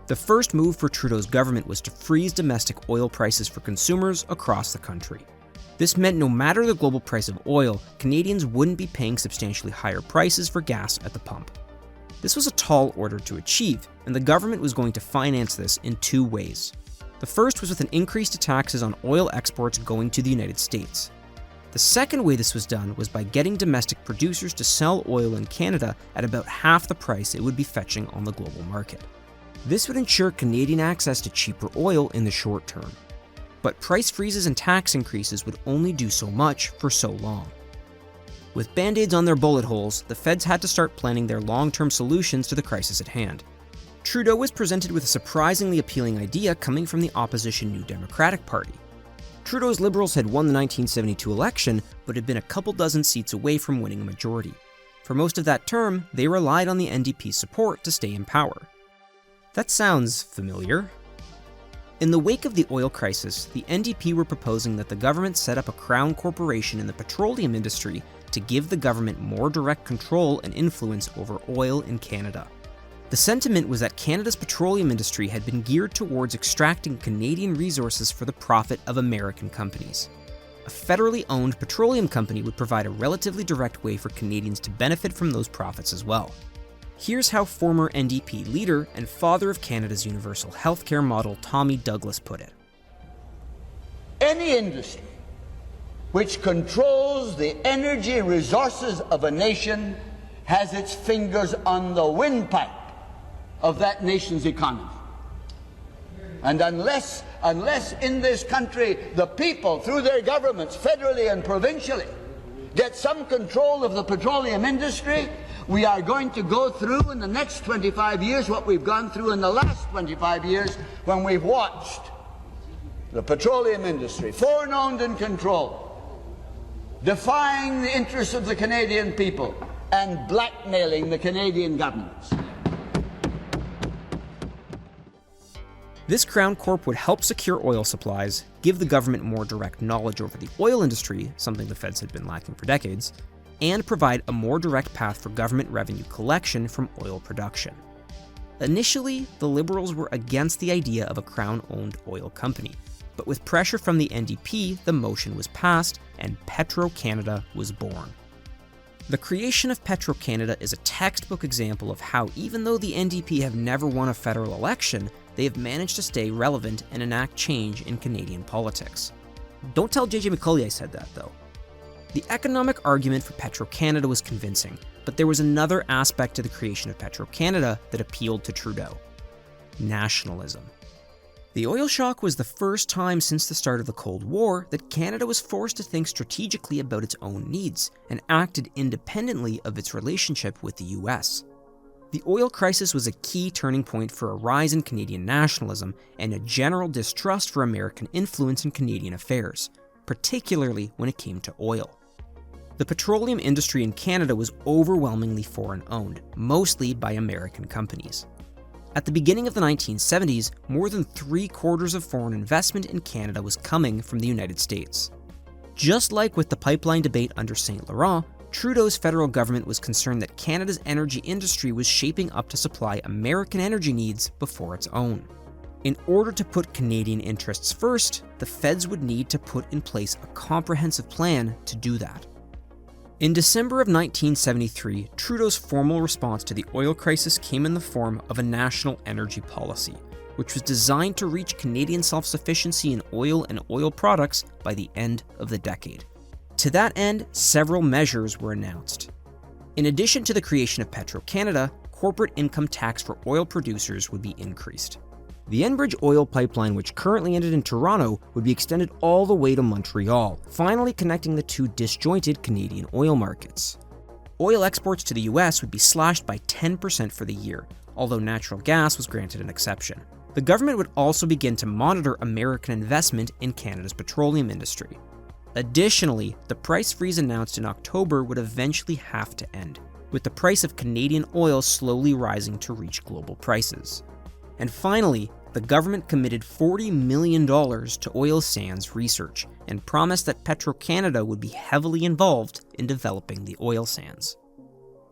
The first move for Trudeau's government was to freeze domestic oil prices for consumers across the country. This meant no matter the global price of oil, Canadians wouldn't be paying substantially higher prices for gas at the pump. This was a tall order to achieve, and the government was going to finance this in two ways. The first was with an increase to taxes on oil exports going to the United States. The second way this was done was by getting domestic producers to sell oil in Canada at about half the price it would be fetching on the global market. This would ensure Canadian access to cheaper oil in the short term. But price freezes and tax increases would only do so much for so long. With band-aids on their bullet holes, the feds had to start planning their long-term solutions to the crisis at hand. Trudeau was presented with a surprisingly appealing idea coming from the opposition New Democratic Party. Trudeau's Liberals had won the 1972 election, but had been a couple dozen seats away from winning a majority. For most of that term, they relied on the NDP's support to stay in power. That sounds familiar. In the wake of the oil crisis, the NDP were proposing that the government set up a crown corporation in the petroleum industry to give the government more direct control and influence over oil in Canada. The sentiment was that Canada's petroleum industry had been geared towards extracting Canadian resources for the profit of American companies. A federally owned petroleum company would provide a relatively direct way for Canadians to benefit from those profits as well. Here's how former NDP leader and father of Canada's universal healthcare model Tommy Douglas put it. Any industry which controls the energy resources of a nation has its fingers on the windpipe of that nation's economy. And unless in this country the people, through their governments, federally and provincially, get some control of the petroleum industry, we are going to go through in the next 25 years what we've gone through in the last 25 years when we've watched the petroleum industry, foreign owned and controlled, defying the interests of the Canadian people and blackmailing the Canadian governments. This Crown Corp would help secure oil supplies, give the government more direct knowledge over the oil industry, something the feds had been lacking for decades, and provide a more direct path for government revenue collection from oil production. Initially, the Liberals were against the idea of a Crown-owned oil company, but with pressure from the NDP, the motion was passed and Petro-Canada was born. The creation of Petro-Canada is a textbook example of how, even though the NDP have never won a federal election, they have managed to stay relevant and enact change in Canadian politics. Don't tell JJ McCauley I said that, though. The economic argument for Petro-Canada was convincing, but there was another aspect to the creation of Petro-Canada that appealed to Trudeau: nationalism. The oil shock was the first time since the start of the Cold War that Canada was forced to think strategically about its own needs and acted independently of its relationship with the US. The oil crisis was a key turning point for a rise in Canadian nationalism and a general distrust for American influence in Canadian affairs, particularly when it came to oil. The petroleum industry in Canada was overwhelmingly foreign-owned, mostly by American companies. At the beginning of the 1970s, more than 3/4 of foreign investment in Canada was coming from the United States. Just like with the pipeline debate under St. Laurent, Trudeau's federal government was concerned that Canada's energy industry was shaping up to supply American energy needs before its own. In order to put Canadian interests first, the feds would need to put in place a comprehensive plan to do that. In December of 1973, Trudeau's formal response to the oil crisis came in the form of a national energy policy, which was designed to reach Canadian self-sufficiency in oil and oil products by the end of the decade. To that end, several measures were announced. In addition to the creation of Petro-Canada, corporate income tax for oil producers would be increased. The Enbridge oil pipeline, which currently ended in Toronto, would be extended all the way to Montreal, finally connecting the two disjointed Canadian oil markets. Oil exports to the US would be slashed by 10% for the year, although natural gas was granted an exception. The government would also begin to monitor American investment in Canada's petroleum industry. Additionally, the price freeze announced in October would eventually have to end, with the price of Canadian oil slowly rising to reach global prices. And finally, the government committed $40 million to oil sands research and promised that Petro-Canada would be heavily involved in developing the oil sands.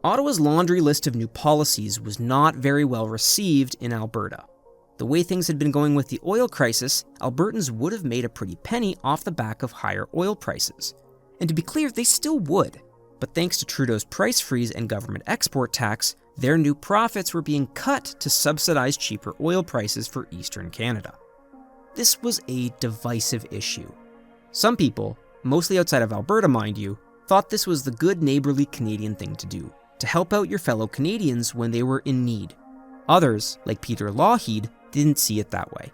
Ottawa's laundry list of new policies was not very well received in Alberta. The way things had been going with the oil crisis, Albertans would have made a pretty penny off the back of higher oil prices. And to be clear, they still would. But thanks to Trudeau's price freeze and government export tax, their new profits were being cut to subsidize cheaper oil prices for Eastern Canada. This was a divisive issue. Some people, mostly outside of Alberta mind you, thought this was the good neighborly Canadian thing to do, to help out your fellow Canadians when they were in need. Others, like Peter Lougheed, didn't see it that way.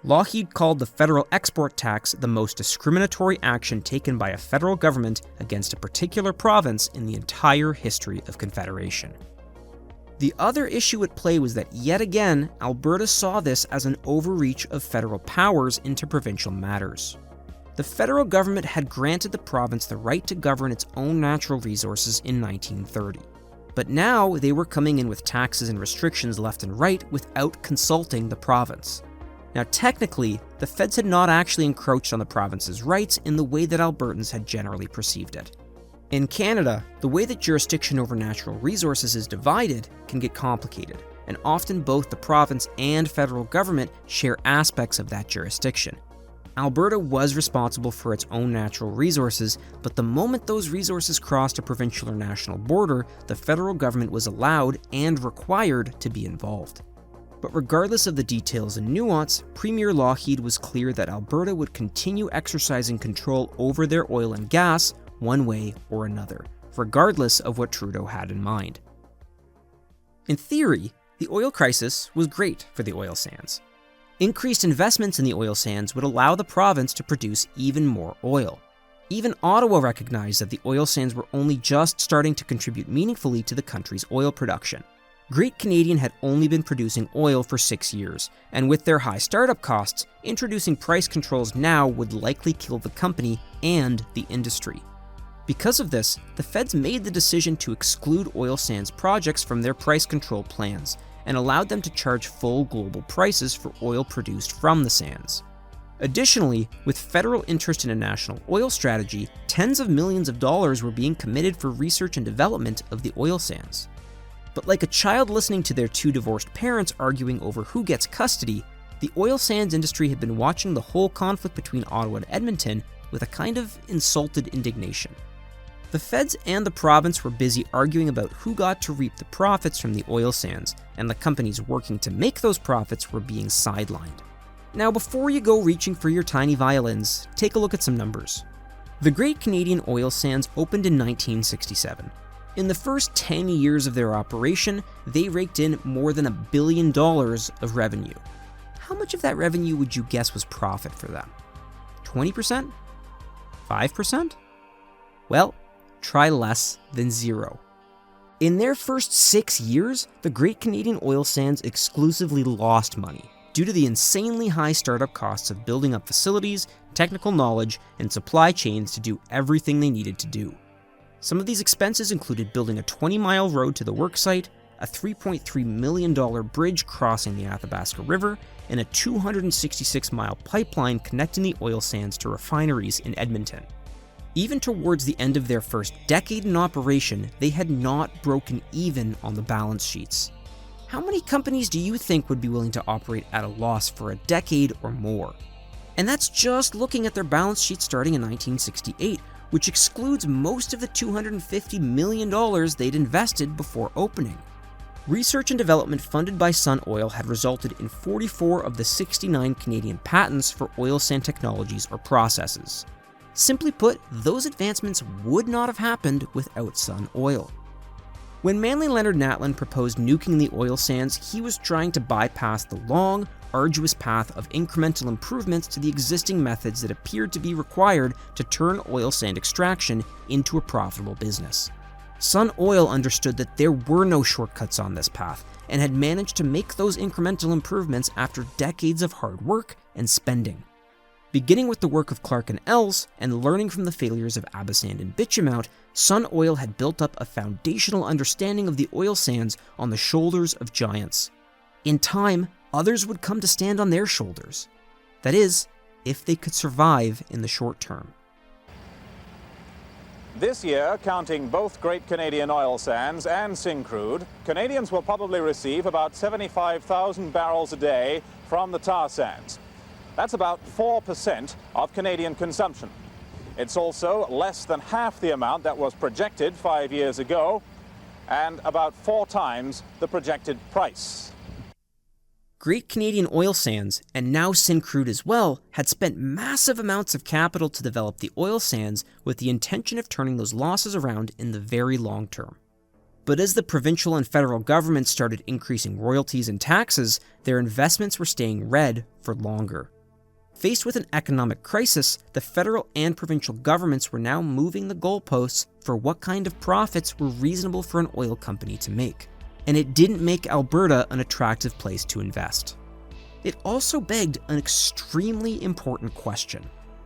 Lockheed called the federal export tax the most discriminatory action taken by a federal government against a particular province in the entire history of Confederation. The other issue at play was that yet again, Alberta saw this as an overreach of federal powers into provincial matters. The federal government had granted the province the right to govern its own natural resources in 1930. But now they were coming in with taxes and restrictions left and right without consulting the province. Now technically, the feds had not actually encroached on the province's rights in the way that Albertans had generally perceived it. In Canada, the way that jurisdiction over natural resources is divided can get complicated, and often both the province and federal government share aspects of that jurisdiction. Alberta was responsible for its own natural resources, but the moment those resources crossed a provincial or national border, the federal government was allowed and required to be involved. But regardless of the details and nuance, Premier Lockheed was clear that Alberta would continue exercising control over their oil and gas one way or another, regardless of what Trudeau had in mind. In theory, the oil crisis was great for the oil sands. Increased investments in the oil sands would allow the province to produce even more oil. Even Ottawa recognized that the oil sands were only just starting to contribute meaningfully to the country's oil production. Great Canadian had only been producing oil for 6 years, and with their high startup costs, introducing price controls now would likely kill the company and the industry. Because of this, the feds made the decision to exclude oil sands projects from their price control plans, and allowed them to charge full global prices for oil produced from the sands. Additionally, with federal interest in a national oil strategy, tens of millions of dollars were being committed for research and development of the oil sands. But like a child listening to their two divorced parents arguing over who gets custody, the oil sands industry had been watching the whole conflict between Ottawa and Edmonton with a kind of insulted indignation. The feds and the province were busy arguing about who got to reap the profits from the oil sands, and the companies working to make those profits were being sidelined. Now, before you go reaching for your tiny violins, take a look at some numbers. The Great Canadian Oil Sands opened in 1967. In the first 10 years of their operation, they raked in more than $1 billion of revenue. How much of that revenue would you guess was profit for them? 20%? 5%? Well, try less than 0. In their first 6 years, the Great Canadian Oil Sands exclusively lost money due to the insanely high startup costs of building up facilities, technical knowledge, and supply chains to do everything they needed to do. Some of these expenses included building a 20-mile road to the worksite, a $3.3 million bridge crossing the Athabasca River, and a 266-mile pipeline connecting the oil sands to refineries in Edmonton. Even towards the end of their first decade in operation, they had not broken even on the balance sheets. How many companies do you think would be willing to operate at a loss for a decade or more? And that's just looking at their balance sheet starting in 1968, which excludes most of the $250 million they'd invested before opening. Research and development funded by Sun Oil had resulted in 44 of the 69 Canadian patents for oil sand technologies or processes. Simply put, those advancements would not have happened without Sun Oil. When Manly Leonard Natlan proposed nuking the oil sands, he was trying to bypass the long, arduous path of incremental improvements to the existing methods that appeared to be required to turn oil sand extraction into a profitable business. Sun Oil understood that there were no shortcuts on this path, and had managed to make those incremental improvements after decades of hard work and spending. Beginning with the work of Clark and Els, and learning from the failures of Abasand and Bitchemount, Sun Oil had built up a foundational understanding of the oil sands on the shoulders of giants. In time, others would come to stand on their shoulders. That is, if they could survive in the short term. This year, counting both Great Canadian Oil Sands and Syncrude, Canadians will probably receive about 75,000 barrels a day from the tar sands. That's about 4% of Canadian consumption. It's also less than half the amount that was projected 5 years ago, and about 4 times the projected price. Great Canadian Oil Sands, and now Syncrude as well, had spent massive amounts of capital to develop the oil sands with the intention of turning those losses around in the very long term. But as the provincial and federal governments started increasing royalties and taxes, their investments were staying red for longer. Faced with an economic crisis, the federal and provincial governments were now moving the goalposts for what kind of profits were reasonable for an oil company to make. And it didn't make Alberta an attractive place to invest. It also begged an extremely important question.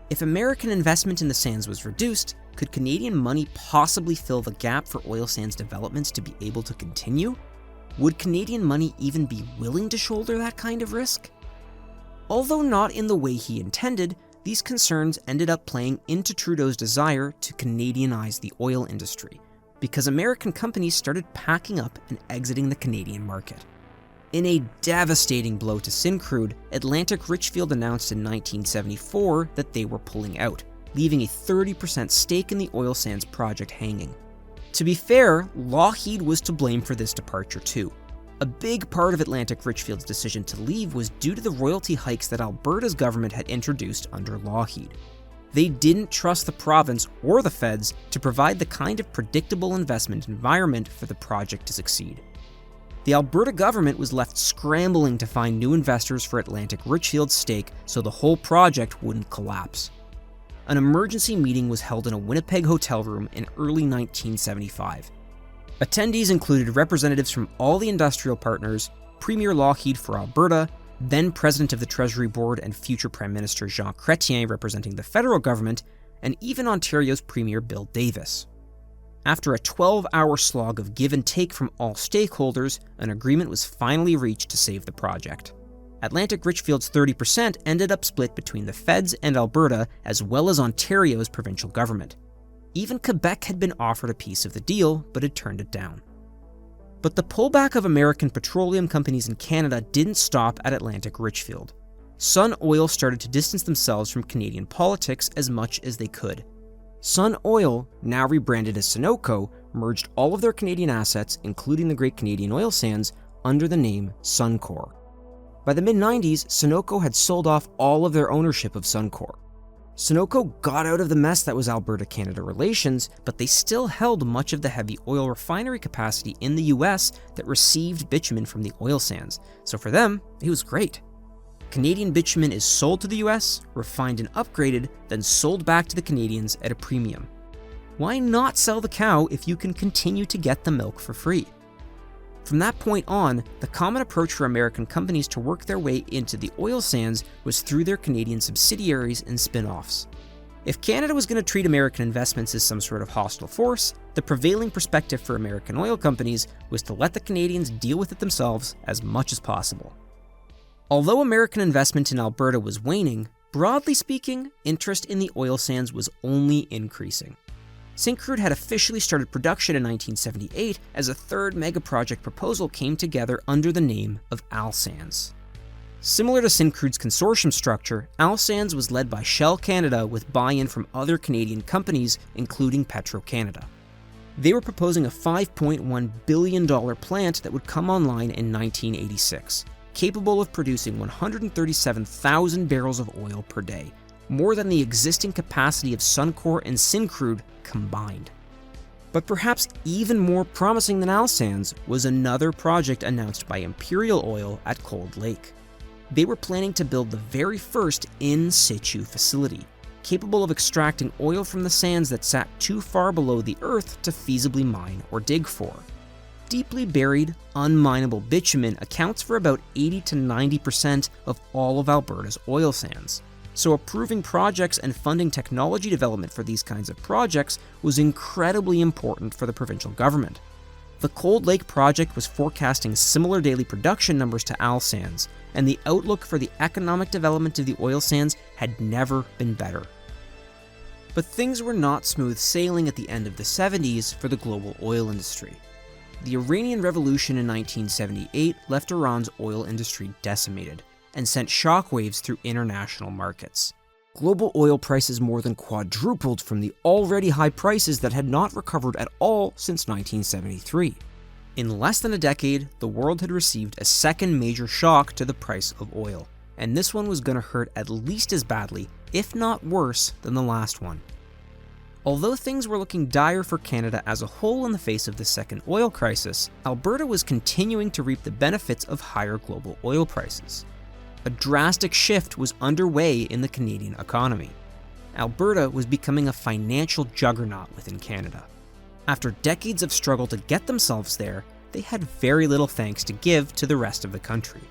If American investment in the sands was reduced, could Canadian money possibly fill the gap for oil sands developments to be able to continue? Would Canadian money even be willing to shoulder that kind of risk? Although not in the way he intended, these concerns ended up playing into Trudeau's desire to Canadianize the oil industry, because American companies started packing up and exiting the Canadian market. In a devastating blow to Syncrude, Atlantic Richfield announced in 1974 that they were pulling out, leaving a 30% stake in the oil sands project hanging. To be fair, Lougheed was to blame for this departure too. A big part of Atlantic Richfield's decision to leave was due to the royalty hikes that Alberta's government had introduced under Lougheed. They didn't trust the province or the feds to provide the kind of predictable investment environment for the project to succeed. The Alberta government was left scrambling to find new investors for Atlantic Richfield's stake so the whole project wouldn't collapse. An emergency meeting was held in a Winnipeg hotel room in early 1975. Attendees included representatives from all the industrial partners, Premier Lougheed for Alberta, then President of the Treasury Board and future Prime Minister Jean Chrétien representing the federal government, and even Ontario's Premier Bill Davis. After a 12-hour slog of give and take from all stakeholders, an agreement was finally reached to save the project. Atlantic Richfield's 30% ended up split between the feds and Alberta, as well as Ontario's provincial government. Even Quebec had been offered a piece of the deal, but had turned it down. But the pullback of American petroleum companies in Canada didn't stop at Atlantic Richfield. Sun Oil started to distance themselves from Canadian politics as much as they could. Sun Oil, now rebranded as Sunoco, merged all of their Canadian assets, including the Great Canadian Oil Sands, under the name Suncor. By the mid-90s, Sunoco had sold off all of their ownership of Suncor. Sunoco got out of the mess that was Alberta-Canada relations, but they still held much of the heavy oil refinery capacity in the US that received bitumen from the oil sands, so for them, it was great. Canadian bitumen is sold to the US, refined and upgraded, then sold back to the Canadians at a premium. Why not sell the cow if you can continue to get the milk for free? From that point on, the common approach for American companies to work their way into the oil sands was through their Canadian subsidiaries and spin-offs. If Canada was going to treat American investments as some sort of hostile force, the prevailing perspective for American oil companies was to let the Canadians deal with it themselves as much as possible. Although American investment in Alberta was waning, broadly speaking, interest in the oil sands was only increasing. Syncrude had officially started production in 1978 as a third mega-project proposal came together under the name of AlSands. Similar to Syncrude's consortium structure, AlSands was led by Shell Canada with buy-in from other Canadian companies, including Petro-Canada. They were proposing a $5.1 billion plant that would come online in 1986, capable of producing 137,000 barrels of oil per day, more than the existing capacity of Suncor and Syncrude combined. But perhaps even more promising than AlSands was another project announced by Imperial Oil at Cold Lake. They were planning to build the very first in situ facility, capable of extracting oil from the sands that sat too far below the earth to feasibly mine or dig for. Deeply buried, unminable bitumen accounts for about 80 to 90% of all of Alberta's oil sands. So approving projects and funding technology development for these kinds of projects was incredibly important for the provincial government. The Cold Lake project was forecasting similar daily production numbers to AlSands, and the outlook for the economic development of the oil sands had never been better. But things were not smooth sailing at the end of the 70s for the global oil industry. The Iranian Revolution in 1978 left Iran's oil industry decimated, and sent shockwaves through international markets. Global oil prices more than quadrupled from the already high prices that had not recovered at all since 1973. In less than a decade, the world had received a second major shock to the price of oil, and this one was going to hurt at least as badly, if not worse, than the last one. Although things were looking dire for Canada as a whole in the face of the second oil crisis, Alberta was continuing to reap the benefits of higher global oil prices. A drastic shift was underway in the Canadian economy. Alberta was becoming a financial juggernaut within Canada. After decades of struggle to get themselves there, they had very little thanks to give to the rest of the country.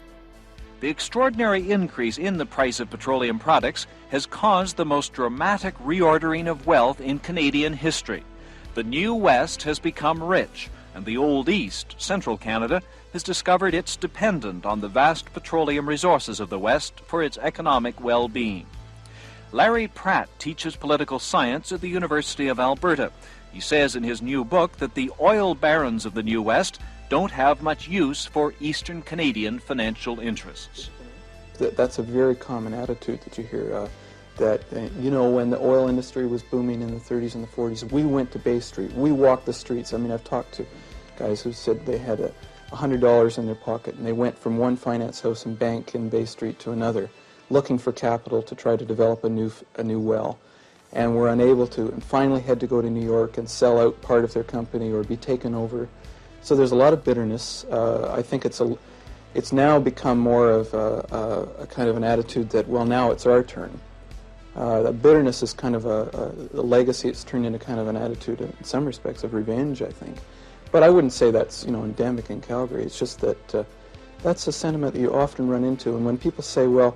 The extraordinary increase in the price of petroleum products has caused the most dramatic reordering of wealth in Canadian history. The New West has become rich, and the Old East, central Canada, has discovered it's dependent on the vast petroleum resources of the West for its economic well-being. Larry Pratt teaches political science at the University of Alberta. He says in his new book that the oil barons of the New West don't have much use for Eastern Canadian financial interests. That's a very common attitude that you hear, when the oil industry was booming in the 30s and the 40s, we went to Bay Street, we walked the streets. I mean, I've talked to guys who said they had $100 in their pocket and they went from one finance house and bank in Bay Street to another, looking for capital to try to develop a new well, and were unable to, and finally had to go to New York and sell out part of their company or be taken over. So there's a lot of bitterness. I think it's now become more of a kind of an attitude that, well, now it's our turn. That bitterness is kind of a legacy. It's turned into kind of an attitude in some respects of revenge, I think. But I wouldn't say that's endemic in Calgary. It's just that that's a sentiment that you often run into. And when people say, well,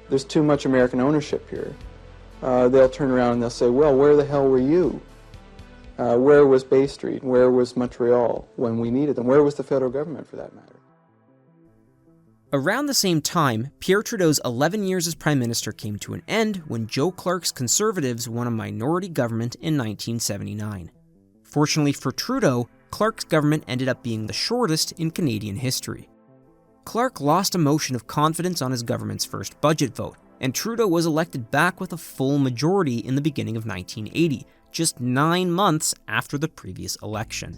there's too much American ownership here, they'll turn around and they'll say, well, where the hell were you? Where was Bay Street? Where was Montreal when we needed them? Where was the federal government, for that matter? Around the same time, Pierre Trudeau's 11 years as Prime Minister came to an end when Joe Clark's Conservatives won a minority government in 1979. Fortunately for Trudeau, Clark's government ended up being the shortest in Canadian history. Clark lost a motion of confidence on his government's first budget vote, and Trudeau was elected back with a full majority in the beginning of 1980, just 9 months after the previous election.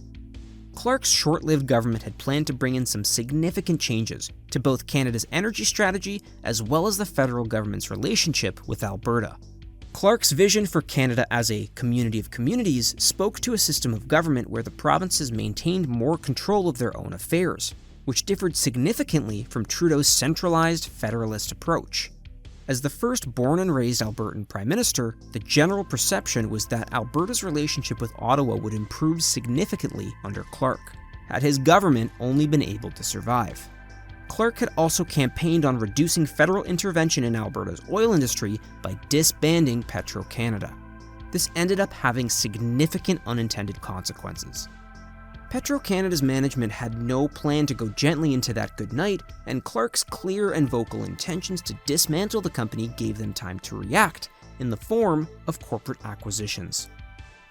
Clark's short-lived government had planned to bring in some significant changes to both Canada's energy strategy as well as the federal government's relationship with Alberta. Clark's vision for Canada as a community of communities spoke to a system of government where the provinces maintained more control of their own affairs, which differed significantly from Trudeau's centralized federalist approach. As the first born and raised Albertan Prime Minister, the general perception was that Alberta's relationship with Ottawa would improve significantly under Clark, had his government only been able to survive. Clark had also campaigned on reducing federal intervention in Alberta's oil industry by disbanding Petro-Canada. This ended up having significant unintended consequences. Petro-Canada's management had no plan to go gently into that good night, and Clark's clear and vocal intentions to dismantle the company gave them time to react in the form of corporate acquisitions.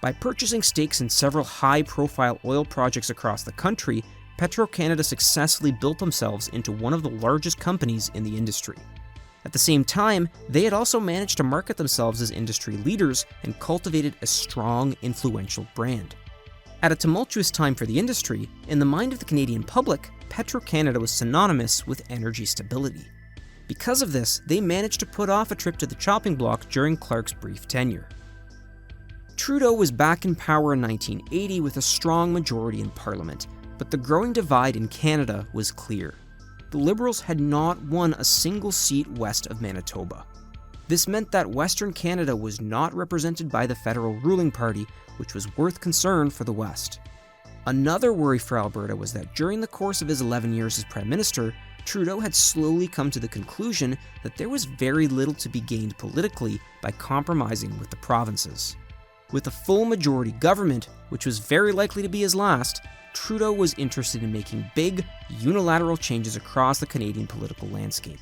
By purchasing stakes in several high-profile oil projects across the country, Petro-Canada successfully built themselves into one of the largest companies in the industry. At the same time, they had also managed to market themselves as industry leaders and cultivated a strong, influential brand. At a tumultuous time for the industry, in the mind of the Canadian public, Petro-Canada was synonymous with energy stability. Because of this, they managed to put off a trip to the chopping block during Clark's brief tenure. Trudeau was back in power in 1980 with a strong majority in Parliament, but the growing divide in Canada was clear. The Liberals had not won a single seat west of Manitoba. This meant that Western Canada was not represented by the federal ruling party, which was worth concern for the West. Another worry for Alberta was that during the course of his 11 years as Prime Minister, Trudeau had slowly come to the conclusion that there was very little to be gained politically by compromising with the provinces. With a full majority government, which was very likely to be his last, Trudeau was interested in making big, unilateral changes across the Canadian political landscape.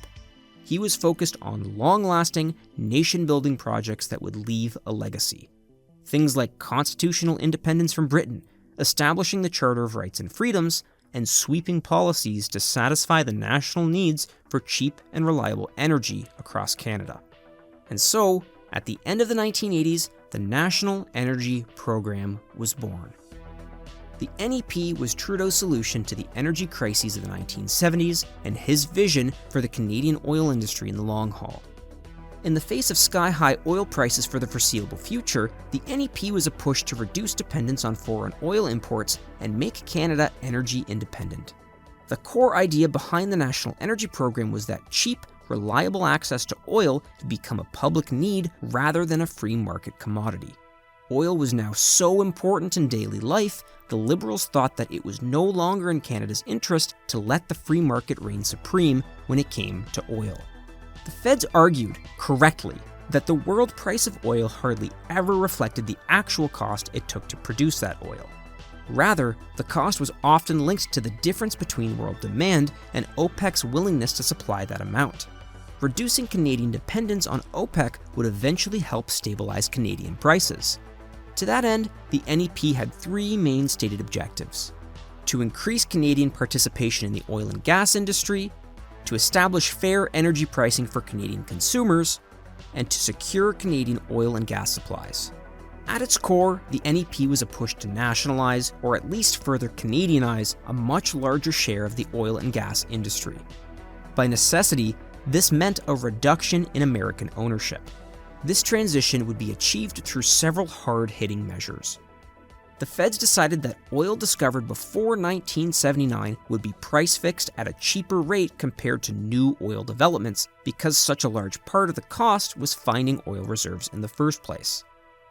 He was focused on long-lasting, nation-building projects that would leave a legacy. Things like constitutional independence from Britain, establishing the Charter of Rights and Freedoms, and sweeping policies to satisfy the national needs for cheap and reliable energy across Canada. And so, at the end of the 1980s, the National Energy Program was born. The NEP was Trudeau's solution to the energy crises of the 1970s and his vision for the Canadian oil industry in the long haul. In the face of sky-high oil prices for the foreseeable future, the NEP was a push to reduce dependence on foreign oil imports and make Canada energy independent. The core idea behind the National Energy Program was that cheap, reliable access to oil had become a public need rather than a free market commodity. Oil was now so important in daily life, the Liberals thought that it was no longer in Canada's interest to let the free market reign supreme when it came to oil. The feds argued, correctly, that the world price of oil hardly ever reflected the actual cost it took to produce that oil. Rather, the cost was often linked to the difference between world demand and OPEC's willingness to supply that amount. Reducing Canadian dependence on OPEC would eventually help stabilize Canadian prices. To that end, the NEP had three main stated objectives: to increase Canadian participation in the oil and gas industry, to establish fair energy pricing for Canadian consumers, and to secure Canadian oil and gas supplies. At its core, the NEP was a push to nationalize, or at least further Canadianize, a much larger share of the oil and gas industry. By necessity, this meant a reduction in American ownership. This transition would be achieved through several hard-hitting measures. The feds decided that oil discovered before 1979 would be price fixed at a cheaper rate compared to new oil developments because such a large part of the cost was finding oil reserves in the first place.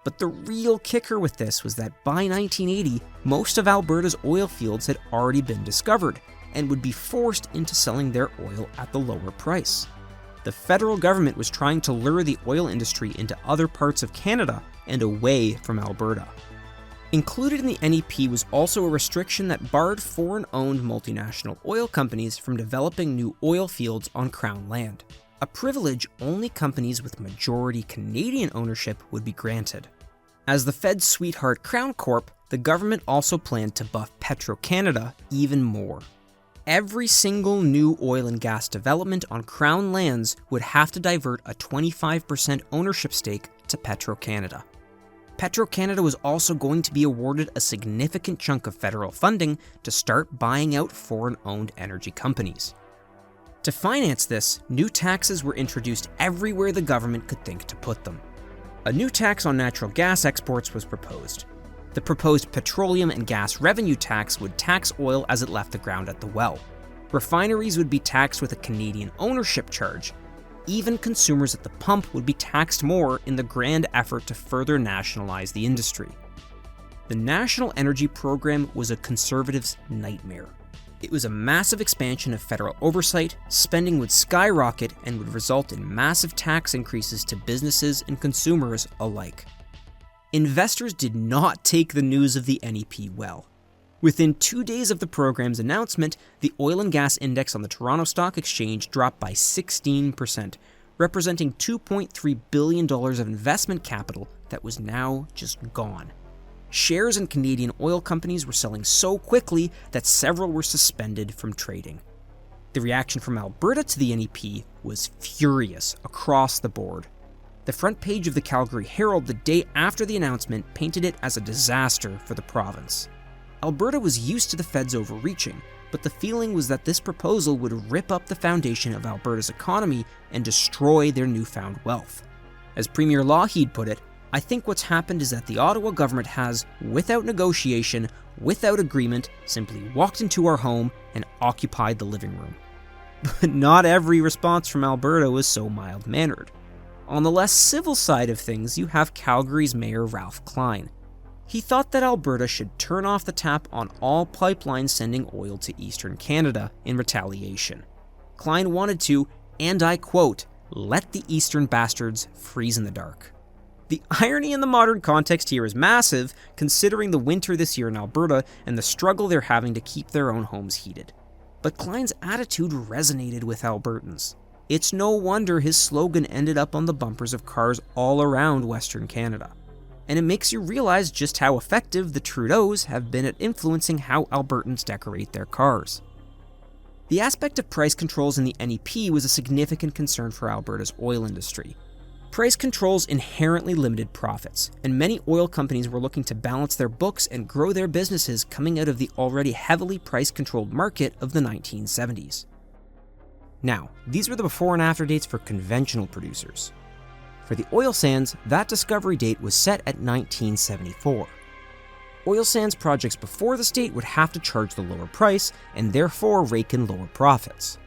But the real kicker with this was that by 1980, most of Alberta's oil fields had already been discovered and would be forced into selling their oil at the lower price. The federal government was trying to lure the oil industry into other parts of Canada and away from Alberta. Included in the NEP was also a restriction that barred foreign-owned multinational oil companies from developing new oil fields on Crown land, a privilege only companies with majority Canadian ownership would be granted. As the Fed's sweetheart Crown Corp, the government also planned to buff Petro-Canada even more. Every single new oil and gas development on Crown lands would have to divert a 25% ownership stake to Petro-Canada. Petro-Canada was also going to be awarded a significant chunk of federal funding to start buying out foreign-owned energy companies. To finance this, new taxes were introduced everywhere the government could think to put them. A new tax on natural gas exports was proposed. The proposed petroleum and gas revenue tax would tax oil as it left the ground at the well. Refineries would be taxed with a Canadian ownership charge. Even consumers at the pump would be taxed more in the grand effort to further nationalize the industry. The National Energy Program was a conservative's nightmare. It was a massive expansion of federal oversight, spending would skyrocket, and would result in massive tax increases to businesses and consumers alike. Investors did not take the news of the NEP well. Within 2 days of the program's announcement, the oil and gas index on the Toronto Stock Exchange dropped by 16%, representing $2.3 billion of investment capital that was now just gone. Shares in Canadian oil companies were selling so quickly that several were suspended from trading. The reaction from Alberta to the NEP was furious across the board. The front page of the Calgary Herald the day after the announcement painted it as a disaster for the province. Alberta was used to the feds overreaching, but the feeling was that this proposal would rip up the foundation of Alberta's economy and destroy their newfound wealth. As Premier Lougheed put it, "I think what's happened is that the Ottawa government has, without negotiation, without agreement, simply walked into our home and occupied the living room." But not every response from Alberta was so mild-mannered. On the less civil side of things, you have Calgary's Mayor Ralph Klein. He thought that Alberta should turn off the tap on all pipelines sending oil to eastern Canada in retaliation. Klein wanted to, and I quote, "let the eastern bastards freeze in the dark." The irony in the modern context here is massive, considering the winter this year in Alberta and the struggle they're having to keep their own homes heated. But Klein's attitude resonated with Albertans. It's no wonder his slogan ended up on the bumpers of cars all around Western Canada. And it makes you realize just how effective the Trudeaus have been at influencing how Albertans decorate their cars. The aspect of price controls in the NEP was a significant concern for Alberta's oil industry. Price controls inherently limited profits, and many oil companies were looking to balance their books and grow their businesses coming out of the already heavily price-controlled market of the 1970s. Now, these were the before and after dates for conventional producers. For the oil sands, that discovery date was set at 1974. Oil sands projects before the state would have to charge the lower price and therefore rake in lower profits.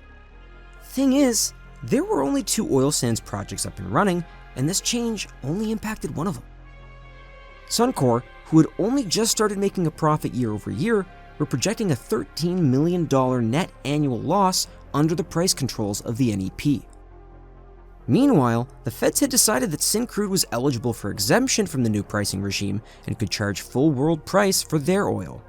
Thing is, there were only 2 oil sands projects up and running, and this change only impacted one of them. Suncor, who had only just started making a profit year over year, were projecting a $13 million net annual loss under the price controls of the NEP. Meanwhile, the feds had decided that Syncrude was eligible for exemption from the new pricing regime and could charge full world price for their oil.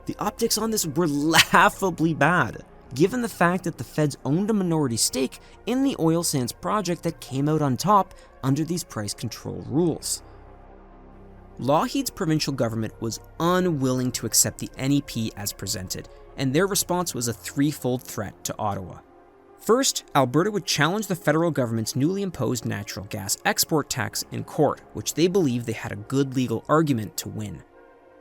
The optics on this were laughably bad, given the fact that the feds owned a minority stake in the oil sands project that came out on top under these price control rules. Lougheed's provincial government was unwilling to accept the NEP as presented, and their response was a threefold threat to Ottawa. First, Alberta would challenge the federal government's newly imposed natural gas export tax in court, which they believed they had a good legal argument to win.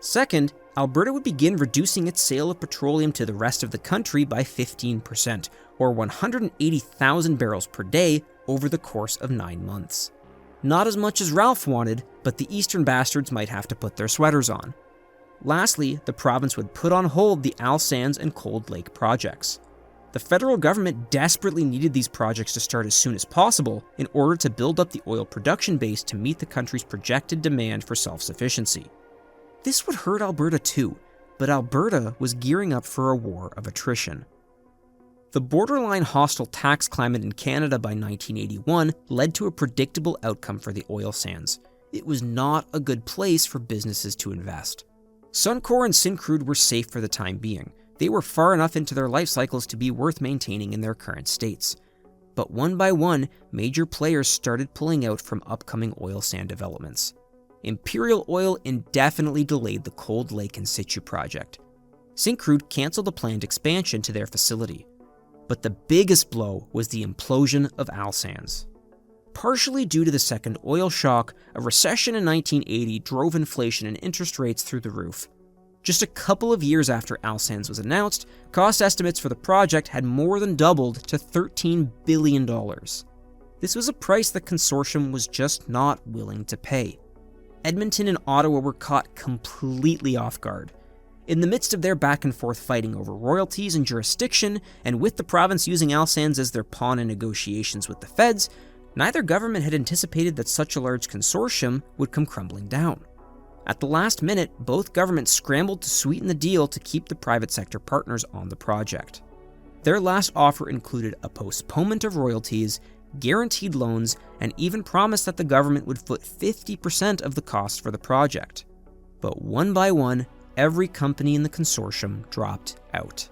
Second, Alberta would begin reducing its sale of petroleum to the rest of the country by 15%, or 180,000 barrels per day over the course of 9 months. Not as much as Ralph wanted, but the eastern bastards might have to put their sweaters on. Lastly, the province would put on hold the Al Sands and Cold Lake projects. The federal government desperately needed these projects to start as soon as possible in order to build up the oil production base to meet the country's projected demand for self-sufficiency. This would hurt Alberta too, but Alberta was gearing up for a war of attrition. The borderline hostile tax climate in Canada by 1981 led to a predictable outcome for the oil sands. It was not a good place for businesses to invest. Suncor and Syncrude were safe for the time being. They were far enough into their life cycles to be worth maintaining in their current states. But one by one, major players started pulling out from upcoming oil sand developments. Imperial Oil indefinitely delayed the Cold Lake in situ project. Syncrude canceled a planned expansion to their facility. But the biggest blow was the implosion of Al Sands. Partially due to the second oil shock, a recession in 1980 drove inflation and interest rates through the roof. Just a couple of years after Al Sands was announced, cost estimates for the project had more than doubled to $13 billion. This was a price the consortium was just not willing to pay. Edmonton and Ottawa were caught completely off guard. In the midst of their back and forth fighting over royalties and jurisdiction, and with the province using Al Sands as their pawn in negotiations with the feds, neither government had anticipated that such a large consortium would come crumbling down. At the last minute, both governments scrambled to sweeten the deal to keep the private sector partners on the project. Their last offer included a postponement of royalties, guaranteed loans, and even promised that the government would foot 50% of the cost for the project. But one by one, every company in the consortium dropped out.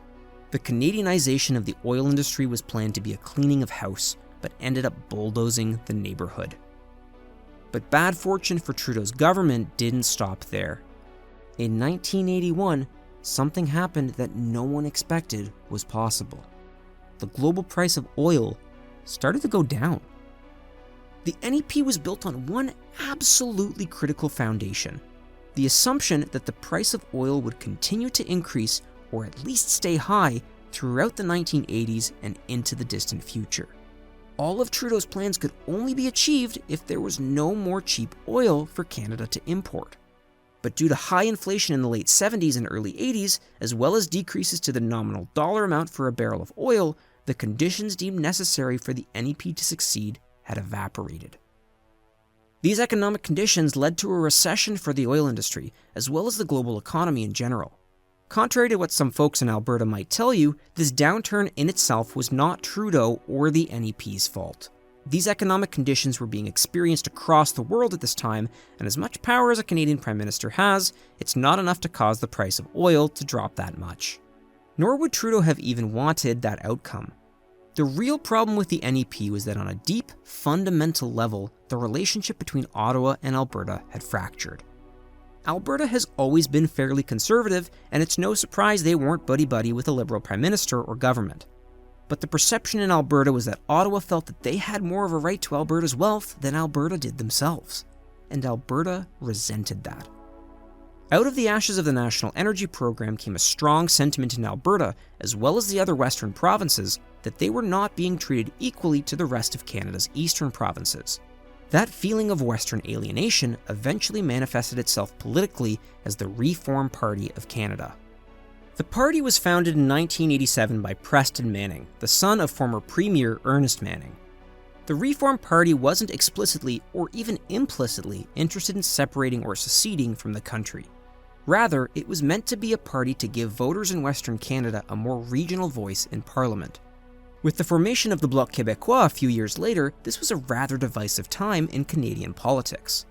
The Canadianization of the oil industry was planned to be a cleaning of house, but ended up bulldozing the neighborhood. But bad fortune for Trudeau's government didn't stop there. In 1981, something happened that no one expected was possible. The global price of oil started to go down. The NEP was built on one absolutely critical foundation: the assumption that the price of oil would continue to increase, or at least stay high, throughout the 1980s and into the distant future. All of Trudeau's plans could only be achieved if there was no more cheap oil for Canada to import. But due to high inflation in the late 70s and early 80s, as well as decreases to the nominal dollar amount for a barrel of oil, the conditions deemed necessary for the NEP to succeed had evaporated. These economic conditions led to a recession for the oil industry, as well as the global economy in general. Contrary to what some folks in Alberta might tell you, this downturn in itself was not Trudeau or the NEP's fault. These economic conditions were being experienced across the world at this time, and as much power as a Canadian Prime Minister has, it's not enough to cause the price of oil to drop that much. Nor would Trudeau have even wanted that outcome. The real problem with the NEP was that on a deep, fundamental level, the relationship between Ottawa and Alberta had fractured. Alberta has always been fairly conservative, and it's no surprise they weren't buddy-buddy with a Liberal Prime Minister or government. But the perception in Alberta was that Ottawa felt that they had more of a right to Alberta's wealth than Alberta did themselves, and Alberta resented that. Out of the ashes of the National Energy Program came a strong sentiment in Alberta, as well as the other western provinces, that they were not being treated equally to the rest of Canada's eastern provinces. That feeling of Western alienation eventually manifested itself politically as the Reform Party of Canada. The party was founded in 1987 by Preston Manning, the son of former Premier Ernest Manning. The Reform Party wasn't explicitly or even implicitly interested in separating or seceding from the country. Rather, it was meant to be a party to give voters in Western Canada a more regional voice in Parliament. With the formation of the Bloc Québécois a few years later, this was a rather divisive time in Canadian politics.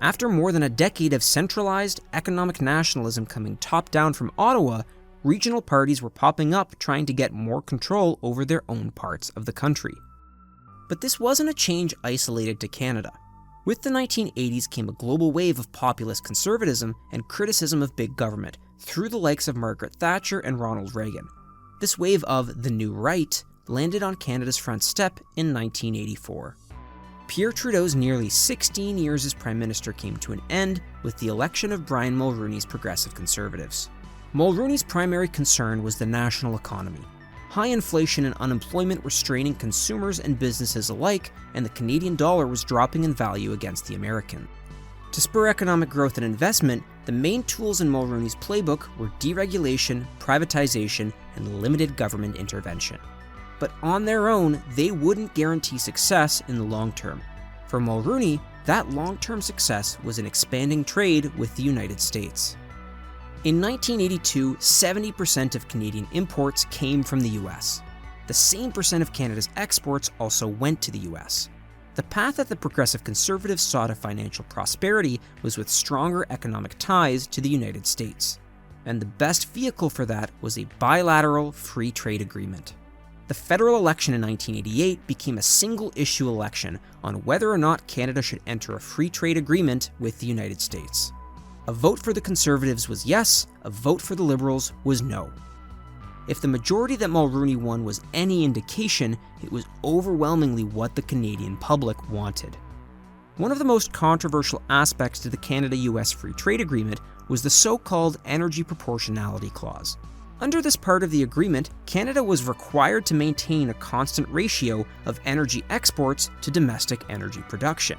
After more than a decade of centralized economic nationalism coming top-down from Ottawa, regional parties were popping up trying to get more control over their own parts of the country. But this wasn't a change isolated to Canada. With the 1980s came a global wave of populist conservatism and criticism of big government through the likes of Margaret Thatcher and Ronald Reagan. This wave of the New Right landed on Canada's front step in 1984. Pierre Trudeau's nearly 16 years as Prime Minister came to an end with the election of Brian Mulroney's Progressive Conservatives. Mulroney's primary concern was the national economy. High inflation and unemployment were straining consumers and businesses alike, and the Canadian dollar was dropping in value against the American. To spur economic growth and investment, the main tools in Mulroney's playbook were deregulation, privatization, and limited government intervention. But on their own, they wouldn't guarantee success in the long term. For Mulroney, that long-term success was an expanding trade with the United States. In 1982, 70% of Canadian imports came from the US. The same percent of Canada's exports also went to the US. The path that the Progressive Conservatives saw to financial prosperity was with stronger economic ties to the United States. And the best vehicle for that was a bilateral free trade agreement. The federal election in 1988 became a single-issue election on whether or not Canada should enter a free trade agreement with the United States. A vote for the Conservatives was yes, a vote for the Liberals was no. If the majority that Mulroney won was any indication, it was overwhelmingly what the Canadian public wanted. One of the most controversial aspects to the Canada-US Free Trade Agreement was the so-called Energy Proportionality Clause. Under this part of the agreement, Canada was required to maintain a constant ratio of energy exports to domestic energy production.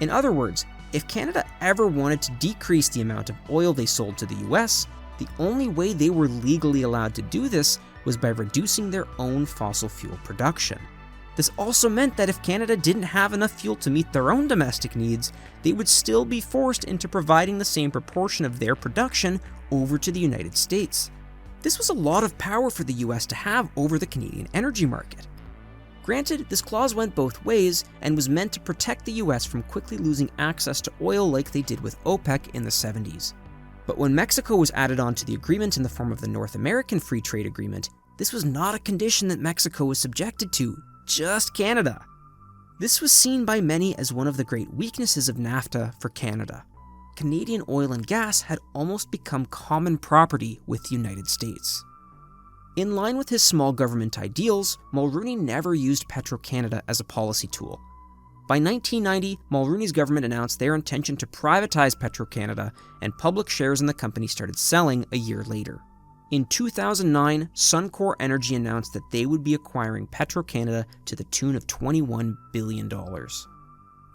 In other words, if Canada ever wanted to decrease the amount of oil they sold to the US, the only way they were legally allowed to do this was by reducing their own fossil fuel production. This also meant that if Canada didn't have enough fuel to meet their own domestic needs, they would still be forced into providing the same proportion of their production over to the United States. This was a lot of power for the US to have over the Canadian energy market. Granted, this clause went both ways and was meant to protect the US from quickly losing access to oil like they did with OPEC in the 70s. But when Mexico was added onto the agreement in the form of the North American Free Trade Agreement, this was not a condition that Mexico was subjected to, just Canada. This was seen by many as one of the great weaknesses of NAFTA for Canada. Canadian oil and gas had almost become common property with the United States. In line with his small government ideals, Mulroney never used Petro-Canada as a policy tool. By 1990, Mulroney's government announced their intention to privatize Petro-Canada, and public shares in the company started selling a year later. In 2009, Suncor Energy announced that they would be acquiring Petro-Canada to the tune of $21 billion.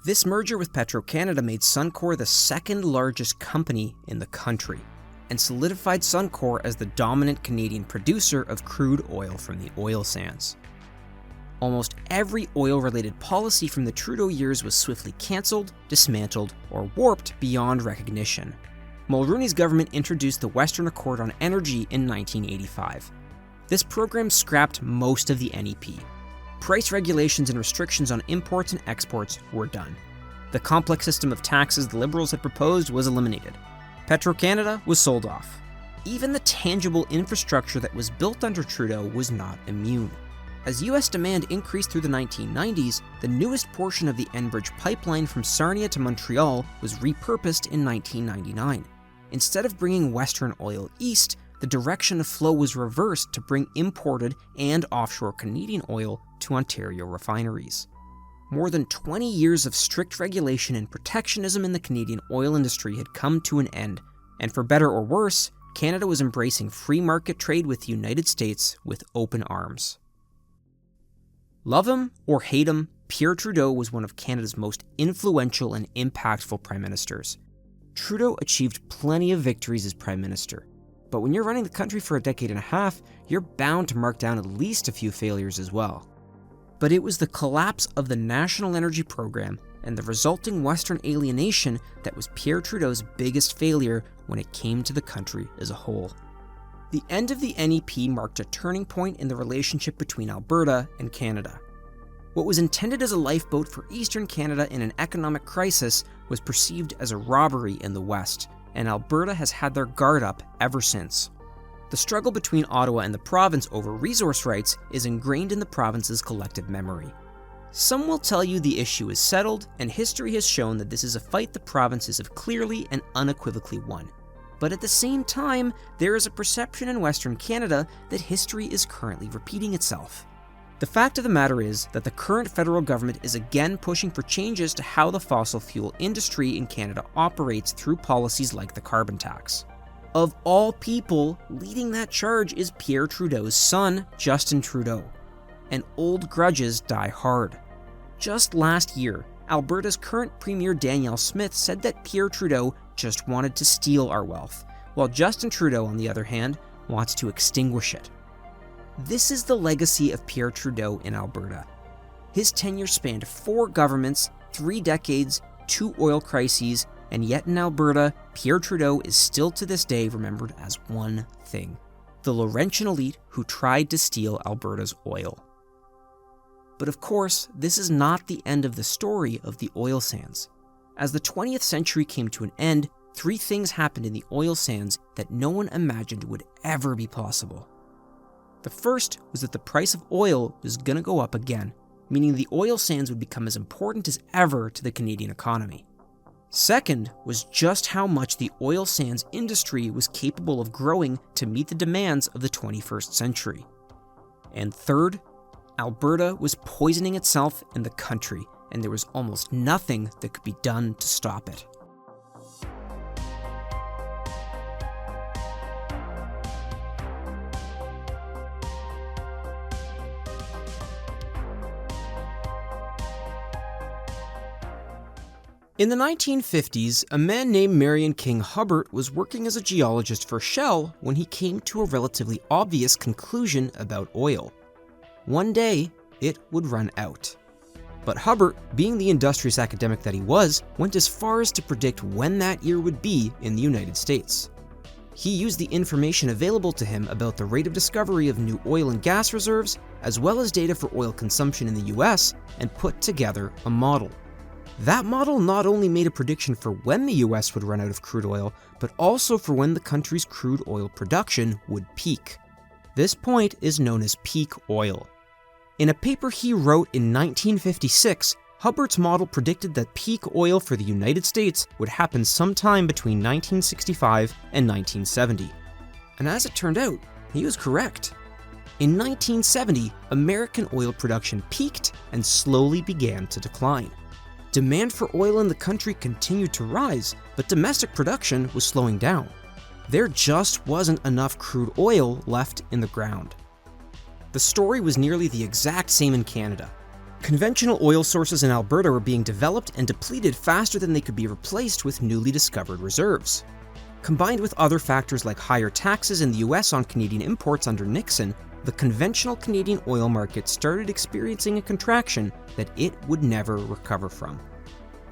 This merger with Petro-Canada made Suncor the second largest company in the country, and solidified Suncor as the dominant Canadian producer of crude oil from the oil sands. Almost every oil-related policy from the Trudeau years was swiftly cancelled, dismantled, or warped beyond recognition. Mulroney's government introduced the Western Accord on Energy in 1985. This program scrapped most of the NEP. Price regulations and restrictions on imports and exports were done. The complex system of taxes the Liberals had proposed was eliminated. Petro-Canada was sold off. Even the tangible infrastructure that was built under Trudeau was not immune. As US demand increased through the 1990s, the newest portion of the Enbridge pipeline from Sarnia to Montreal was repurposed in 1999. Instead of bringing Western oil east, the direction of flow was reversed to bring imported and offshore Canadian oil to Ontario refineries. More than 20 years of strict regulation and protectionism in the Canadian oil industry had come to an end, and for better or worse, Canada was embracing free market trade with the United States with open arms. Love him or hate him, Pierre Trudeau was one of Canada's most influential and impactful prime ministers. Trudeau achieved plenty of victories as prime minister, but when you're running the country for a decade and a half, you're bound to mark down at least a few failures as well. But it was the collapse of the National Energy Program and the resulting Western alienation that was Pierre Trudeau's biggest failure when it came to the country as a whole. The end of the NEP marked a turning point in the relationship between Alberta and Canada. What was intended as a lifeboat for Eastern Canada in an economic crisis was perceived as a robbery in the West, and Alberta has had their guard up ever since. The struggle between Ottawa and the province over resource rights is ingrained in the province's collective memory. Some will tell you the issue is settled, and history has shown that this is a fight the provinces have clearly and unequivocally won. But at the same time, there is a perception in Western Canada that history is currently repeating itself. The fact of the matter is that the current federal government is again pushing for changes to how the fossil fuel industry in Canada operates through policies like the carbon tax. Of all people, leading that charge is Pierre Trudeau's son, Justin Trudeau. And old grudges die hard. Just last year, Alberta's current Premier Danielle Smith said that Pierre Trudeau just wanted to steal our wealth, while Justin Trudeau, on the other hand, wants to extinguish it. This is the legacy of Pierre Trudeau in Alberta. His tenure spanned 4 governments, 3 decades, 2 oil crises, and yet in Alberta, Pierre Trudeau is still to this day remembered as one thing: the Laurentian elite who tried to steal Alberta's oil. But of course, this is not the end of the story of the oil sands. As the 20th century came to an end, 3 things happened in the oil sands that no one imagined would ever be possible. The first was that the price of oil was going to go up again, meaning the oil sands would become as important as ever to the Canadian economy. Second was just how much the oil sands industry was capable of growing to meet the demands of the 21st century. And third, Alberta was poisoning itself and the country, and there was almost nothing that could be done to stop it. In the 1950s, a man named Marion King Hubbert was working as a geologist for Shell when he came to a relatively obvious conclusion about oil. One day, it would run out. But Hubbert, being the industrious academic that he was, went as far as to predict when that year would be in the United States. He used the information available to him about the rate of discovery of new oil and gas reserves, as well as data for oil consumption in the US, and put together a model. That model not only made a prediction for when the US would run out of crude oil, but also for when the country's crude oil production would peak. This point is known as peak oil. In a paper he wrote in 1956, Hubbert's model predicted that peak oil for the United States would happen sometime between 1965 and 1970. And as it turned out, he was correct. In 1970, American oil production peaked and slowly began to decline. Demand for oil in the country continued to rise, but domestic production was slowing down. There just wasn't enough crude oil left in the ground. The story was nearly the exact same in Canada. Conventional oil sources in Alberta were being developed and depleted faster than they could be replaced with newly discovered reserves. Combined with other factors like higher taxes in the US on Canadian imports under Nixon, the conventional Canadian oil market started experiencing a contraction that it would never recover from.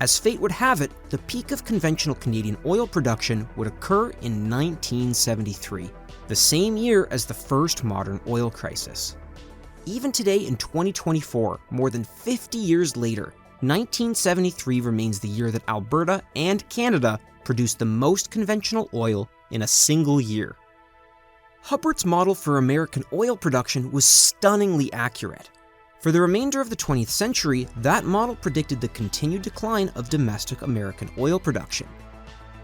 As fate would have it, the peak of conventional Canadian oil production would occur in 1973, the same year as the first modern oil crisis. Even today in 2024, more than 50 years later, 1973 remains the year that Alberta and Canada produced the most conventional oil in a single year. Hubbert's model for American oil production was stunningly accurate. For the remainder of the 20th century, that model predicted the continued decline of domestic American oil production.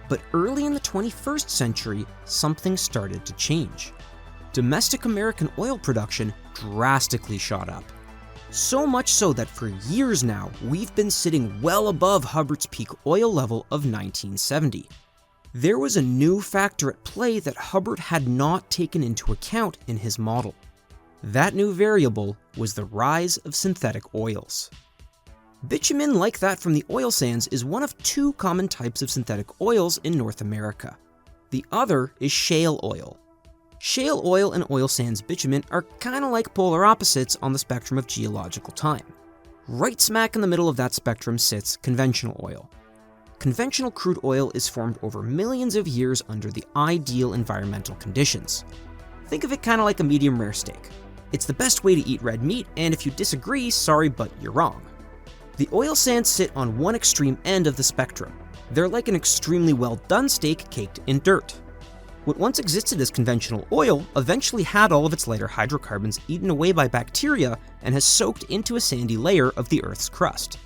But early in the 21st century, something started to change. Domestic American oil production drastically shot up. So much so that for years now, we've been sitting well above Hubbert's peak oil level of 1970. There was a new factor at play that Hubbert had not taken into account in his model. That new variable was the rise of synthetic oils. Bitumen like that from the oil sands is one of two common types of synthetic oils in North America. The other is shale oil. Shale oil and oil sands bitumen are kind of like polar opposites on the spectrum of geological time. Right smack in the middle of that spectrum sits conventional oil. Conventional crude oil is formed over millions of years under the ideal environmental conditions. Think of it kind of like a medium rare steak. It's the best way to eat red meat, and if you disagree, sorry, but you're wrong. The oil sands sit on one extreme end of the spectrum. They're like an extremely well done steak caked in dirt. What once existed as conventional oil eventually had all of its lighter hydrocarbons eaten away by bacteria and has soaked into a sandy layer of the Earth's crust.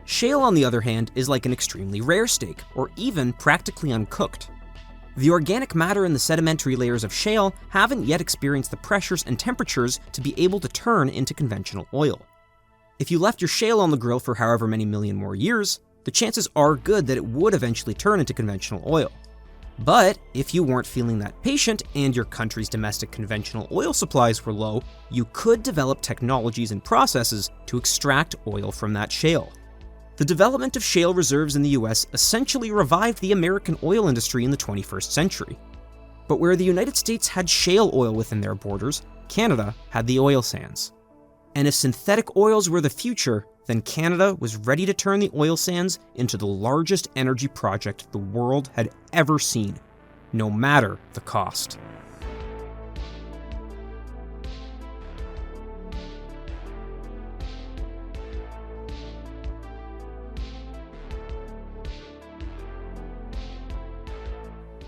Shale, on the other hand, is like an extremely rare steak, or even practically uncooked. The organic matter in the sedimentary layers of shale haven't yet experienced the pressures and temperatures to be able to turn into conventional oil. If you left your shale on the grill for however many million more years, the chances are good that it would eventually turn into conventional oil. But if you weren't feeling that patient and your country's domestic conventional oil supplies were low, you could develop technologies and processes to extract oil from that shale. The development of shale reserves in the US essentially revived the American oil industry in the 21st century. But where the United States had shale oil within their borders, Canada had the oil sands. And if synthetic oils were the future, then Canada was ready to turn the oil sands into the largest energy project the world had ever seen, no matter the cost.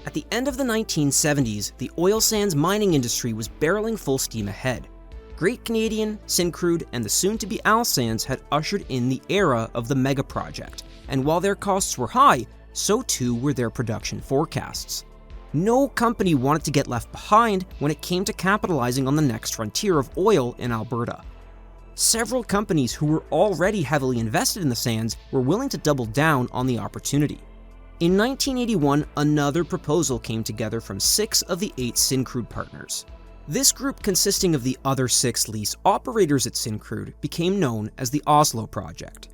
At the end of the 1970s, the oil sands mining industry was barreling full steam ahead. Great Canadian, Syncrude, and the soon-to-be Al Sands had ushered in the era of the mega project, and while their costs were high, so too were their production forecasts. No company wanted to get left behind when it came to capitalizing on the next frontier of oil in Alberta. Several companies who were already heavily invested in the sands were willing to double down on the opportunity. In 1981, another proposal came together from 6 of the 8 Syncrude partners. This group, consisting of the other 6 lease operators at Syncrude, became known as the Oslo Project.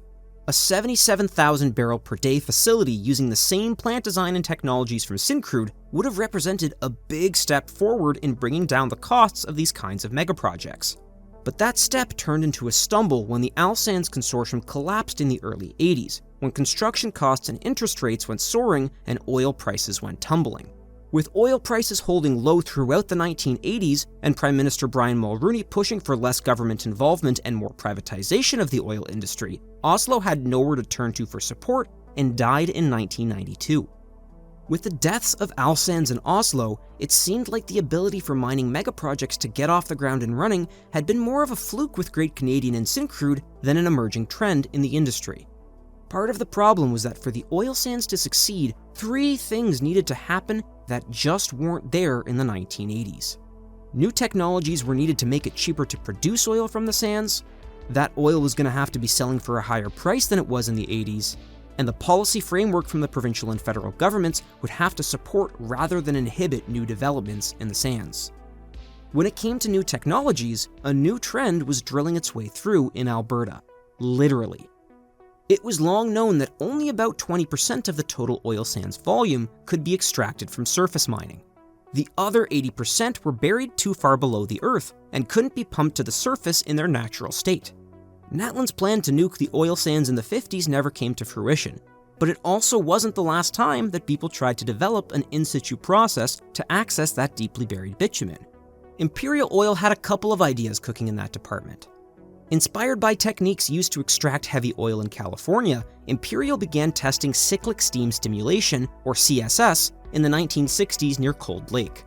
A 77,000 barrel per day facility using the same plant design and technologies from Syncrude would have represented a big step forward in bringing down the costs of these kinds of megaprojects. But that step turned into a stumble when the Al Sands consortium collapsed in the early 80s, when construction costs and interest rates went soaring and oil prices went tumbling. With oil prices holding low throughout the 1980s and Prime Minister Brian Mulroney pushing for less government involvement and more privatization of the oil industry, Oslo had nowhere to turn to for support and died in 1992. With the deaths of Al Sands and Oslo, it seemed like the ability for mining megaprojects to get off the ground and running had been more of a fluke with Great Canadian and Syncrude than an emerging trend in the industry. Part of the problem was that for the oil sands to succeed, 3 things needed to happen that just weren't there in the 1980s. New technologies were needed to make it cheaper to produce oil from the sands, that oil was going to have to be selling for a higher price than it was in the 80s, and the policy framework from the provincial and federal governments would have to support rather than inhibit new developments in the sands. When it came to new technologies, a new trend was drilling its way through in Alberta, literally. It was long known that only about 20% of the total oil sands volume could be extracted from surface mining. The other 80% were buried too far below the earth and couldn't be pumped to the surface in their natural state. Natlin's plan to nuke the oil sands in the 50s never came to fruition, but it also wasn't the last time that people tried to develop an in-situ process to access that deeply buried bitumen. Imperial Oil had a couple of ideas cooking in that department. Inspired by techniques used to extract heavy oil in California, Imperial began testing cyclic steam stimulation, or CSS, in the 1960s near Cold Lake.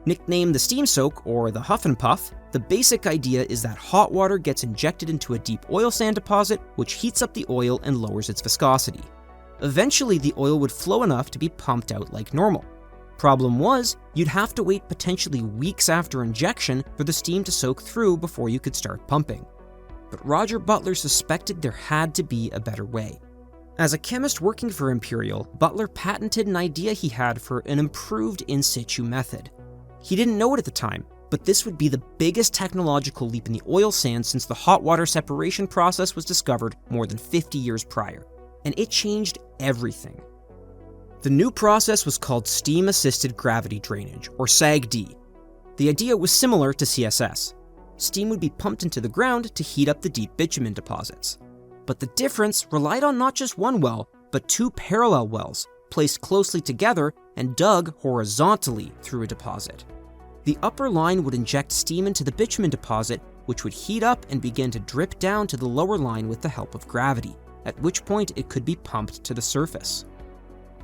Nicknamed the steam soak, or the huff and puff, the basic idea is that hot water gets injected into a deep oil sand deposit, which heats up the oil and lowers its viscosity. Eventually, the oil would flow enough to be pumped out like normal. Problem was, you'd have to wait potentially weeks after injection for the steam to soak through before you could start pumping. But Roger Butler suspected there had to be a better way. As a chemist working for Imperial, Butler patented an idea he had for an improved in situ method. He didn't know it at the time, But this would be the biggest technological leap in the oil sands since the hot water separation process was discovered more than 50 years prior, and it changed everything. The new process was called Steam-Assisted Gravity Drainage, or SAGD. The idea was similar to CSS. Steam would be pumped into the ground to heat up the deep bitumen deposits. But the difference relied on not just one well, but two parallel wells, placed closely together and dug horizontally through a deposit. The upper line would inject steam into the bitumen deposit, which would heat up and begin to drip down to the lower line with the help of gravity, at which point it could be pumped to the surface.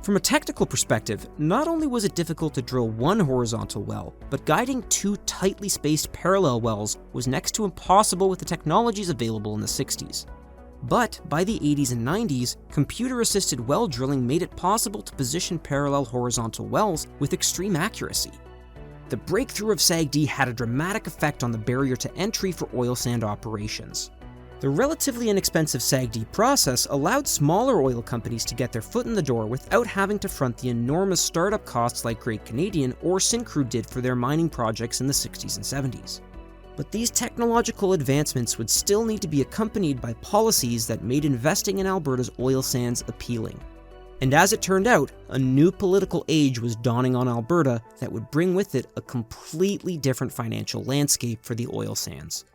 From a technical perspective, not only was it difficult to drill one horizontal well, but guiding two tightly spaced parallel wells was next to impossible with the technologies available in the 60s. But by the 80s and 90s, computer-assisted well drilling made it possible to position parallel horizontal wells with extreme accuracy. The breakthrough of SAGD had a dramatic effect on the barrier to entry for oil sand operations. The relatively inexpensive SAGD process allowed smaller oil companies to get their foot in the door without having to front the enormous startup costs like Great Canadian or Syncrude did for their mining projects in the 60s and 70s. But these technological advancements would still need to be accompanied by policies that made investing in Alberta's oil sands appealing. And as it turned out, a new political age was dawning on Alberta that would bring with it a completely different financial landscape for the oil sands.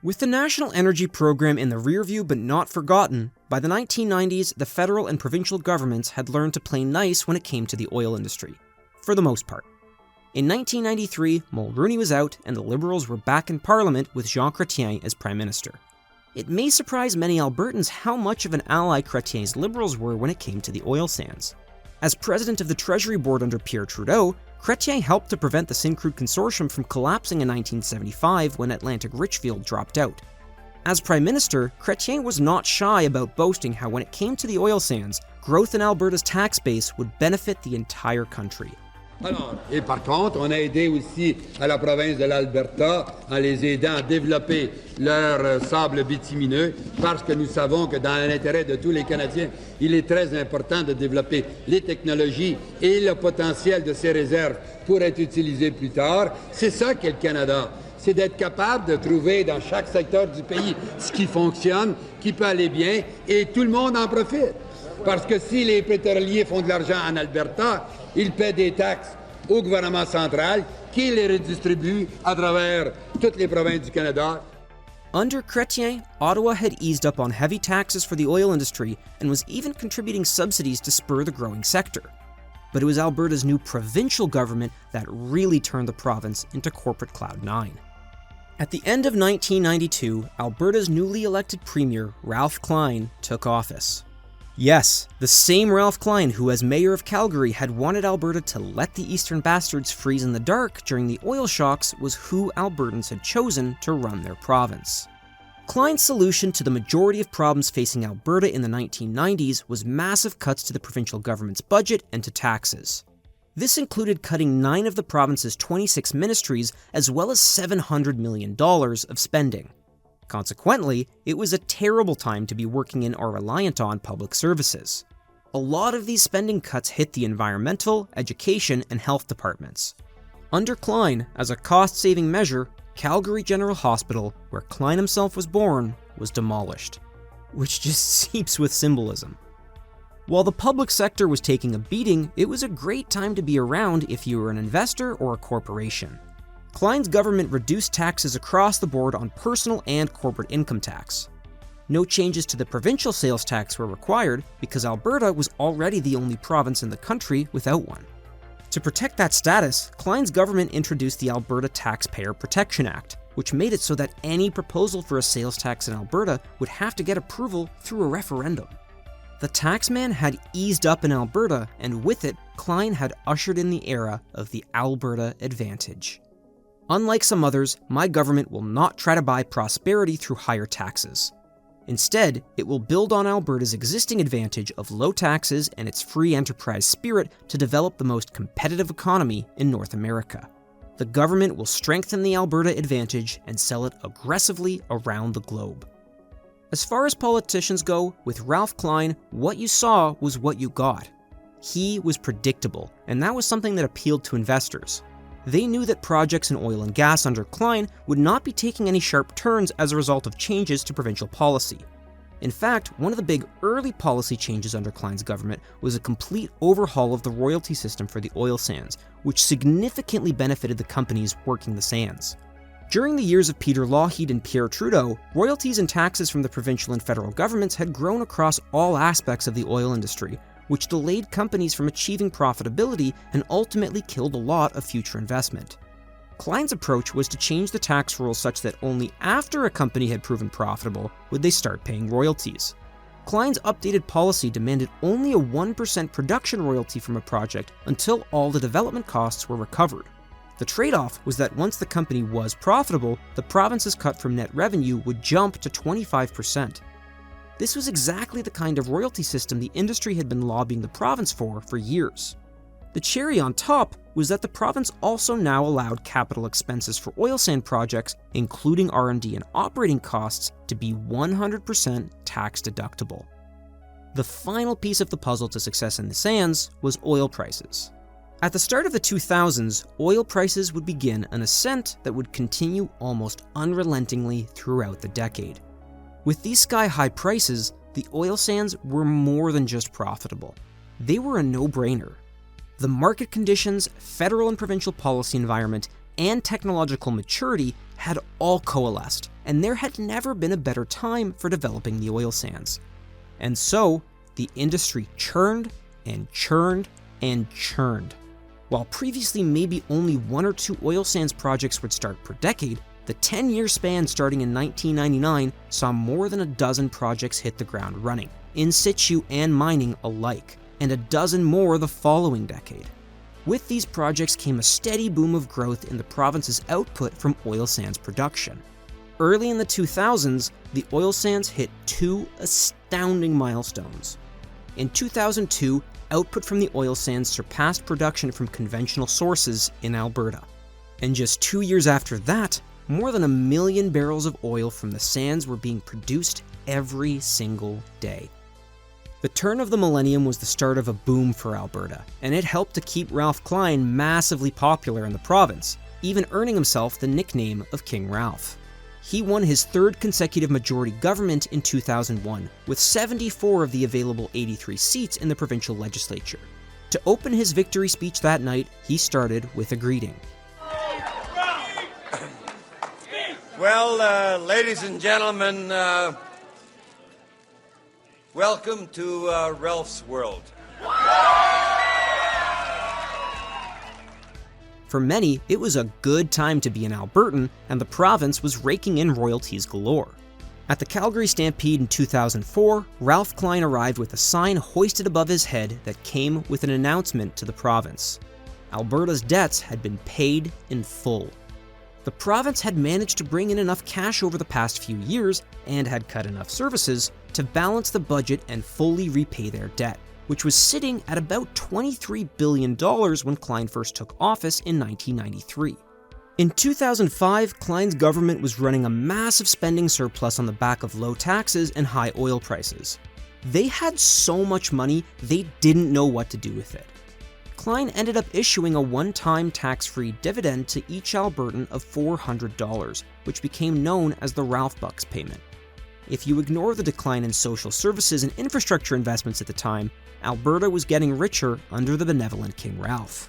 With the National Energy Program in the rearview but not forgotten, by the 1990s, the federal and provincial governments had learned to play nice when it came to the oil industry, for the most part. In 1993, Mulroney was out and the Liberals were back in Parliament with Jean Chrétien as Prime Minister. It may surprise many Albertans how much of an ally Chrétien's Liberals were when it came to the oil sands. As president of the Treasury Board under Pierre Trudeau, Chrétien helped to prevent the Syncrude consortium from collapsing in 1975 when Atlantic Richfield dropped out. As Prime Minister, Chrétien was not shy about boasting how when it came to the oil sands, growth in Alberta's tax base would benefit the entire country. Alors, et par contre, on a aidé aussi à la province de l'Alberta en les aidant à développer leur sable bitumineux parce que nous savons que dans l'intérêt de tous les Canadiens, il est très important de développer les technologies et le potentiel de ces réserves pour être utilisées plus tard. C'est ça qu'est le Canada. C'est d'être capable de trouver dans chaque secteur du pays ce qui fonctionne, qui peut aller bien et tout le monde en profite. Parce que si les pétroliers font de l'argent en Alberta, ils paient des taxes au gouvernement central qui les redistribue à travers toutes les provinces du Canada. Under Chrétien, Ottawa had eased up on heavy taxes for the oil industry and was even contributing subsidies to spur the growing sector. But it was Alberta's new provincial government that really turned the province into corporate Cloud 9. At the end of 1992, Alberta's newly elected Premier, Ralph Klein, took office. Yes, the same Ralph Klein who, as mayor of Calgary, had wanted Alberta to let the Eastern Bastards freeze in the dark during the oil shocks was who Albertans had chosen to run their province. Klein's solution to the majority of problems facing Alberta in the 1990s was massive cuts to the provincial government's budget and to taxes. This included cutting 9 of the province's 26 ministries as well as $700 million of spending. Consequently, it was a terrible time to be working in or reliant on public services. A lot of these spending cuts hit the environmental, education, and health departments. Under Klein, as a cost-saving measure, Calgary General Hospital, where Klein himself was born, was demolished, which just seeps with symbolism. While the public sector was taking a beating, it was a great time to be around if you were an investor or a corporation. Klein's government reduced taxes across the board on personal and corporate income tax. No changes to the provincial sales tax were required because Alberta was already the only province in the country without one. To protect that status, Klein's government introduced the Alberta Taxpayer Protection Act, which made it so that any proposal for a sales tax in Alberta would have to get approval through a referendum. The taxman had eased up in Alberta, and with it, Klein had ushered in the era of the Alberta Advantage. Unlike some others, my government will not try to buy prosperity through higher taxes. Instead, it will build on Alberta's existing advantage of low taxes and its free enterprise spirit to develop the most competitive economy in North America. The government will strengthen the Alberta advantage and sell it aggressively around the globe. As far as politicians go, with Ralph Klein, what you saw was what you got. He was predictable, and that was something that appealed to investors. They knew that projects in oil and gas under Klein would not be taking any sharp turns as a result of changes to provincial policy. In fact, one of the big early policy changes under Klein's government was a complete overhaul of the royalty system for the oil sands, which significantly benefited the companies working the sands. During the years of Peter Lougheed and Pierre Trudeau, royalties and taxes from the provincial and federal governments had grown across all aspects of the oil industry, which delayed companies from achieving profitability and ultimately killed a lot of future investment. Klein's approach was to change the tax rules such that only after a company had proven profitable would they start paying royalties. Klein's updated policy demanded only a 1% production royalty from a project until all the development costs were recovered. The trade-off was that once the company was profitable, the province's cut from net revenue would jump to 25%. This was exactly the kind of royalty system the industry had been lobbying the province for years. The cherry on top was that the province also now allowed capital expenses for oil sand projects, including R&D and operating costs, to be 100% tax deductible. The final piece of the puzzle to success in the sands was oil prices. At the start of the 2000s, oil prices would begin an ascent that would continue almost unrelentingly throughout the decade. With these sky-high prices, the oil sands were more than just profitable. They were a no-brainer. The market conditions, federal and provincial policy environment, and technological maturity had all coalesced, and there had never been a better time for developing the oil sands. And so, the industry churned and churned and churned. While previously maybe only 1 or 2 oil sands projects would start per decade, the 10-year span starting in 1999 saw more than a dozen projects hit the ground running, in situ and mining alike, and a dozen more the following decade. With these projects came a steady boom of growth in the province's output from oil sands production. Early in the 2000s, the oil sands hit 2 astounding milestones. In 2002, output from the oil sands surpassed production from conventional sources in Alberta. And just 2 years after that, more than 1 million barrels of oil from the sands were being produced every single day. The turn of the millennium was the start of a boom for Alberta, and it helped to keep Ralph Klein massively popular in the province, even earning himself the nickname of King Ralph. He won his 3rd consecutive majority government in 2001, with 74 of the available 83 seats in the provincial legislature. To open his victory speech that night, he started with a greeting. Well, ladies and gentlemen, welcome to Ralph's world. For many, it was a good time to be an Albertan, and the province was raking in royalties galore. At the Calgary Stampede in 2004, Ralph Klein arrived with a sign hoisted above his head that came with an announcement to the province. Alberta's debts had been paid in full. The province had managed to bring in enough cash over the past few years, and had cut enough services, to balance the budget and fully repay their debt, which was sitting at about $23 billion when Klein first took office in 1993. In 2005, Klein's government was running a massive spending surplus on the back of low taxes and high oil prices. They had so much money, they didn't know what to do with it. Klein ended up issuing a one-time tax-free dividend to each Albertan of $400, which became known as the Ralph Bucks payment. If you ignore the decline in social services and infrastructure investments at the time, Alberta was getting richer under the benevolent King Ralph.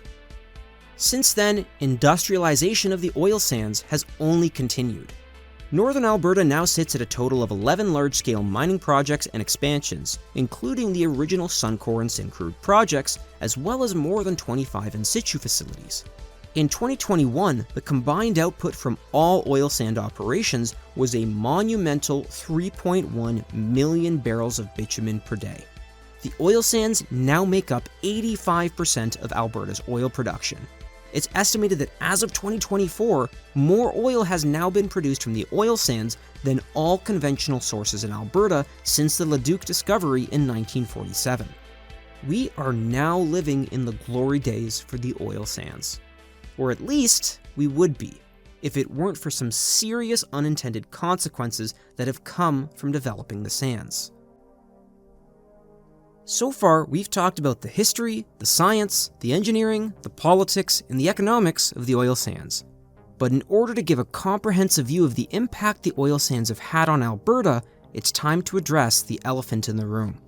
Since then, industrialization of the oil sands has only continued. Northern Alberta now sits at a total of 11 large-scale mining projects and expansions, including the original Suncor and Syncrude projects, as well as more than 25 in-situ facilities. In 2021, the combined output from all oil sand operations was a monumental 3.1 million barrels of bitumen per day. The oil sands now make up 85% of Alberta's oil production. It's estimated that as of 2024, more oil has now been produced from the oil sands than all conventional sources in Alberta since the Leduc discovery in 1947. We are now living in the glory days for the oil sands. Or at least, we would be, if it weren't for some serious unintended consequences that have come from developing the sands. So far, we've talked about the history, the science, the engineering, the politics, and the economics of the oil sands. But in order to give a comprehensive view of the impact the oil sands have had on Alberta, it's time to address the elephant in the room.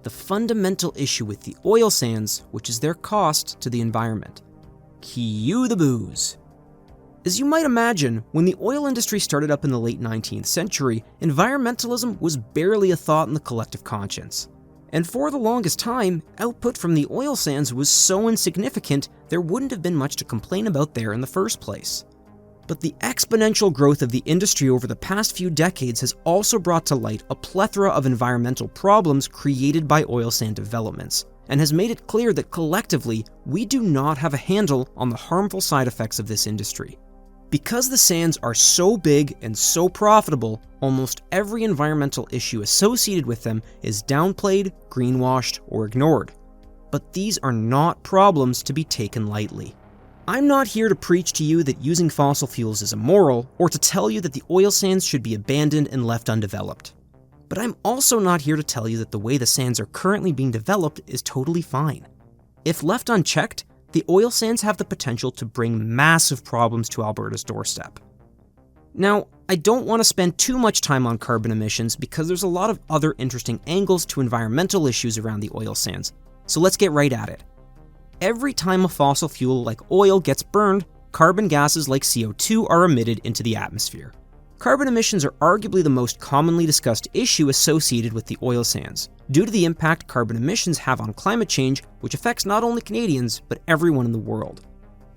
The fundamental issue with the oil sands, which is their cost to the environment. Cue the booze. As you might imagine, when the oil industry started up in the late 19th century, environmentalism was barely a thought in the collective conscience. And for the longest time, output from the oil sands was so insignificant there wouldn't have been much to complain about there in the first place. But the exponential growth of the industry over the past few decades has also brought to light a plethora of environmental problems created by oil sand developments, and has made it clear that collectively, we do not have a handle on the harmful side effects of this industry. Because the sands are so big and so profitable, almost every environmental issue associated with them is downplayed, greenwashed, or ignored. But these are not problems to be taken lightly. I'm not here to preach to you that using fossil fuels is immoral, or to tell you that the oil sands should be abandoned and left undeveloped. But I'm also not here to tell you that the way the sands are currently being developed is totally fine. If left unchecked, the oil sands have the potential to bring massive problems to Alberta's doorstep. Now, I don't want to spend too much time on carbon emissions because there's a lot of other interesting angles to environmental issues around the oil sands, so let's get right at it. Every time a fossil fuel like oil gets burned, carbon gases like CO2 are emitted into the atmosphere. Carbon emissions are arguably the most commonly discussed issue associated with the oil sands, due to the impact carbon emissions have on climate change, which affects not only Canadians, but everyone in the world.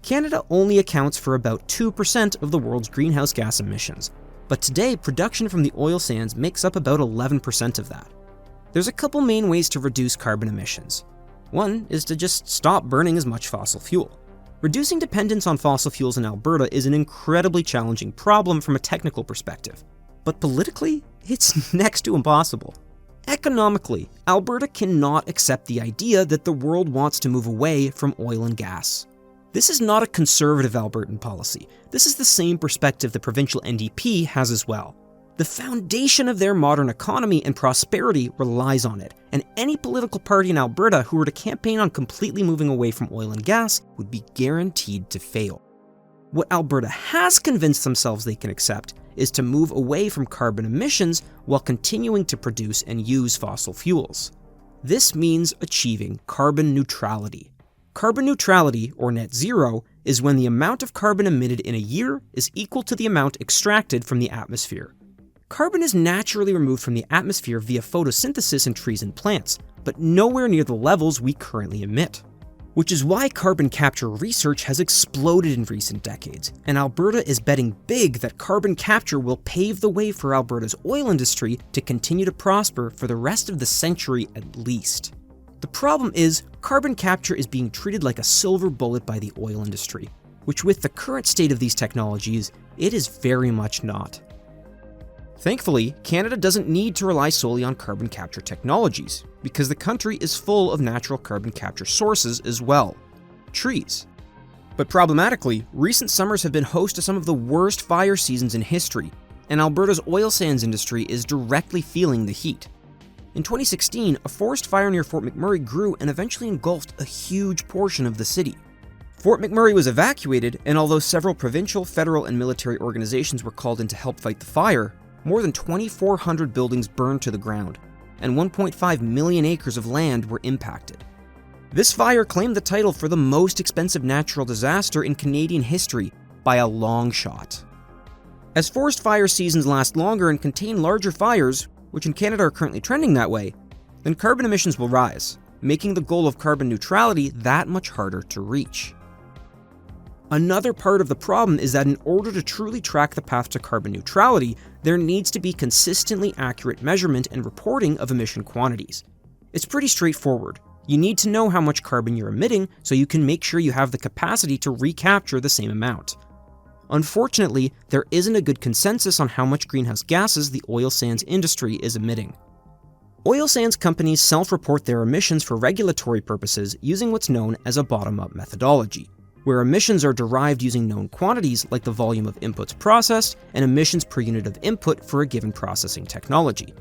Canada only accounts for about 2% of the world's greenhouse gas emissions, but today production from the oil sands makes up about 11% of that. There's a couple main ways to reduce carbon emissions. One is to just stop burning as much fossil fuel. Reducing dependence on fossil fuels in Alberta is an incredibly challenging problem from a technical perspective, but politically, it's next to impossible. Economically, Alberta cannot accept the idea that the world wants to move away from oil and gas. This is not a conservative Albertan policy. This is the same perspective the provincial NDP has as well. The foundation of their modern economy and prosperity relies on it, and any political party in Alberta who were to campaign on completely moving away from oil and gas would be guaranteed to fail. What Alberta has convinced themselves they can accept is to move away from carbon emissions while continuing to produce and use fossil fuels. This means achieving carbon neutrality. Carbon neutrality, or net zero, is when the amount of carbon emitted in a year is equal to the amount extracted from the atmosphere. Carbon is naturally removed from the atmosphere via photosynthesis in trees and plants, but nowhere near the levels we currently emit. Which is why carbon capture research has exploded in recent decades, and Alberta is betting big that carbon capture will pave the way for Alberta's oil industry to continue to prosper for the rest of the century at least. The problem is, carbon capture is being treated like a silver bullet by the oil industry, which with the current state of these technologies, it is very much not. Thankfully, Canada doesn't need to rely solely on carbon capture technologies, because the country is full of natural carbon capture sources as well. Trees. But problematically, recent summers have been host to some of the worst fire seasons in history, and Alberta's oil sands industry is directly feeling the heat. In 2016, a forest fire near Fort McMurray grew and eventually engulfed a huge portion of the city. Fort McMurray was evacuated, and although several provincial, federal, and military organizations were called in to help fight the fire, more than 2,400 buildings burned to the ground, and 1.5 million acres of land were impacted. This fire claimed the title for the most expensive natural disaster in Canadian history by a long shot. As forest fire seasons last longer and contain larger fires, which in Canada are currently trending that way, then carbon emissions will rise, making the goal of carbon neutrality that much harder to reach. Another part of the problem is that in order to truly track the path to carbon neutrality, there needs to be consistently accurate measurement and reporting of emission quantities. It's pretty straightforward. You need to know how much carbon you're emitting so you can make sure you have the capacity to recapture the same amount. Unfortunately, there isn't a good consensus on how much greenhouse gases the oil sands industry is emitting. Oil sands companies self-report their emissions for regulatory purposes using what's known as a bottom-up methodology, where emissions are derived using known quantities like the volume of inputs processed and emissions per unit of input for a given processing technology.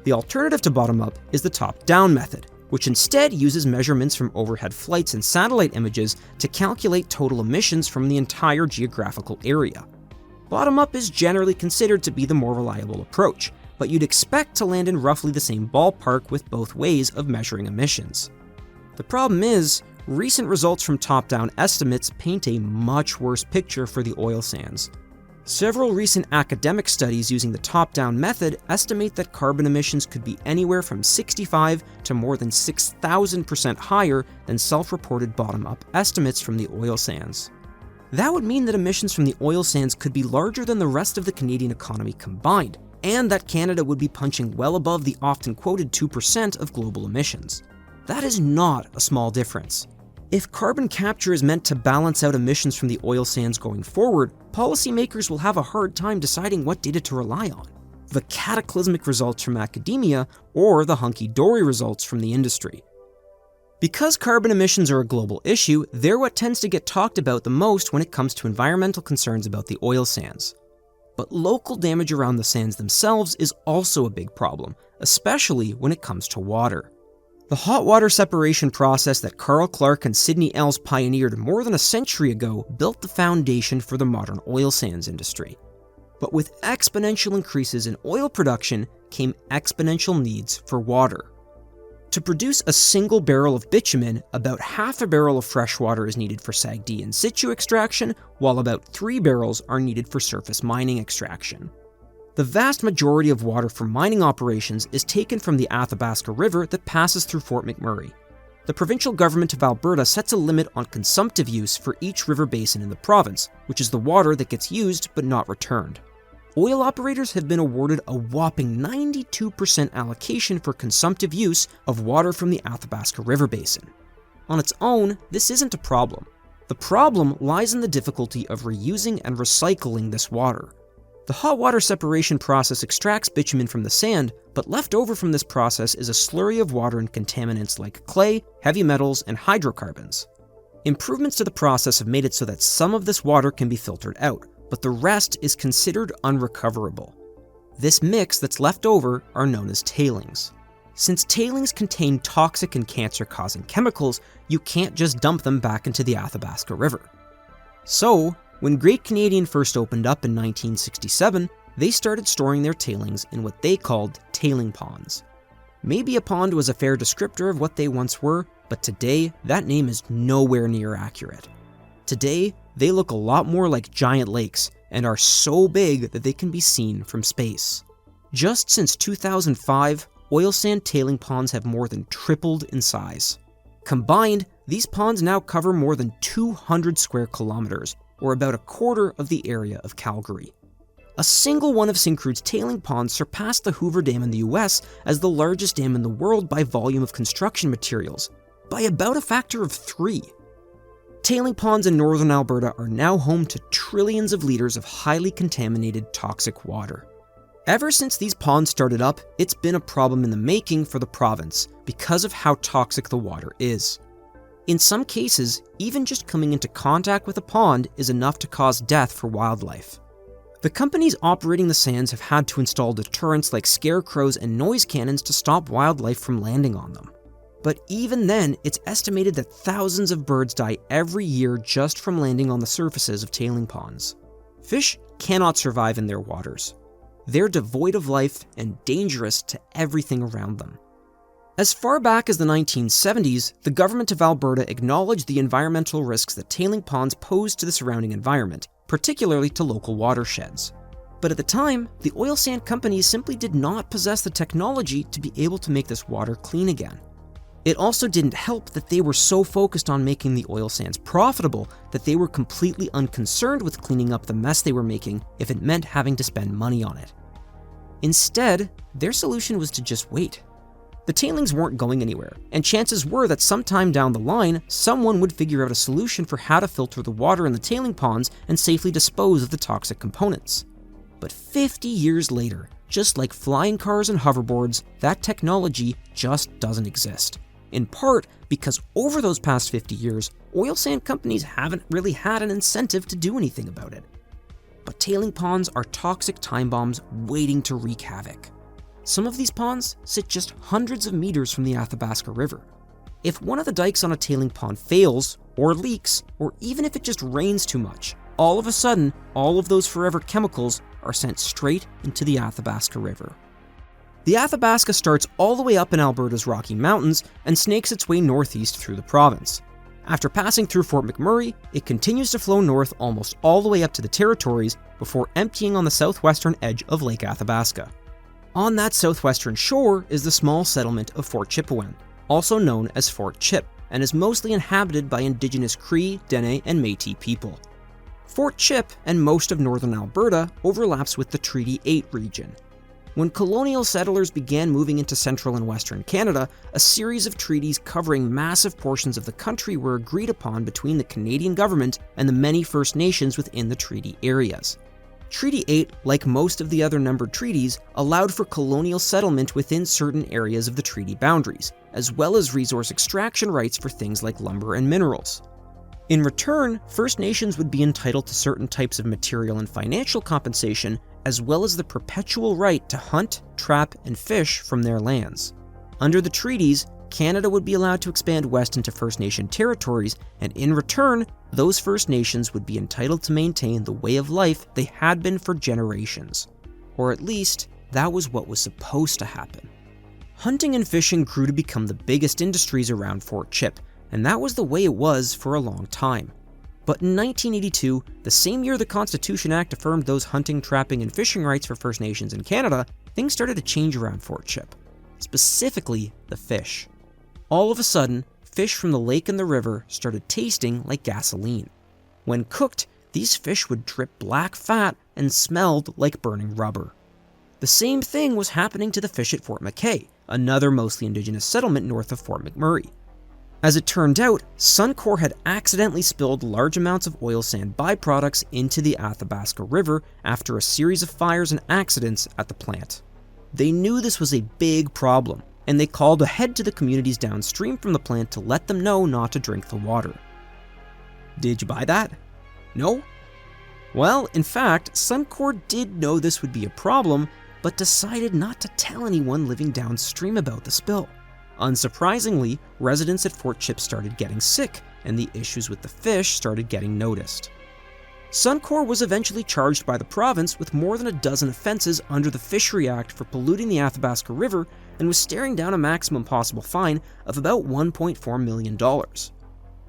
The alternative to bottom-up is the top-down method, which instead uses measurements from overhead flights and satellite images to calculate total emissions from the entire geographical area. Bottom-up is generally considered to be the more reliable approach, but you'd expect to land in roughly the same ballpark with both ways of measuring emissions. The problem is, recent results from top-down estimates paint a much worse picture for the oil sands. Several recent academic studies using the top-down method estimate that carbon emissions could be anywhere from 65 to more than 6,000% higher than self-reported bottom-up estimates from the oil sands. That would mean that emissions from the oil sands could be larger than the rest of the Canadian economy combined, and that Canada would be punching well above the often quoted 2% of global emissions. That is not a small difference. If carbon capture is meant to balance out emissions from the oil sands going forward, policymakers will have a hard time deciding what data to rely on: the cataclysmic results from academia or the hunky-dory results from the industry. Because carbon emissions are a global issue, they're what tends to get talked about the most when it comes to environmental concerns about the oil sands. But local damage around the sands themselves is also a big problem, especially when it comes to water. The hot water separation process that Carl Clark and Sidney Els pioneered more than a century ago built the foundation for the modern oil sands industry. But with exponential increases in oil production came exponential needs for water. To produce a single barrel of bitumen, about half a barrel of fresh water is needed for SAGD in situ extraction, while about 3 barrels are needed for surface mining extraction. The vast majority of water for mining operations is taken from the Athabasca River that passes through Fort McMurray. The provincial government of Alberta sets a limit on consumptive use for each river basin in the province, which is the water that gets used but not returned. Oil operators have been awarded a whopping 92% allocation for consumptive use of water from the Athabasca River basin. On its own, this isn't a problem. The problem lies in the difficulty of reusing and recycling this water. The hot water separation process extracts bitumen from the sand, but left over from this process is a slurry of water and contaminants like clay, heavy metals, and hydrocarbons. Improvements to the process have made it so that some of this water can be filtered out, but the rest is considered unrecoverable. This mix that's left over are known as tailings. Since tailings contain toxic and cancer-causing chemicals, you can't just dump them back into the Athabasca River. So, when Great Canadian first opened up in 1967, they started storing their tailings in what they called tailing ponds. Maybe a pond was a fair descriptor of what they once were, but today, that name is nowhere near accurate. Today, they look a lot more like giant lakes and are so big that they can be seen from space. Just since 2005, oil sand tailing ponds have more than tripled in size. Combined, these ponds now cover more than 200 square kilometers, or about a quarter of the area of Calgary. A single one of Syncrude's tailing ponds surpassed the Hoover Dam in the US as the largest dam in the world by volume of construction materials, by about a factor of 3. Tailing ponds in northern Alberta are now home to trillions of liters of highly contaminated toxic water. Ever since these ponds started up, it's been a problem in the making for the province because of how toxic the water is. In some cases, even just coming into contact with a pond is enough to cause death for wildlife. The companies operating the sands have had to install deterrents like scarecrows and noise cannons to stop wildlife from landing on them. But even then, it's estimated that thousands of birds die every year just from landing on the surfaces of tailing ponds. Fish cannot survive in their waters. They're devoid of life and dangerous to everything around them. As far back as the 1970s, the government of Alberta acknowledged the environmental risks that tailing ponds pose to the surrounding environment, particularly to local watersheds. But at the time, the oil sand companies simply did not possess the technology to be able to make this water clean again. It also didn't help that they were so focused on making the oil sands profitable that they were completely unconcerned with cleaning up the mess they were making if it meant having to spend money on it. Instead, their solution was to just wait. The tailings weren't going anywhere, and chances were that sometime down the line, someone would figure out a solution for how to filter the water in the tailing ponds and safely dispose of the toxic components. But 50 years later, just like flying cars and hoverboards, that technology just doesn't exist. In part because over those past 50 years, oil sand companies haven't really had an incentive to do anything about it. But tailing ponds are toxic time bombs waiting to wreak havoc. Some of these ponds sit just hundreds of meters from the Athabasca River. If one of the dikes on a tailing pond fails, or leaks, or even if it just rains too much, all of a sudden, all of those forever chemicals are sent straight into the Athabasca River. The Athabasca starts all the way up in Alberta's Rocky Mountains and snakes its way northeast through the province. After passing through Fort McMurray, it continues to flow north almost all the way up to the Territories before emptying on the southwestern edge of Lake Athabasca. On that southwestern shore is the small settlement of Fort Chipewyan, also known as Fort Chip, and is mostly inhabited by indigenous Cree, Dene, and Métis people. Fort Chip and most of northern Alberta overlaps with the Treaty 8 region. When colonial settlers began moving into central and western Canada, a series of treaties covering massive portions of the country were agreed upon between the Canadian government and the many First Nations within the treaty areas. Treaty 8, like most of the other numbered treaties, allowed for colonial settlement within certain areas of the treaty boundaries, as well as resource extraction rights for things like lumber and minerals. In return, First Nations would be entitled to certain types of material and financial compensation, as well as the perpetual right to hunt, trap, and fish from their lands. Under the treaties, Canada would be allowed to expand west into First Nation territories, and in return, those First Nations would be entitled to maintain the way of life they had been for generations. Or at least, that was what was supposed to happen. Hunting and fishing grew to become the biggest industries around Fort Chip, and that was the way it was for a long time. But in 1982, the same year the Constitution Act affirmed those hunting, trapping, and fishing rights for First Nations in Canada, things started to change around Fort Chip. Specifically, the fish. All of a sudden, fish from the lake and the river started tasting like gasoline. When cooked, these fish would drip black fat and smelled like burning rubber. The same thing was happening to the fish at Fort McKay, another mostly indigenous settlement north of Fort McMurray. As it turned out, Suncor had accidentally spilled large amounts of oil sand byproducts into the Athabasca River after a series of fires and accidents at the plant. They knew this was a big problem, and they called ahead to the communities downstream from the plant to let them know not to drink the water. Did you buy that? No? Well, in fact, Suncor did know this would be a problem, but decided not to tell anyone living downstream about the spill. Unsurprisingly, residents at Fort Chip started getting sick, and the issues with the fish started getting noticed. Suncor was eventually charged by the province with more than a dozen offenses under the Fishery Act for polluting the Athabasca River and was staring down a maximum possible fine of about $1.4 million.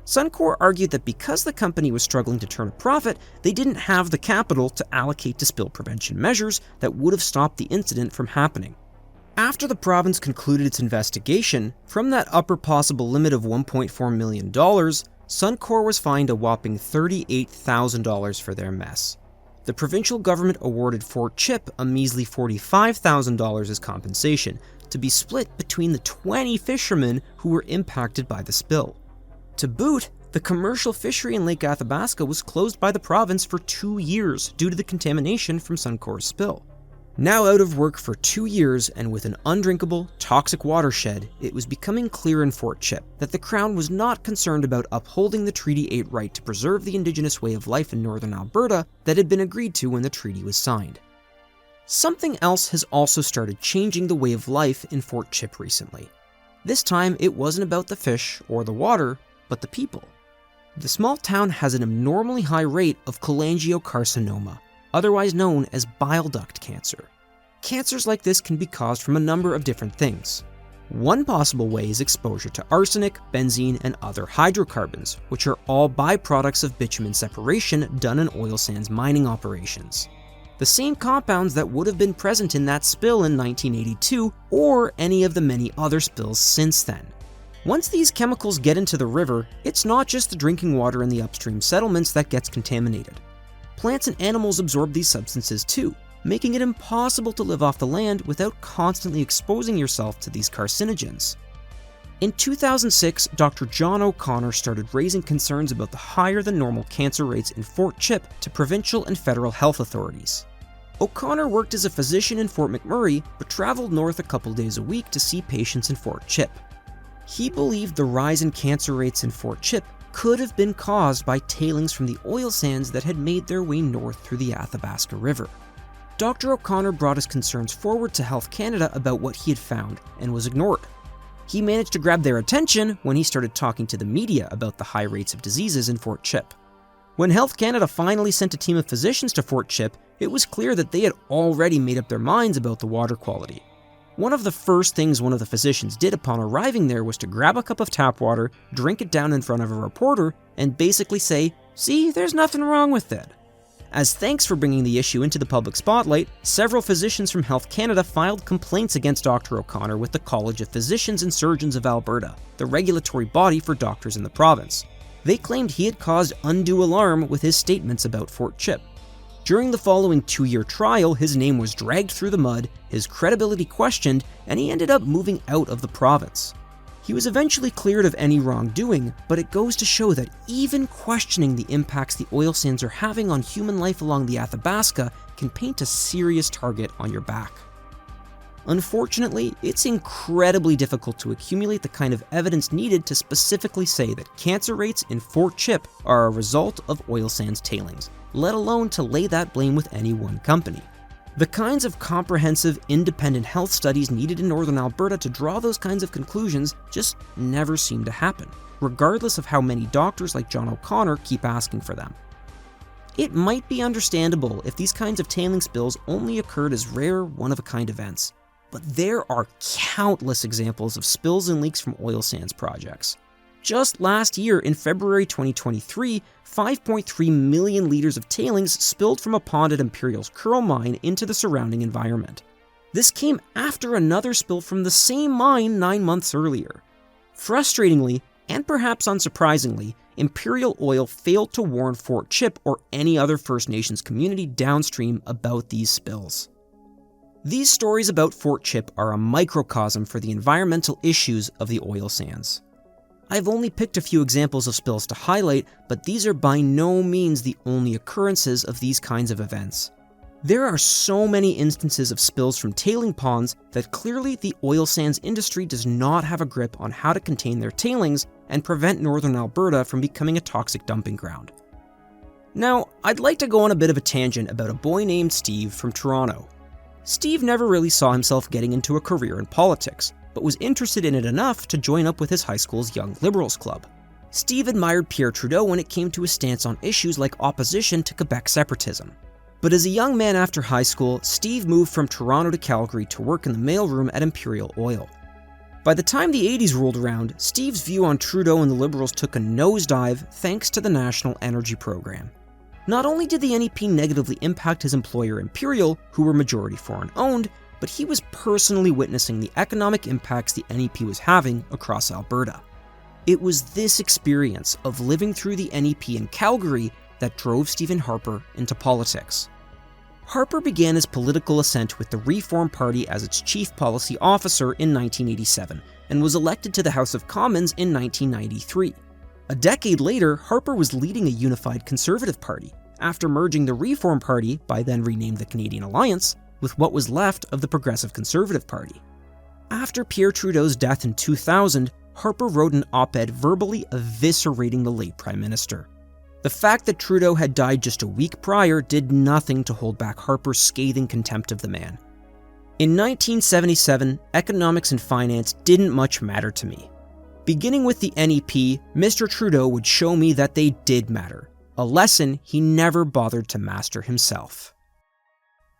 Suncor argued that because the company was struggling to turn a profit, they didn't have the capital to allocate to spill prevention measures that would have stopped the incident from happening. After the province concluded its investigation, from that upper possible limit of $1.4 million, Suncor was fined a whopping $38,000 for their mess. The provincial government awarded Fort Chip a measly $45,000 as compensation, to be split between the 20 fishermen who were impacted by the spill. To boot, the commercial fishery in Lake Athabasca was closed by the province for 2 years due to the contamination from Suncor's spill. Now out of work for 2 years and with an undrinkable, toxic watershed, it was becoming clear in Fort Chip that the Crown was not concerned about upholding the Treaty 8 right to preserve the Indigenous way of life in northern Alberta that had been agreed to when the treaty was signed. Something else has also started changing the way of life in Fort Chip recently. This time, it wasn't about the fish or the water, but the people. The small town has an abnormally high rate of cholangiocarcinoma, otherwise known as bile duct cancer. Cancers like this can be caused from a number of different things. One possible way is exposure to arsenic, benzene, and other hydrocarbons, which are all byproducts of bitumen separation done in oil sands mining operations. The same compounds that would have been present in that spill in 1982, or any of the many other spills since then. Once these chemicals get into the river, it's not just the drinking water in the upstream settlements that gets contaminated. Plants and animals absorb these substances too, making it impossible to live off the land without constantly exposing yourself to these carcinogens. In 2006, Dr. John O'Connor started raising concerns about the higher than normal cancer rates in Fort Chip to provincial and federal health authorities. O'Connor worked as a physician in Fort McMurray, but traveled north a couple days a week to see patients in Fort Chip. He believed the rise in cancer rates in Fort Chip could have been caused by tailings from the oil sands that had made their way north through the Athabasca River. Dr. O'Connor brought his concerns forward to Health Canada about what he had found and was ignored. He managed to grab their attention when he started talking to the media about the high rates of diseases in Fort Chip. When Health Canada finally sent a team of physicians to Fort Chip, it was clear that they had already made up their minds about the water quality. One of the first things one of the physicians did upon arriving there was to grab a cup of tap water, drink it down in front of a reporter, and basically say, "See, there's nothing wrong with it." As thanks for bringing the issue into the public spotlight, several physicians from Health Canada filed complaints against Dr. O'Connor with the College of Physicians and Surgeons of Alberta, the regulatory body for doctors in the province. They claimed he had caused undue alarm with his statements about Fort Chip. During the following 2-year trial, his name was dragged through the mud, his credibility questioned, and he ended up moving out of the province. He was eventually cleared of any wrongdoing, but it goes to show that even questioning the impacts the oil sands are having on human life along the Athabasca can paint a serious target on your back. Unfortunately, it's incredibly difficult to accumulate the kind of evidence needed to specifically say that cancer rates in Fort Chip are a result of oil sands tailings, let alone to lay that blame with any one company. The kinds of comprehensive, independent health studies needed in northern Alberta to draw those kinds of conclusions just never seem to happen, regardless of how many doctors like John O'Connor keep asking for them. It might be understandable if these kinds of tailing spills only occurred as rare, one-of-a-kind events, but there are countless examples of spills and leaks from oil sands projects. Just last year, in February 2023, 5.3 million liters of tailings spilled from a pond at Imperial's Curl mine into the surrounding environment. This came after another spill from the same mine 9 months earlier. Frustratingly, and perhaps unsurprisingly, Imperial Oil failed to warn Fort Chip or any other First Nations community downstream about these spills. These stories about Fort Chip are a microcosm for the environmental issues of the oil sands. I've only picked a few examples of spills to highlight, but these are by no means the only occurrences of these kinds of events. There are so many instances of spills from tailing ponds that clearly the oil sands industry does not have a grip on how to contain their tailings and prevent northern Alberta from becoming a toxic dumping ground. Now, I'd like to go on a bit of a tangent about a boy named Steve from Toronto. Steve never really saw himself getting into a career in politics, but was interested in it enough to join up with his high school's Young Liberals Club. Steve admired Pierre Trudeau when it came to his stance on issues like opposition to Quebec separatism. But as a young man after high school, Steve moved from Toronto to Calgary to work in the mailroom at Imperial Oil. By the time the 80s rolled around, Steve's view on Trudeau and the Liberals took a nosedive thanks to the National Energy Program. Not only did the NEP negatively impact his employer Imperial, who were majority foreign-owned, but he was personally witnessing the economic impacts the NEP was having across Alberta. It was this experience of living through the NEP in Calgary that drove Stephen Harper into politics. Harper began his political ascent with the Reform Party as its chief policy officer in 1987 and was elected to the House of Commons in 1993. A decade later, Harper was leading a unified Conservative Party, after merging the Reform Party, by then renamed the Canadian Alliance, with what was left of the Progressive Conservative Party. After Pierre Trudeau's death in 2000, Harper wrote an op-ed verbally eviscerating the late Prime Minister. The fact that Trudeau had died just a week prior did nothing to hold back Harper's scathing contempt of the man. In 1977, economics and finance didn't much matter to me. Beginning with the NEP, Mr. Trudeau would show me that they did matter, a lesson he never bothered to master himself.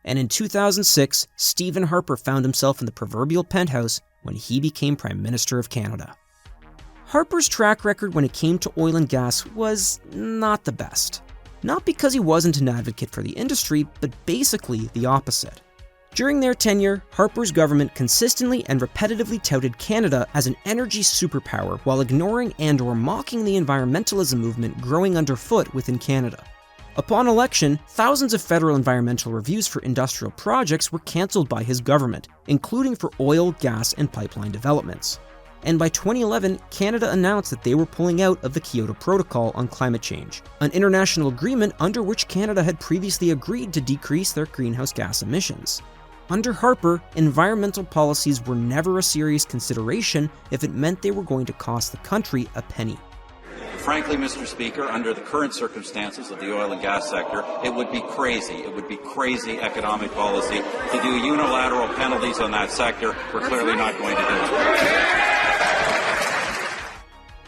And in 2006, Stephen Harper found himself in the proverbial penthouse when he became Prime Minister of Canada. Harper's track record when it came to oil and gas was not the best. Not because he wasn't an advocate for the industry, but basically the opposite. During their tenure, Harper's government consistently and repetitively touted Canada as an energy superpower while ignoring and/or mocking the environmentalism movement growing underfoot within Canada. Upon election, thousands of federal environmental reviews for industrial projects were cancelled by his government, including for oil, gas, and pipeline developments. And by 2011, Canada announced that they were pulling out of the Kyoto Protocol on climate change, an international agreement under which Canada had previously agreed to decrease their greenhouse gas emissions. Under Harper, environmental policies were never a serious consideration if it meant they were going to cost the country a penny. Frankly, Mr. Speaker, under the current circumstances of the oil and gas sector, it would be crazy. It would be crazy economic policy to do unilateral penalties on that sector. We're clearly not going to do it.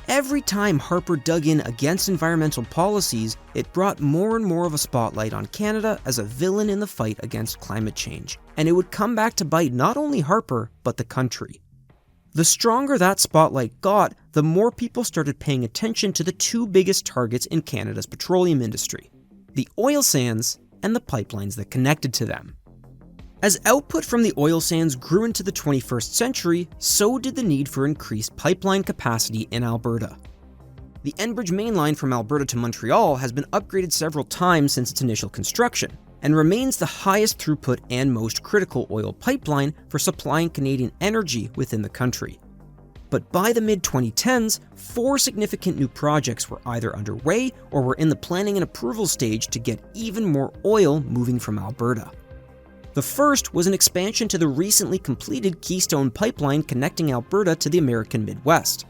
Every time Harper dug in against environmental policies, it brought more and more of a spotlight on Canada as a villain in the fight against climate change, and it would come back to bite not only Harper, but the country. The stronger that spotlight got, the more people started paying attention to the two biggest targets in Canada's petroleum industry: the oil sands and the pipelines that connected to them. As output from the oil sands grew into the 21st century, so did the need for increased pipeline capacity in Alberta. The Enbridge mainline from Alberta to Montreal has been upgraded several times since its initial construction, and remains the highest throughput and most critical oil pipeline for supplying Canadian energy within the country. But by the mid-2010s, 4 significant new projects were either underway or were in the planning and approval stage to get even more oil moving from Alberta. The first was an expansion to the recently completed Keystone pipeline connecting Alberta to the American Midwest.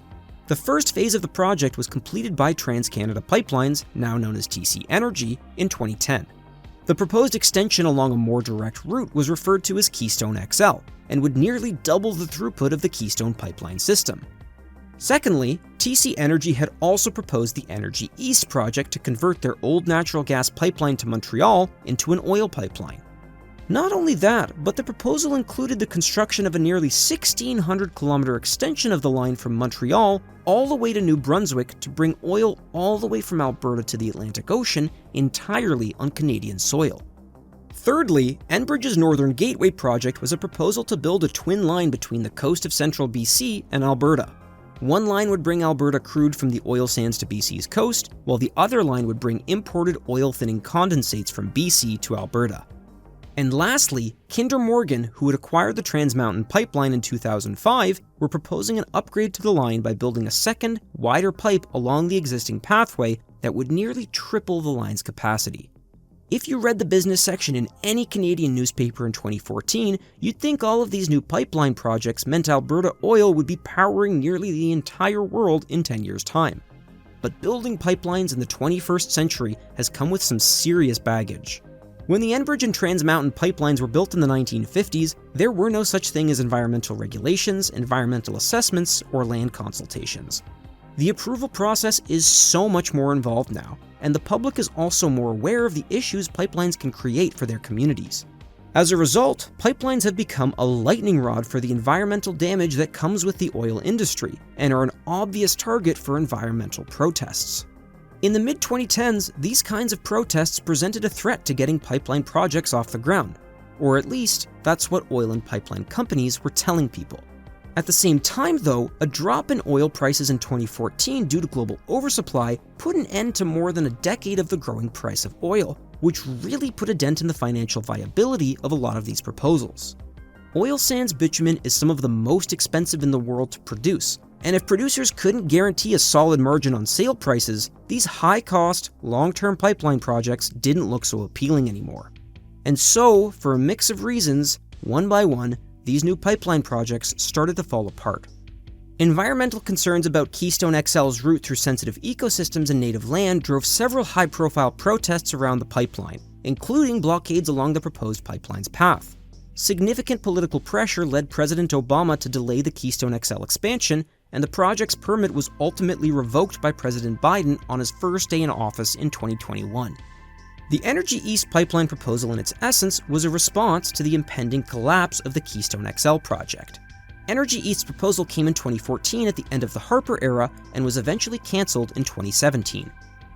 The first phase of the project was completed by TransCanada Pipelines, now known as TC Energy, in 2010. The proposed extension along a more direct route was referred to as Keystone XL, and would nearly double the throughput of the Keystone pipeline system. Secondly, TC Energy had also proposed the Energy East project to convert their old natural gas pipeline to Montreal into an oil pipeline. Not only that, but the proposal included the construction of a nearly 1,600-kilometer extension of the line from Montreal all the way to New Brunswick to bring oil all the way from Alberta to the Atlantic Ocean entirely on Canadian soil. Thirdly, Enbridge's Northern Gateway project was a proposal to build a twin line between the coast of central BC and Alberta. One line would bring Alberta crude from the oil sands to BC's coast, while the other line would bring imported oil-thinning condensates from BC to Alberta. And lastly, Kinder Morgan, who had acquired the Trans Mountain pipeline in 2005, were proposing an upgrade to the line by building a second, wider pipe along the existing pathway that would nearly triple the line's capacity. If you read the business section in any Canadian newspaper in 2014, you'd think all of these new pipeline projects meant Alberta oil would be powering nearly the entire world in 10 years' time. But building pipelines in the 21st century has come with some serious baggage. When the Enbridge and Trans Mountain pipelines were built in the 1950s, there were no such thing as environmental regulations, environmental assessments, or land consultations. The approval process is so much more involved now, and the public is also more aware of the issues pipelines can create for their communities. As a result, pipelines have become a lightning rod for the environmental damage that comes with the oil industry, and are an obvious target for environmental protests. In the mid-2010s, these kinds of protests presented a threat to getting pipeline projects off the ground, or at least, that's what oil and pipeline companies were telling people. At the same time though, a drop in oil prices in 2014 due to global oversupply put an end to more than a decade of the growing price of oil, which really put a dent in the financial viability of a lot of these proposals. Oil sands bitumen is some of the most expensive in the world to produce, and if producers couldn't guarantee a solid margin on sale prices, these high-cost, long-term pipeline projects didn't look so appealing anymore. And so, for a mix of reasons, one by one, these new pipeline projects started to fall apart. Environmental concerns about Keystone XL's route through sensitive ecosystems and native land drove several high-profile protests around the pipeline, including blockades along the proposed pipeline's path. Significant political pressure led President Obama to delay the Keystone XL expansion, and the project's permit was ultimately revoked by President Biden on his first day in office in 2021. The Energy East pipeline proposal in its essence was a response to the impending collapse of the Keystone XL project. Energy East's proposal came in 2014 at the end of the Harper era and was eventually cancelled in 2017.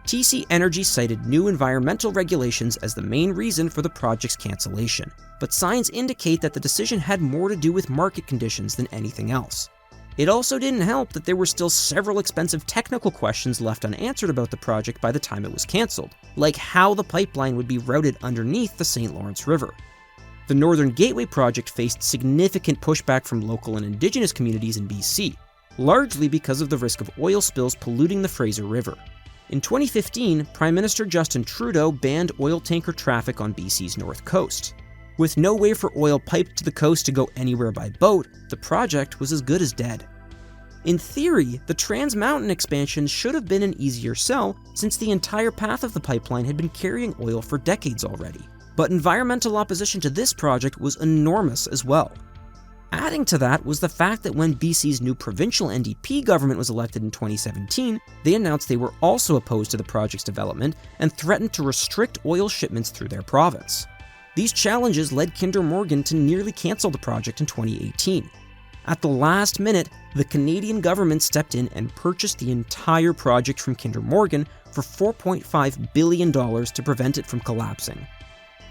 TC Energy cited new environmental regulations as the main reason for the project's cancellation, but signs indicate that the decision had more to do with market conditions than anything else. It also didn't help that there were still several expensive technical questions left unanswered about the project by the time it was cancelled, like how the pipeline would be routed underneath the St. Lawrence River. The Northern Gateway project faced significant pushback from local and Indigenous communities in BC, largely because of the risk of oil spills polluting the Fraser River. In 2015, Prime Minister Justin Trudeau banned oil tanker traffic on BC's north coast. With no way for oil piped to the coast to go anywhere by boat, the project was as good as dead. In theory, the Trans Mountain expansion should have been an easier sell since the entire path of the pipeline had been carrying oil for decades already. But environmental opposition to this project was enormous as well. Adding to that was the fact that when BC's new provincial NDP government was elected in 2017, they announced they were also opposed to the project's development and threatened to restrict oil shipments through their province. These challenges led Kinder Morgan to nearly cancel the project in 2018. At the last minute, the Canadian government stepped in and purchased the entire project from Kinder Morgan for $4.5 billion to prevent it from collapsing.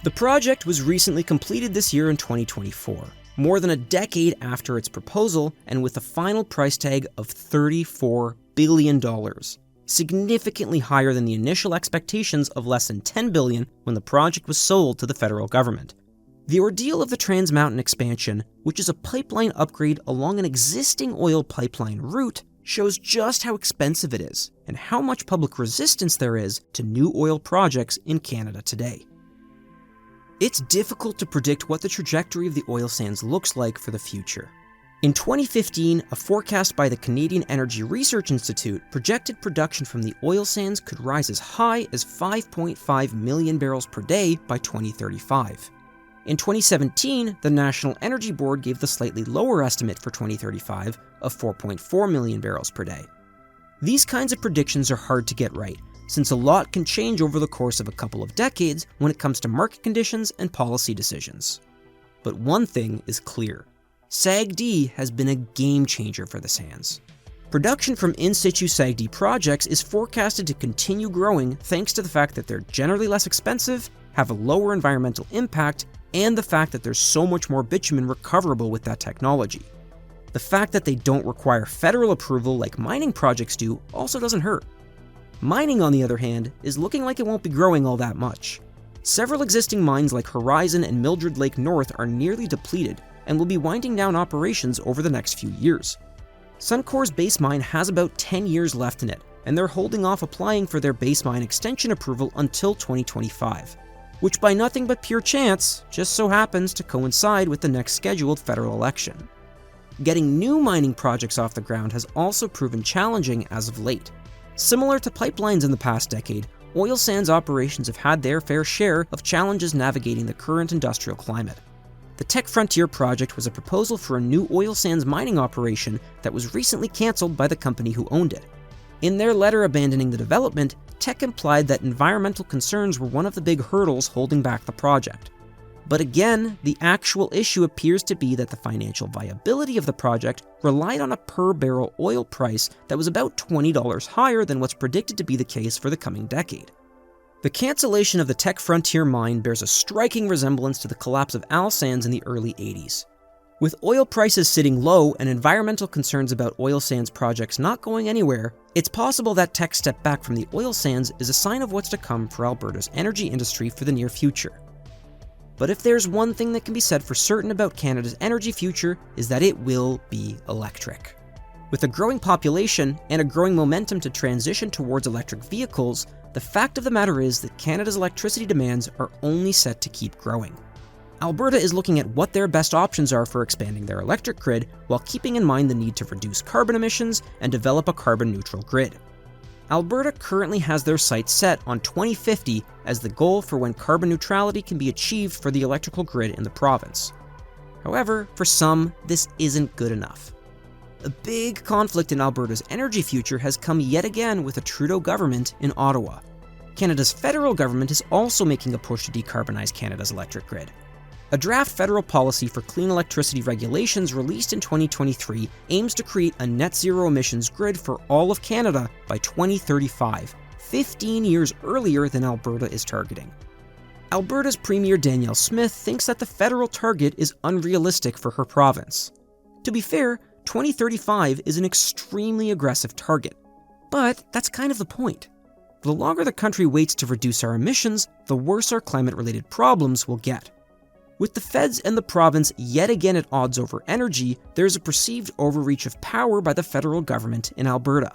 The project was recently completed this year in 2024, more than a decade after its proposal, and with a final price tag of $34 billion, significantly higher than the initial expectations of less than $10 billion when the project was sold to the federal government. The ordeal of the Trans Mountain expansion, which is a pipeline upgrade along an existing oil pipeline route, shows just how expensive it is and how much public resistance there is to new oil projects in Canada today. It's difficult to predict what the trajectory of the oil sands looks like for the future. In 2015, a forecast by the Canadian Energy Research Institute projected production from the oil sands could rise as high as 5.5 million barrels per day by 2035. In 2017, the National Energy Board gave the slightly lower estimate for 2035 of 4.4 million barrels per day. These kinds of predictions are hard to get right, since a lot can change over the course of a couple of decades when it comes to market conditions and policy decisions. But one thing is clear. SAGD has been a game changer for the sands. Production from in-situ SAGD projects is forecasted to continue growing thanks to the fact that they're generally less expensive, have a lower environmental impact, and the fact that there's so much more bitumen recoverable with that technology. The fact that they don't require federal approval like mining projects do also doesn't hurt. Mining, on the other hand, is looking like it won't be growing all that much. Several existing mines like Horizon and Mildred Lake North are nearly depleted and will be winding down operations over the next few years. Suncor's Base Mine has about 10 years left in it, and they're holding off applying for their Base Mine extension approval until 2025. Which by nothing but pure chance just so happens to coincide with the next scheduled federal election. Getting new mining projects off the ground has also proven challenging as of late. Similar to pipelines in the past decade, oil sands operations have had their fair share of challenges navigating the current industrial climate. The Tech Frontier project was a proposal for a new oil sands mining operation that was recently cancelled by the company who owned it. In their letter abandoning the development, Tech implied that environmental concerns were one of the big hurdles holding back the project. But again, the actual issue appears to be that the financial viability of the project relied on a per-barrel oil price that was about $20 higher than what's predicted to be the case for the coming decade. The cancellation of the Tech Frontier mine bears a striking resemblance to the collapse of Al Sands in the early 80s. With oil prices sitting low and environmental concerns about oil sands projects not going anywhere, it's possible that Tech's step back from the oil sands is a sign of what's to come for Alberta's energy industry for the near future. But if there's one thing that can be said for certain about Canada's energy future, is that it will be electric. With a growing population and a growing momentum to transition towards electric vehicles, the fact of the matter is that Canada's electricity demands are only set to keep growing. Alberta is looking at what their best options are for expanding their electric grid while keeping in mind the need to reduce carbon emissions and develop a carbon-neutral grid. Alberta currently has their sights set on 2050 as the goal for when carbon neutrality can be achieved for the electrical grid in the province. However, for some, this isn't good enough. A big conflict in Alberta's energy future has come yet again with a Trudeau government in Ottawa. Canada's federal government is also making a push to decarbonize Canada's electric grid. A draft federal policy for clean electricity regulations released in 2023 aims to create a net zero emissions grid for all of Canada by 2035, 15 years earlier than Alberta is targeting. Alberta's Premier Danielle Smith thinks that the federal target is unrealistic for her province. To be fair, 2035 is an extremely aggressive target. But that's kind of the point. The longer the country waits to reduce our emissions, the worse our climate-related problems will get. With the feds and the province yet again at odds over energy, there's a perceived overreach of power by the federal government in Alberta.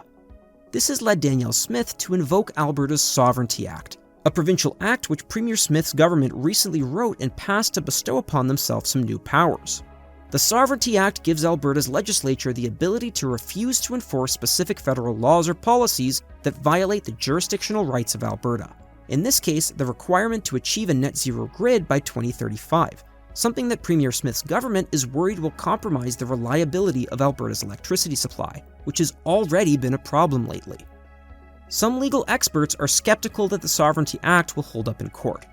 This has led Danielle Smith to invoke Alberta's Sovereignty Act, a provincial act which Premier Smith's government recently wrote and passed to bestow upon themselves some new powers. The Sovereignty Act gives Alberta's legislature the ability to refuse to enforce specific federal laws or policies that violate the jurisdictional rights of Alberta. In this case, the requirement to achieve a net zero grid by 2035, something that Premier Smith's government is worried will compromise the reliability of Alberta's electricity supply, which has already been a problem lately. Some legal experts are skeptical that the Sovereignty Act will hold up in court.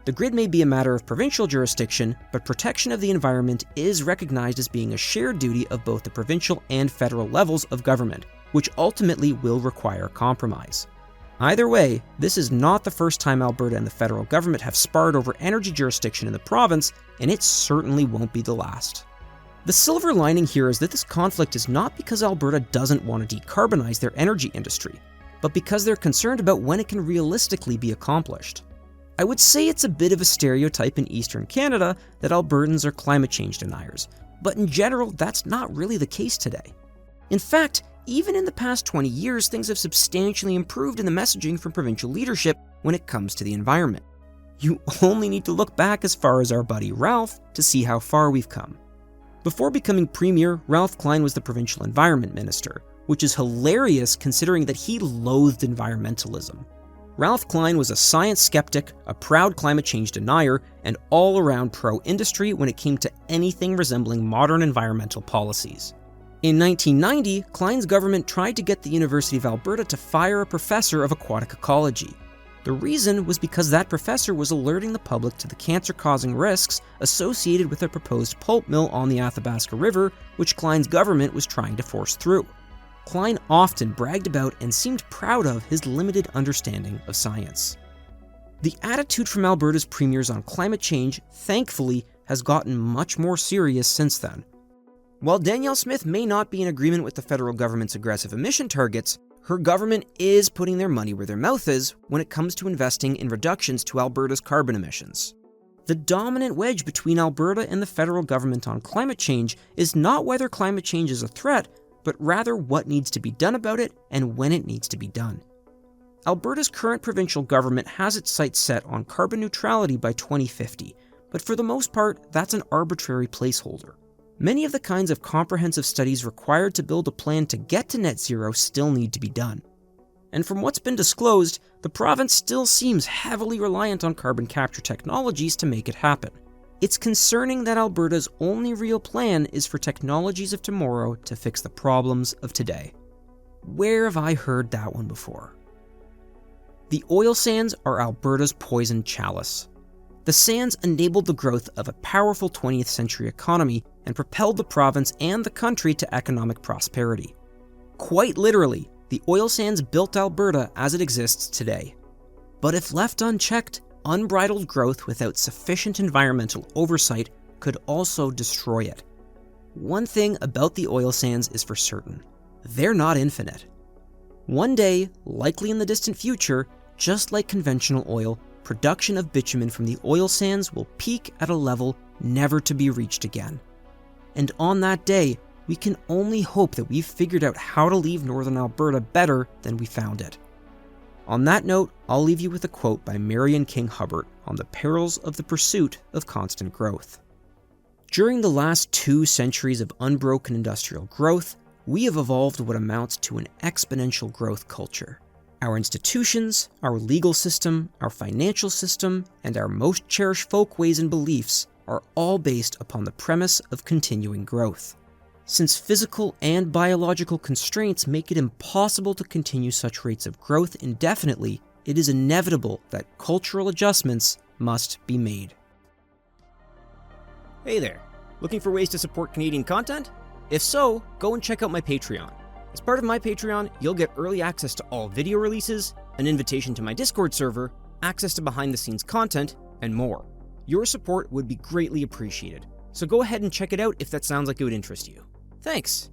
The grid may be a matter of provincial jurisdiction, but protection of the environment is recognized as being a shared duty of both the provincial and federal levels of government, which ultimately will require compromise. Either way, this is not the first time Alberta and the federal government have sparred over energy jurisdiction in the province, and it certainly won't be the last. The silver lining here is that this conflict is not because Alberta doesn't want to decarbonize their energy industry, but because they're concerned about when it can realistically be accomplished. I would say it's a bit of a stereotype in Eastern Canada that Albertans are climate change deniers, but in general, that's not really the case today. In fact, even in the past 20 years, things have substantially improved in the messaging from provincial leadership when it comes to the environment. You only need to look back as far as our buddy Ralph to see how far we've come. Before becoming Premier, Ralph Klein was the Provincial Environment Minister, which is hilarious considering that he loathed environmentalism. Ralph Klein was a science skeptic, a proud climate change denier, and all-around pro-industry when it came to anything resembling modern environmental policies. In 1990, Klein's government tried to get the University of Alberta to fire a professor of aquatic ecology. The reason was because that professor was alerting the public to the cancer-causing risks associated with a proposed pulp mill on the Athabasca River, which Klein's government was trying to force through. Klein often bragged about and seemed proud of his limited understanding of science. The attitude from Alberta's premiers on climate change, thankfully, has gotten much more serious since then. While Danielle Smith may not be in agreement with the federal government's aggressive emission targets, her government is putting their money where their mouth is when it comes to investing in reductions to Alberta's carbon emissions. The dominant wedge between Alberta and the federal government on climate change is not whether climate change is a threat, but rather what needs to be done about it and when it needs to be done. Alberta's current provincial government has its sights set on carbon neutrality by 2050, but for the most part, that's an arbitrary placeholder. Many of the kinds of comprehensive studies required to build a plan to get to net zero still need to be done. And from what's been disclosed, the province still seems heavily reliant on carbon capture technologies to make it happen. It's concerning that Alberta's only real plan is for technologies of tomorrow to fix the problems of today. Where have I heard that one before? The oil sands are Alberta's poison chalice. The sands enabled the growth of a powerful 20th century economy and propelled the province and the country to economic prosperity. Quite literally, the oil sands built Alberta as it exists today. But if left unchecked, unbridled growth without sufficient environmental oversight could also destroy it. One thing about the oil sands is for certain: they're not infinite. One day, likely in the distant future, just like conventional oil, production of bitumen from the oil sands will peak at a level never to be reached again. And on that day, we can only hope that we've figured out how to leave northern Alberta better than we found it. On that note, I'll leave you with a quote by Marion King Hubbard on the perils of the pursuit of constant growth. During the last 2 centuries of unbroken industrial growth, we have evolved what amounts to an exponential growth culture. Our institutions, our legal system, our financial system, and our most cherished folkways and beliefs are all based upon the premise of continuing growth. Since physical and biological constraints make it impossible to continue such rates of growth indefinitely, it is inevitable that cultural adjustments must be made. Hey there, looking for ways to support Canadian content? If so, go and check out my Patreon. As part of my Patreon, you'll get early access to all video releases, an invitation to my Discord server, access to behind-the-scenes content, and more. Your support would be greatly appreciated, so go ahead and check it out if that sounds like it would interest you. Thanks!